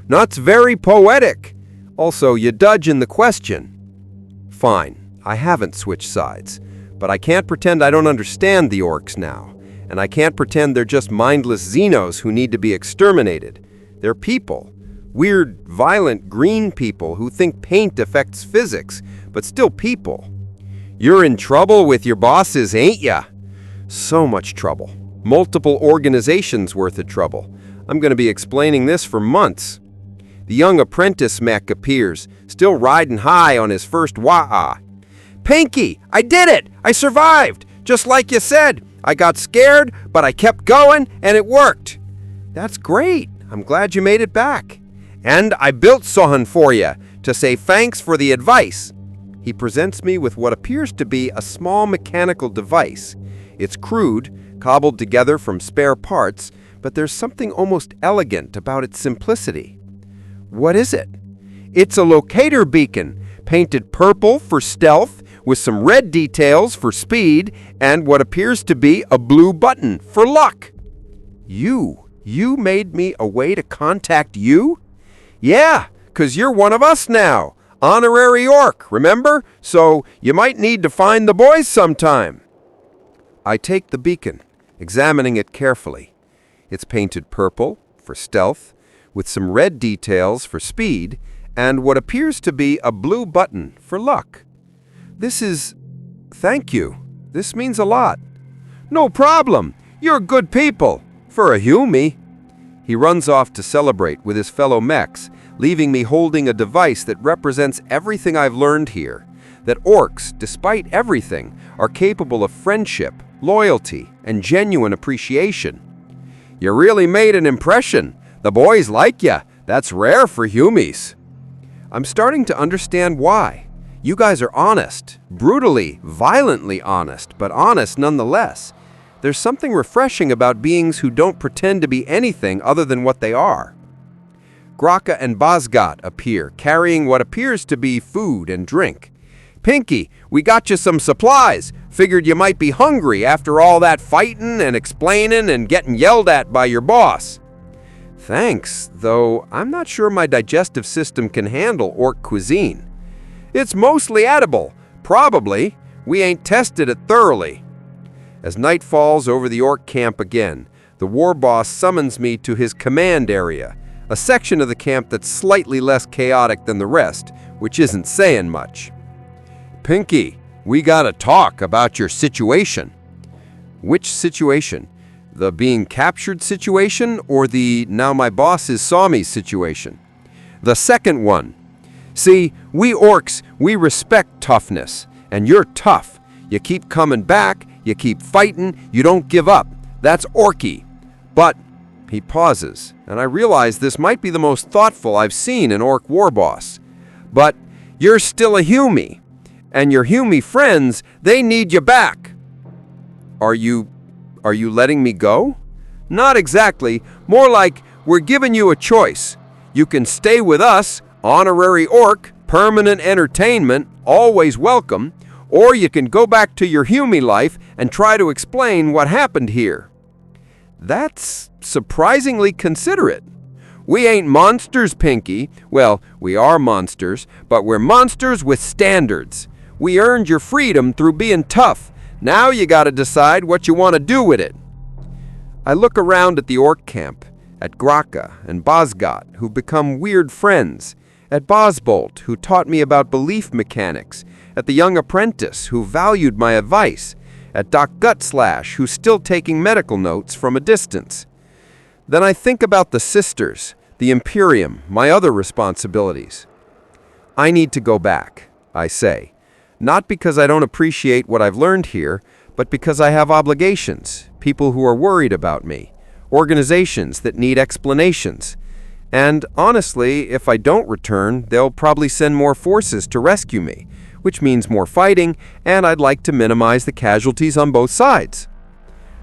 That's very poetic. Also, you dodge in the question. Fine, I haven't switched sides, but I can't pretend I don't understand the Orks now, and I can't pretend they're just mindless Xenos who need to be exterminated. They're people. Weird, violent, green people who think paint affects physics, but still people. You're in trouble with your bosses, ain't ya? So much trouble. Multiple organizations worth of trouble. I'm going to be explaining this for months. The young apprentice mech appears, still riding high on his first wah-ah. Pinky, I did it! I survived! Just like you said. I got scared, but I kept going, and it worked. That's great. I'm glad you made it back. And I built something for you to say thanks for the advice. He presents me with what appears to be a small mechanical device. It's crude, cobbled together from spare parts, but there's something almost elegant about its simplicity. What is it? It's a locator beacon, painted purple for stealth, with some red details for speed, and what appears to be a blue button for luck. You made me a way to contact you? Yeah, 'cause you're one of us now. Honorary Orc, remember? So you might need to find the boys sometime. I take the beacon, examining it carefully. It's painted purple for stealth, with some red details for speed, and what appears to be a blue button for luck. Thank you. This means a lot. No problem. You're good people. For a Humie. He runs off to celebrate with his fellow mechs, leaving me holding a device that represents everything I've learned here. That orcs, despite everything, are capable of friendship, loyalty, and genuine appreciation. You really made an impression. The boys like ya. That's rare for Humies. I'm starting to understand why. You guys are honest, brutally, violently honest, but honest nonetheless. There's something refreshing about beings who don't pretend to be anything other than what they are. Graka and Bozgot appear, carrying what appears to be food and drink. Pinky, we got you some supplies. Figured you might be hungry after all that fighting and explaining and getting yelled at by your boss. Thanks, though I'm not sure my digestive system can handle orc cuisine. It's mostly edible. Probably. We ain't tested it thoroughly. As night falls over the orc camp again, the war boss summons me to his command area, a section of the camp that's slightly less chaotic than the rest, which isn't saying much. Pinky, we gotta talk about your situation. Which situation? The being captured situation or the now my bosses saw me situation? The second one. See, we orcs, we respect toughness, and you're tough. You keep coming back, you keep fighting, you don't give up. That's orky. But, he pauses, and I realize this might be the most thoughtful I've seen an orc war boss. But, you're still a Humie, and your Humie friends, they need you back. Are you letting me go? Not exactly, more like we're giving you a choice. You can stay with us, honorary orc, permanent entertainment, always welcome, or you can go back to your Humie life and try to explain what happened here. That's surprisingly considerate. We ain't monsters, Pinky. Well, we are monsters, but we're monsters with standards. We earned your freedom through being tough. Now you gotta decide what you want to do with it. I look around at the orc camp, at Graka and Bozgot, who've become weird friends, at Bosbolt, who taught me about belief mechanics, at the young apprentice who valued my advice, at Doc Gutslash, who's still taking medical notes from a distance. Then I think about the sisters, the Imperium, my other responsibilities. I need to go back, I say, not because I don't appreciate what I've learned here, but because I have obligations, people who are worried about me, organizations that need explanations. And honestly, if I don't return, they'll probably send more forces to rescue me, which means more fighting, and I'd like to minimize the casualties on both sides.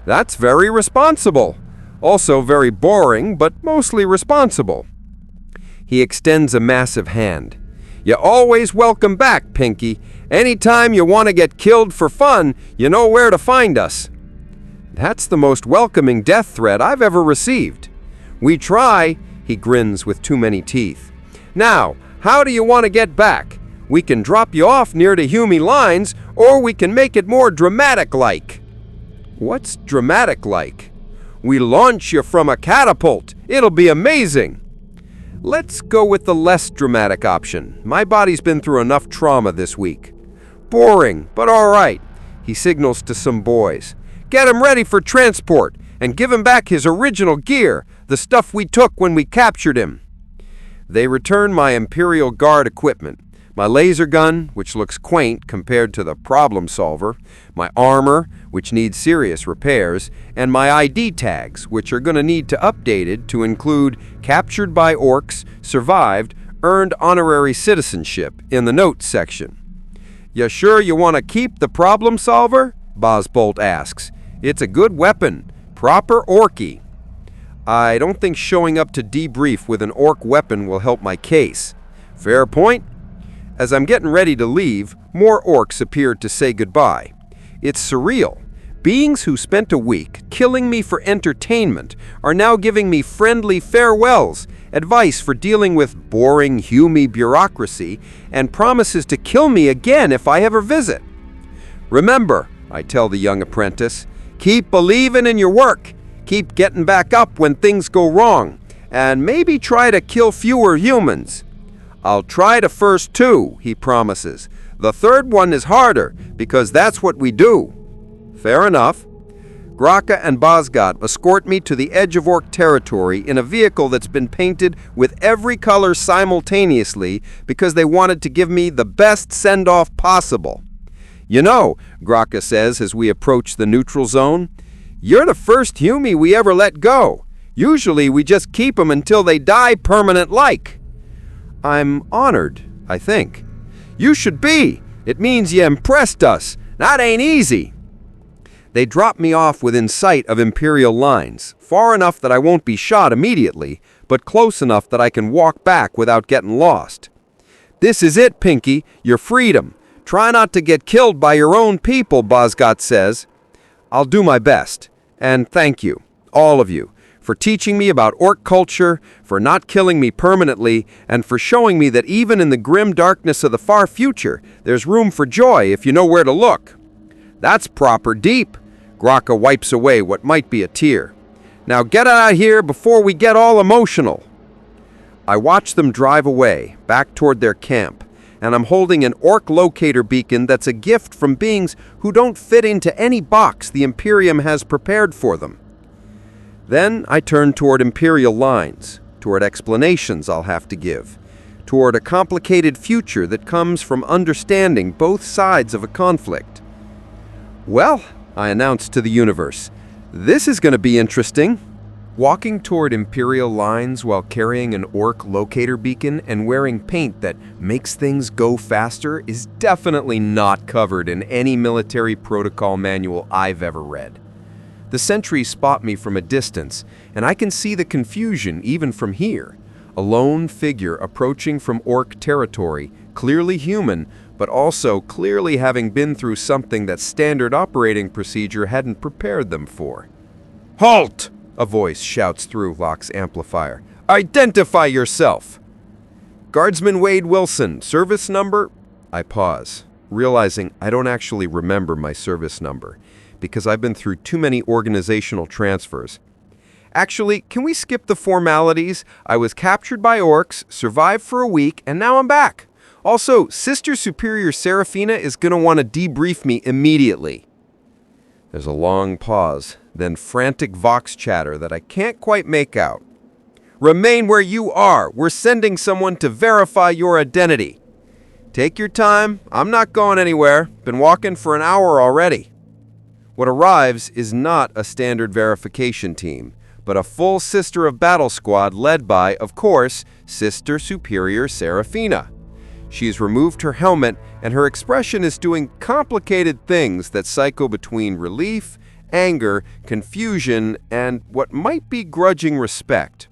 That's very responsible. Also very boring, but mostly responsible. He extends a massive hand. You're always welcome back, Pinky. Anytime you want to get killed for fun, you know where to find us. That's the most welcoming death threat I've ever received. We try, he grins with too many teeth. Now, how do you want to get back? We can drop you off near the Humie lines, or we can make it more dramatic-like. What's dramatic-like? We launch you from a catapult. It'll be amazing. Let's go with the less dramatic option. My body's been through enough trauma this week. Boring, but all right. He signals to some boys. Get 'em ready for transport, and give him back his original gear, the stuff we took when we captured him." They return my Imperial Guard equipment, my laser gun, which looks quaint compared to the problem solver, my armor, which needs serious repairs, and my ID tags, which are going to need to updated to include captured by orcs, survived, earned honorary citizenship in the notes section. "You sure you want to keep the problem solver?" Bosbolt asks. "It's a good weapon, proper orky." I don't think showing up to debrief with an orc weapon will help my case. Fair point. As I'm getting ready to leave, more orcs appeared to say goodbye. It's surreal. Beings who spent a week killing me for entertainment are now giving me friendly farewells, advice for dealing with boring, hummy bureaucracy, and promises to kill me again if I ever visit. "Remember," I tell the young apprentice, "keep believing in your work, keep getting back up when things go wrong, and maybe try to kill fewer humans." "I'll try the first two," he promises. "The third one is harder, because that's what we do." Fair enough. Graka and Bosgot escort me to the edge of orc territory in a vehicle that's been painted with every color simultaneously because they wanted to give me the best send-off possible. "You know," Graka says as we approach the neutral zone, "you're the first humie we ever let go. Usually we just keep them until they die permanent-like." I'm honored, I think. "You should be. It means you impressed us. That ain't easy." They drop me off within sight of Imperial lines, far enough that I won't be shot immediately, but close enough that I can walk back without getting lost. "This is it, Pinky, your freedom. Try not to get killed by your own people," Bosgot says. "I'll do my best. And thank you, all of you, for teaching me about orc culture, for not killing me permanently, and for showing me that even in the grim darkness of the far future, there's room for joy if you know where to look." "That's proper deep." Graka wipes away what might be a tear. "Now get out of here before we get all emotional." I watch them drive away, back toward their camp, and I'm holding an orc locator beacon that's a gift from beings who don't fit into any box the Imperium has prepared for them. Then I turn toward Imperial lines, toward explanations I'll have to give, toward a complicated future that comes from understanding both sides of a conflict. "Well," I announced to the universe, "this is going to be interesting." Walking toward Imperial lines while carrying an orc locator beacon and wearing paint that makes things go faster is definitely not covered in any military protocol manual I've ever read. The sentries spot me from a distance, and I can see the confusion even from here. A lone figure approaching from orc territory, clearly human, but also clearly having been through something that standard operating procedure hadn't prepared them for. "Halt!" a voice shouts through Locke's amplifier. "Identify yourself!" "Guardsman Wade Wilson, service number..." I pause, realizing I don't actually remember my service number, because I've been through too many organizational transfers. "Actually, can we skip the formalities? I was captured by orcs, survived for a week, and now I'm back. Also, Sister Superior Seraphina is going to want to debrief me immediately." There's a long pause, then frantic vox chatter that I can't quite make out. "Remain where you are. We're sending someone to verify your identity." "Take your time. I'm not going anywhere. Been walking for an hour already." What arrives is not a standard verification team, but a full Sister of Battle squad led by, of course, Sister Superior Seraphina. She's removed her helmet, and her expression is doing complicated things that cycle between relief, anger, confusion, and what might be grudging respect.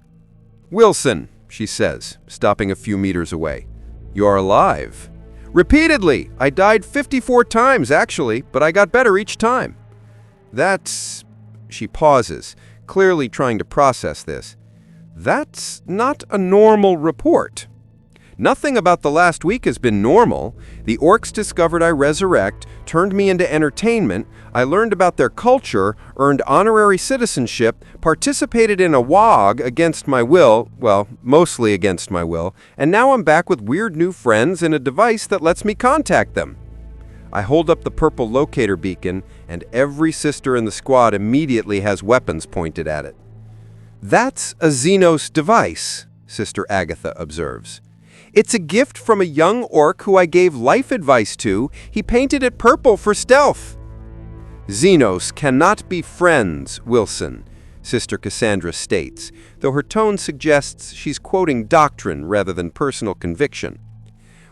"Wilson," she says, stopping a few meters away. "You're alive." "Repeatedly. I died 54 times, actually, but I got better each time." "That's..." She pauses, clearly trying to process this. "That's not a normal report." "Nothing about the last week has been normal. The orcs discovered I resurrect, turned me into entertainment, I learned about their culture, earned honorary citizenship, participated in a WOG against my will, well, mostly against my will, and now I'm back with weird new friends and a device that lets me contact them." I hold up the purple locator beacon, and every sister in the squad immediately has weapons pointed at it. "That's a Xenos device," Sister Agatha observes. "It's a gift from a young orc who I gave life advice to. He painted it purple for stealth." "Xenos cannot be friends, Wilson," Sister Cassandra states, though her tone suggests she's quoting doctrine rather than personal conviction.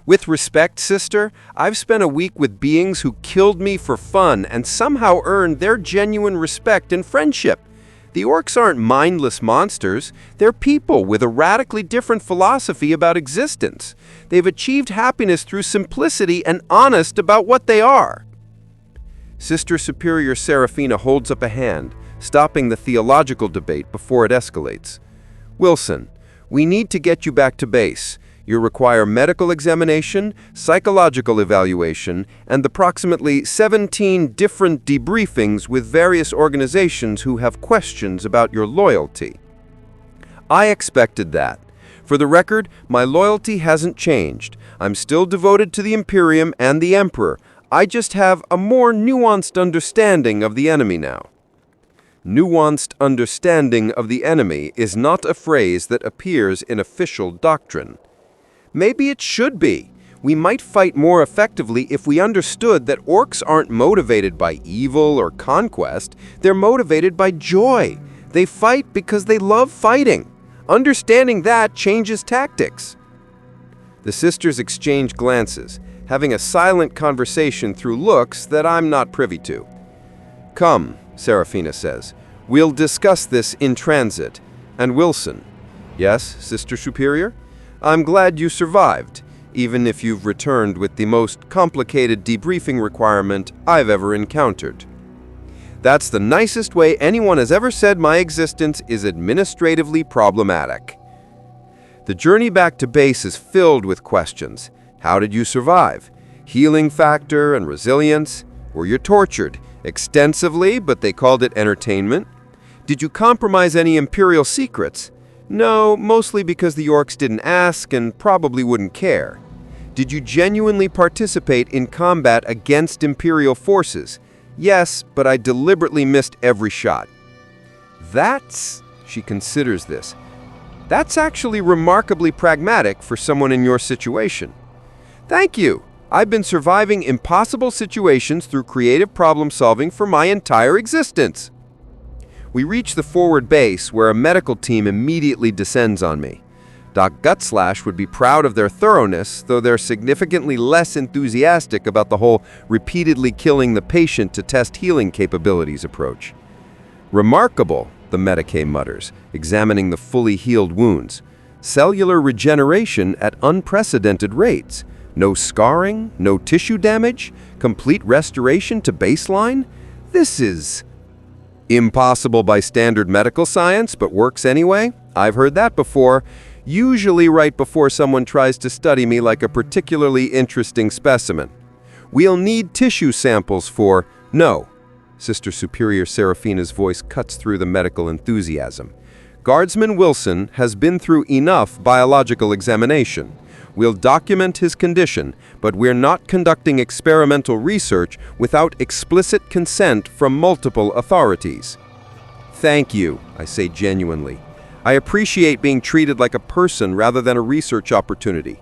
"With respect, sister, I've spent a week with beings who killed me for fun and somehow earned their genuine respect and friendship. The orcs aren't mindless monsters. They're people with a radically different philosophy about existence. They've achieved happiness through simplicity and honest about what they are." Sister Superior Seraphina holds up a hand, stopping the theological debate before it escalates. "Wilson, we need to get you back to base. You require medical examination, psychological evaluation, and approximately 17 different debriefings with various organizations who have questions about your loyalty." I expected that. For the record, my loyalty hasn't changed. I'm still devoted to the Imperium and the Emperor. I just have a more nuanced understanding of the enemy now. Nuanced understanding of the enemy is not a phrase that appears in official doctrine. Maybe it should be. We might fight more effectively if we understood that orcs aren't motivated by evil or conquest. They're motivated by joy. They fight because they love fighting. Understanding that changes tactics. The sisters exchange glances, having a silent conversation through looks that I'm not privy to. "Come," Seraphina says. "We'll discuss this in transit. And Wilson." "Yes, Sister Superior? I'm glad you survived, even if you've returned with the most complicated debriefing requirement I've ever encountered." "That's the nicest way anyone has ever said my existence is administratively problematic." The journey back to base is filled with questions. How did you survive? Healing factor and resilience? Were you tortured? Extensively, but they called it entertainment? Did you compromise any Imperial secrets? No, mostly because the Orks didn't ask and probably wouldn't care. Did you genuinely participate in combat against Imperial forces? Yes, but I deliberately missed every shot. She considers this. That's actually remarkably pragmatic for someone in your situation. Thank you. I've been surviving impossible situations through creative problem solving for my entire existence. We reach the forward base, where a medical team immediately descends on me. Doc Gutslash would be proud of their thoroughness, though they're significantly less enthusiastic about the whole repeatedly killing the patient to test healing capabilities approach. "Remarkable," the Medicae mutters, examining the fully healed wounds. "Cellular regeneration at unprecedented rates. No scarring, no tissue damage, complete restoration to baseline. This is impossible by standard medical science, but works anyway. I've heard that before, usually right before someone tries to study me like a particularly interesting specimen. We'll need tissue samples for—" "No." Sister Superior Seraphina's voice cuts through the medical enthusiasm. "Guardsman Wilson has been through enough biological examination. We'll document his condition, but we're not conducting experimental research without explicit consent from multiple authorities." "Thank you," I say genuinely. "I appreciate being treated like a person rather than a research opportunity."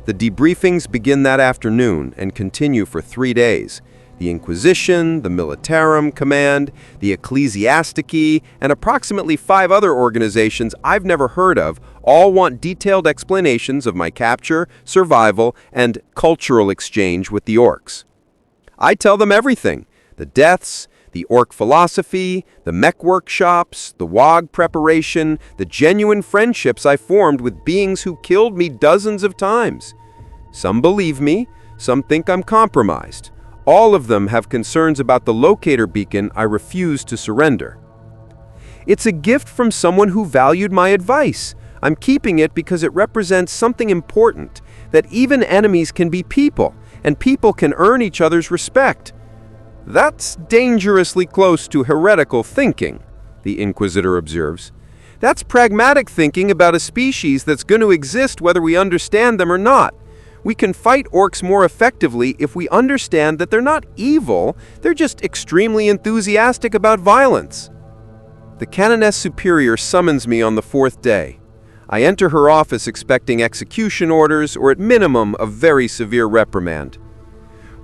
The debriefings begin that afternoon and continue for 3 days. The Inquisition, the Militarum Command, the Ecclesiastici, and approximately 5 other organizations I've never heard of all want detailed explanations of my capture, survival, and cultural exchange with the Orks. I tell them everything: the deaths, the Ork philosophy, the mech workshops, the WOG preparation, the genuine friendships I formed with beings who killed me dozens of times. Some believe me, some think I'm compromised. All of them have concerns about the locator beacon I refuse to surrender. It's a gift from someone who valued my advice. I'm keeping it because it represents something important, that even enemies can be people, and people can earn each other's respect. That's dangerously close to heretical thinking, the Inquisitor observes. That's pragmatic thinking about a species that's going to exist whether we understand them or not. We can fight orcs more effectively if we understand that they're not evil, they're just extremely enthusiastic about violence. The Canoness Superior summons me on the 4th day. I enter her office expecting execution orders or at minimum a very severe reprimand.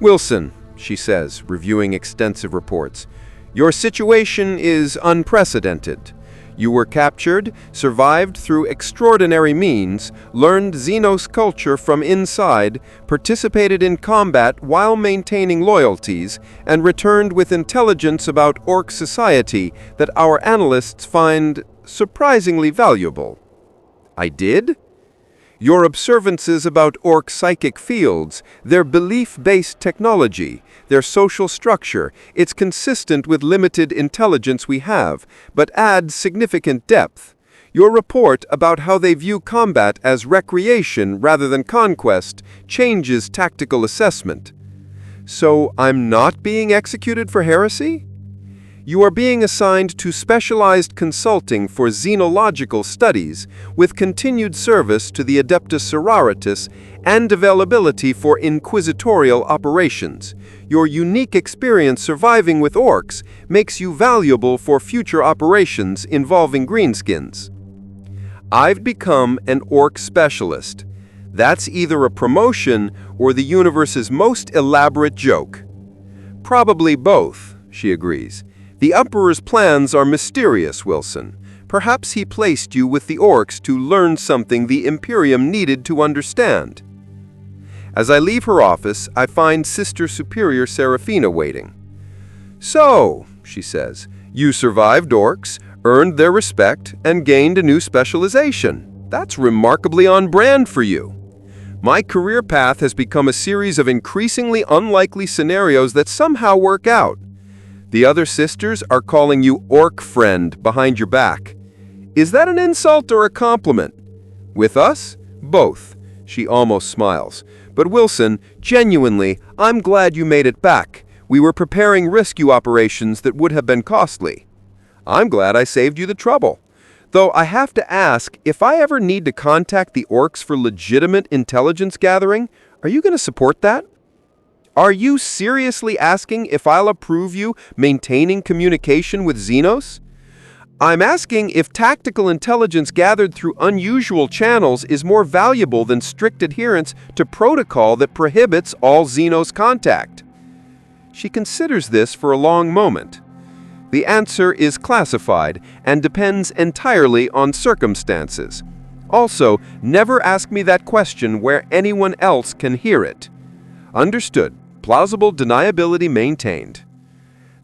"Wilson," she says, reviewing extensive reports, "your situation is unprecedented. You were captured, survived through extraordinary means, learned Xenos culture from inside, participated in combat while maintaining loyalties, and returned with intelligence about Orc society that our analysts find surprisingly valuable." I did? Your observances about Orc psychic fields, their belief-based technology, their social structure, it's consistent with limited intelligence we have, but adds significant depth. Your report about how they view combat as recreation rather than conquest changes tactical assessment. So I'm not being executed for heresy? You are being assigned to specialized consulting for xenological studies, with continued service to the Adeptus Sororitas and availability for inquisitorial operations. Your unique experience surviving with orcs makes you valuable for future operations involving greenskins. I've become an orc specialist. That's either a promotion or the universe's most elaborate joke. Probably both, she agrees. The Emperor's plans are mysterious, Wilson. Perhaps he placed you with the Orks to learn something the Imperium needed to understand. As I leave her office, I find Sister Superior Serafina waiting. "So," she says, "you survived Orks, earned their respect, and gained a new specialization. That's remarkably on brand for you. My career path has become a series of increasingly unlikely scenarios that somehow work out. The other sisters are calling you Orc friend behind your back. Is that an insult or a compliment? With us? Both." She almost smiles. "But Wilson, genuinely, I'm glad you made it back. We were preparing rescue operations that would have been costly. I'm glad I saved you the trouble. Though I have to ask, if I ever need to contact the Orcs for legitimate intelligence gathering, are you going to support that? Are you seriously asking if I'll approve you maintaining communication with Xenos? I'm asking if tactical intelligence gathered through unusual channels is more valuable than strict adherence to protocol that prohibits all Xenos contact." She considers this for a long moment. The answer is classified and depends entirely on circumstances. Also, never ask me that question where anyone else can hear it. Understood. Plausible deniability maintained.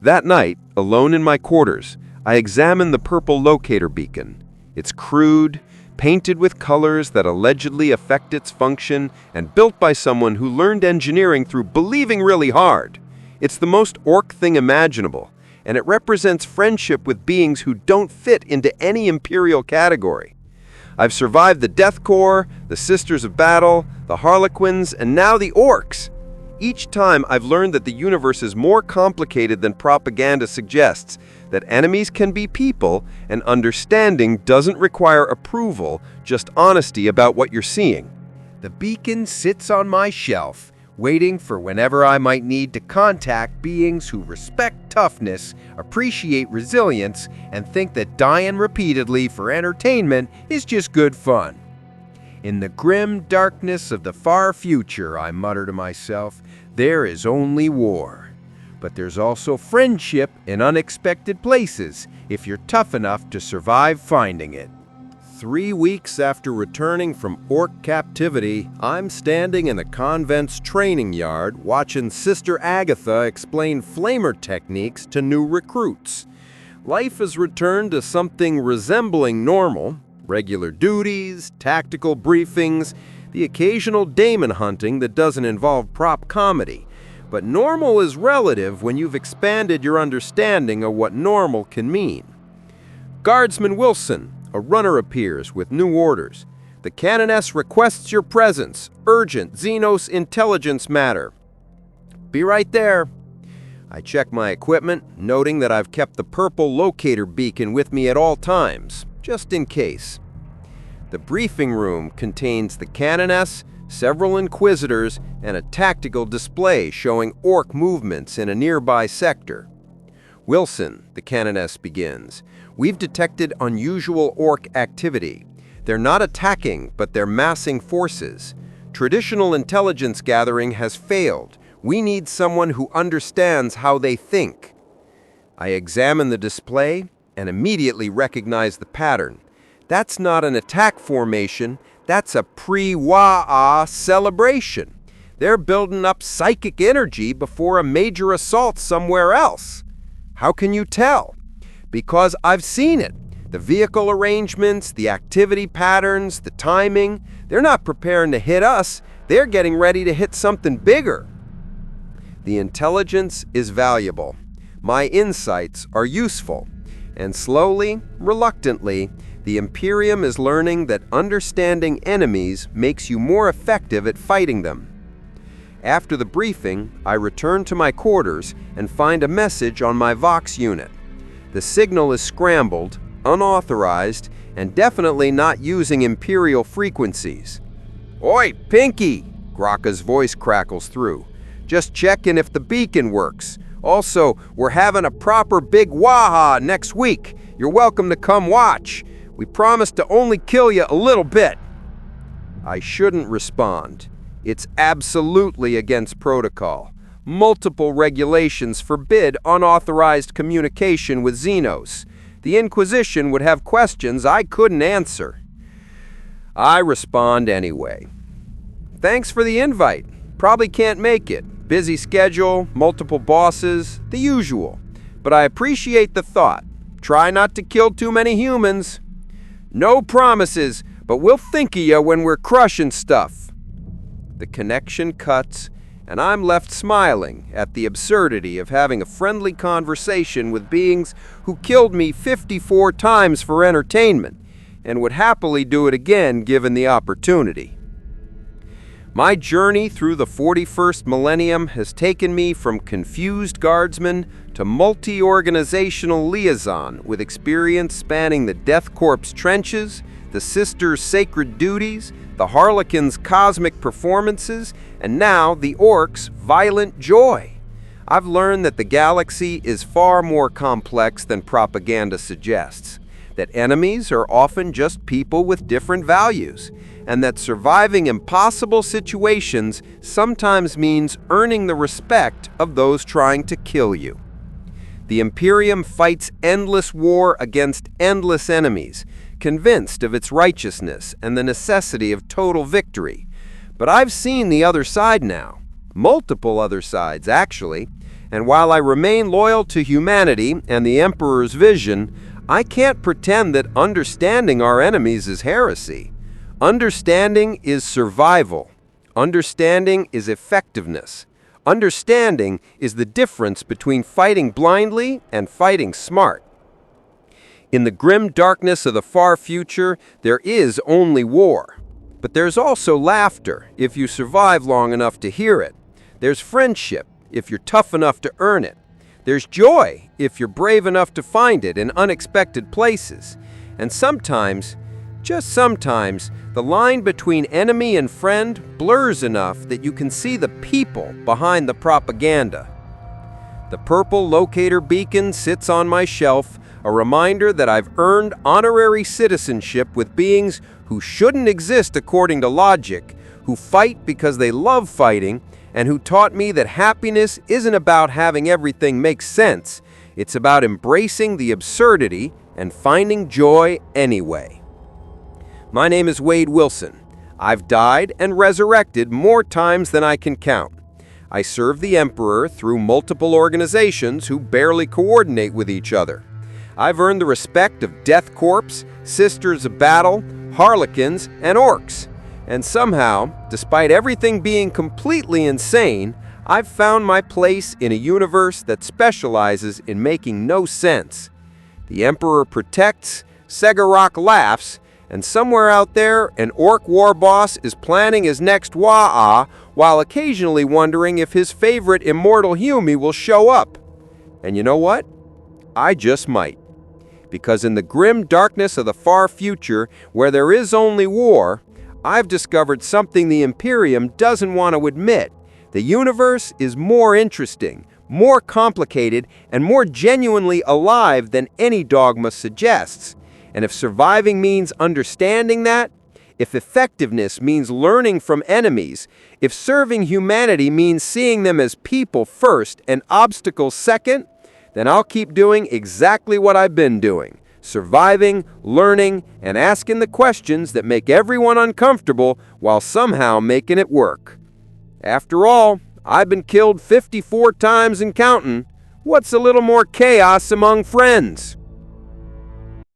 That night, alone in my quarters, I examine the purple locator beacon. It's crude, painted with colors that allegedly affect its function, and built by someone who learned engineering through believing really hard. It's the most orc thing imaginable, and it represents friendship with beings who don't fit into any imperial category. I've survived the Death Corps, the Sisters of Battle, the Harlequins, and now the Orcs. Each time I've learned that the universe is more complicated than propaganda suggests, that enemies can be people, and understanding doesn't require approval, just honesty about what you're seeing. The beacon sits on my shelf, waiting for whenever I might need to contact beings who respect toughness, appreciate resilience, and think that dying repeatedly for entertainment is just good fun. In the grim darkness of the far future, I mutter to myself, there is only war. But there's also friendship in unexpected places, if you're tough enough to survive finding it. 3 weeks after returning from Orc captivity, I'm standing in the convent's training yard watching Sister Agatha explain flamer techniques to new recruits. Life has returned to something resembling normal. Regular duties, tactical briefings, the occasional daemon hunting that doesn't involve prop comedy. But normal is relative when you've expanded your understanding of what normal can mean. Guardsman Wilson, a runner appears with new orders. The Canoness requests your presence. Urgent Xenos intelligence matter. Be right there. I check my equipment, noting that I've kept the purple locator beacon with me at all times, just in case. The briefing room contains the Canoness, several Inquisitors, and a tactical display showing Ork movements in a nearby sector. "Wilson," the Canoness begins, "we've detected unusual Ork activity. They're not attacking, but they're massing forces. Traditional intelligence gathering has failed. We need someone who understands how they think." I examine the display and immediately recognize the pattern. That's not an attack formation, that's a pre-Waa celebration. They're building up psychic energy before a major assault somewhere else. How can you tell? Because I've seen it. The vehicle arrangements, the activity patterns, the timing, they're not preparing to hit us, they're getting ready to hit something bigger. The intelligence is valuable. My insights are useful. And slowly, reluctantly, the Imperium is learning that understanding enemies makes you more effective at fighting them. After the briefing, I return to my quarters and find a message on my Vox unit. The signal is scrambled, unauthorized, and definitely not using Imperial frequencies. "Oi, Pinky!" Graka's voice crackles through. "Just checking if the beacon works. Also, we're having a proper big waha next week. You're welcome to come watch. We promise to only kill you a little bit." I shouldn't respond. It's absolutely against protocol. Multiple regulations forbid unauthorized communication with Xenos. The Inquisition would have questions I couldn't answer. I respond anyway. "Thanks for the invite. Probably can't make it. Busy schedule, multiple bosses, the usual. But I appreciate the thought. Try not to kill too many humans. No promises, but we'll think of you when we're crushing stuff." The connection cuts, and I'm left smiling at the absurdity of having a friendly conversation with beings who killed me 54 times for entertainment, and would happily do it again given the opportunity. My journey through the 41st millennium has taken me from confused guardsman to multi-organizational liaison with experience spanning the Death Corps trenches, the Sisters' sacred duties, the Harlequins' cosmic performances, and now the Orks' violent joy. I've learned that the galaxy is far more complex than propaganda suggests, that enemies are often just people with different values, and that surviving impossible situations sometimes means earning the respect of those trying to kill you. The Imperium fights endless war against endless enemies, convinced of its righteousness and the necessity of total victory. But I've seen the other side now, multiple other sides actually, and while I remain loyal to humanity and the Emperor's vision, I can't pretend that understanding our enemies is heresy. Understanding is survival. Understanding is effectiveness. Understanding is the difference between fighting blindly and fighting smart. In the grim darkness of the far future, there is only war. But there's also laughter, if you survive long enough to hear it. There's friendship, if you're tough enough to earn it. There's joy, if you're brave enough to find it in unexpected places. And sometimes, just sometimes, the line between enemy and friend blurs enough that you can see the people behind the propaganda. The purple locator beacon sits on my shelf, a reminder that I've earned honorary citizenship with beings who shouldn't exist according to logic, who fight because they love fighting, and who taught me that happiness isn't about having everything make sense. It's about embracing the absurdity and finding joy anyway. My name is Wade Wilson. I've died and resurrected more times than I can count. I serve the Emperor through multiple organizations who barely coordinate with each other. I've earned the respect of Death Corps, Sisters of Battle, Harlequins, and Orks. And somehow, despite everything being completely insane, I've found my place in a universe that specializes in making no sense. The Emperor protects, Segorok laughs, and somewhere out there, an Ork war boss is planning his next Waa while occasionally wondering if his favorite immortal Humi will show up. And you know what? I just might. Because in the grim darkness of the far future, where there is only war, I've discovered something the Imperium doesn't want to admit. The universe is more interesting, more complicated, and more genuinely alive than any dogma suggests. And if surviving means understanding that, if effectiveness means learning from enemies, if serving humanity means seeing them as people first and obstacles second, then I'll keep doing exactly what I've been doing. Surviving, learning, and asking the questions that make everyone uncomfortable while somehow making it work. After all, I've been killed 54 times and counting. What's a little more chaos among friends?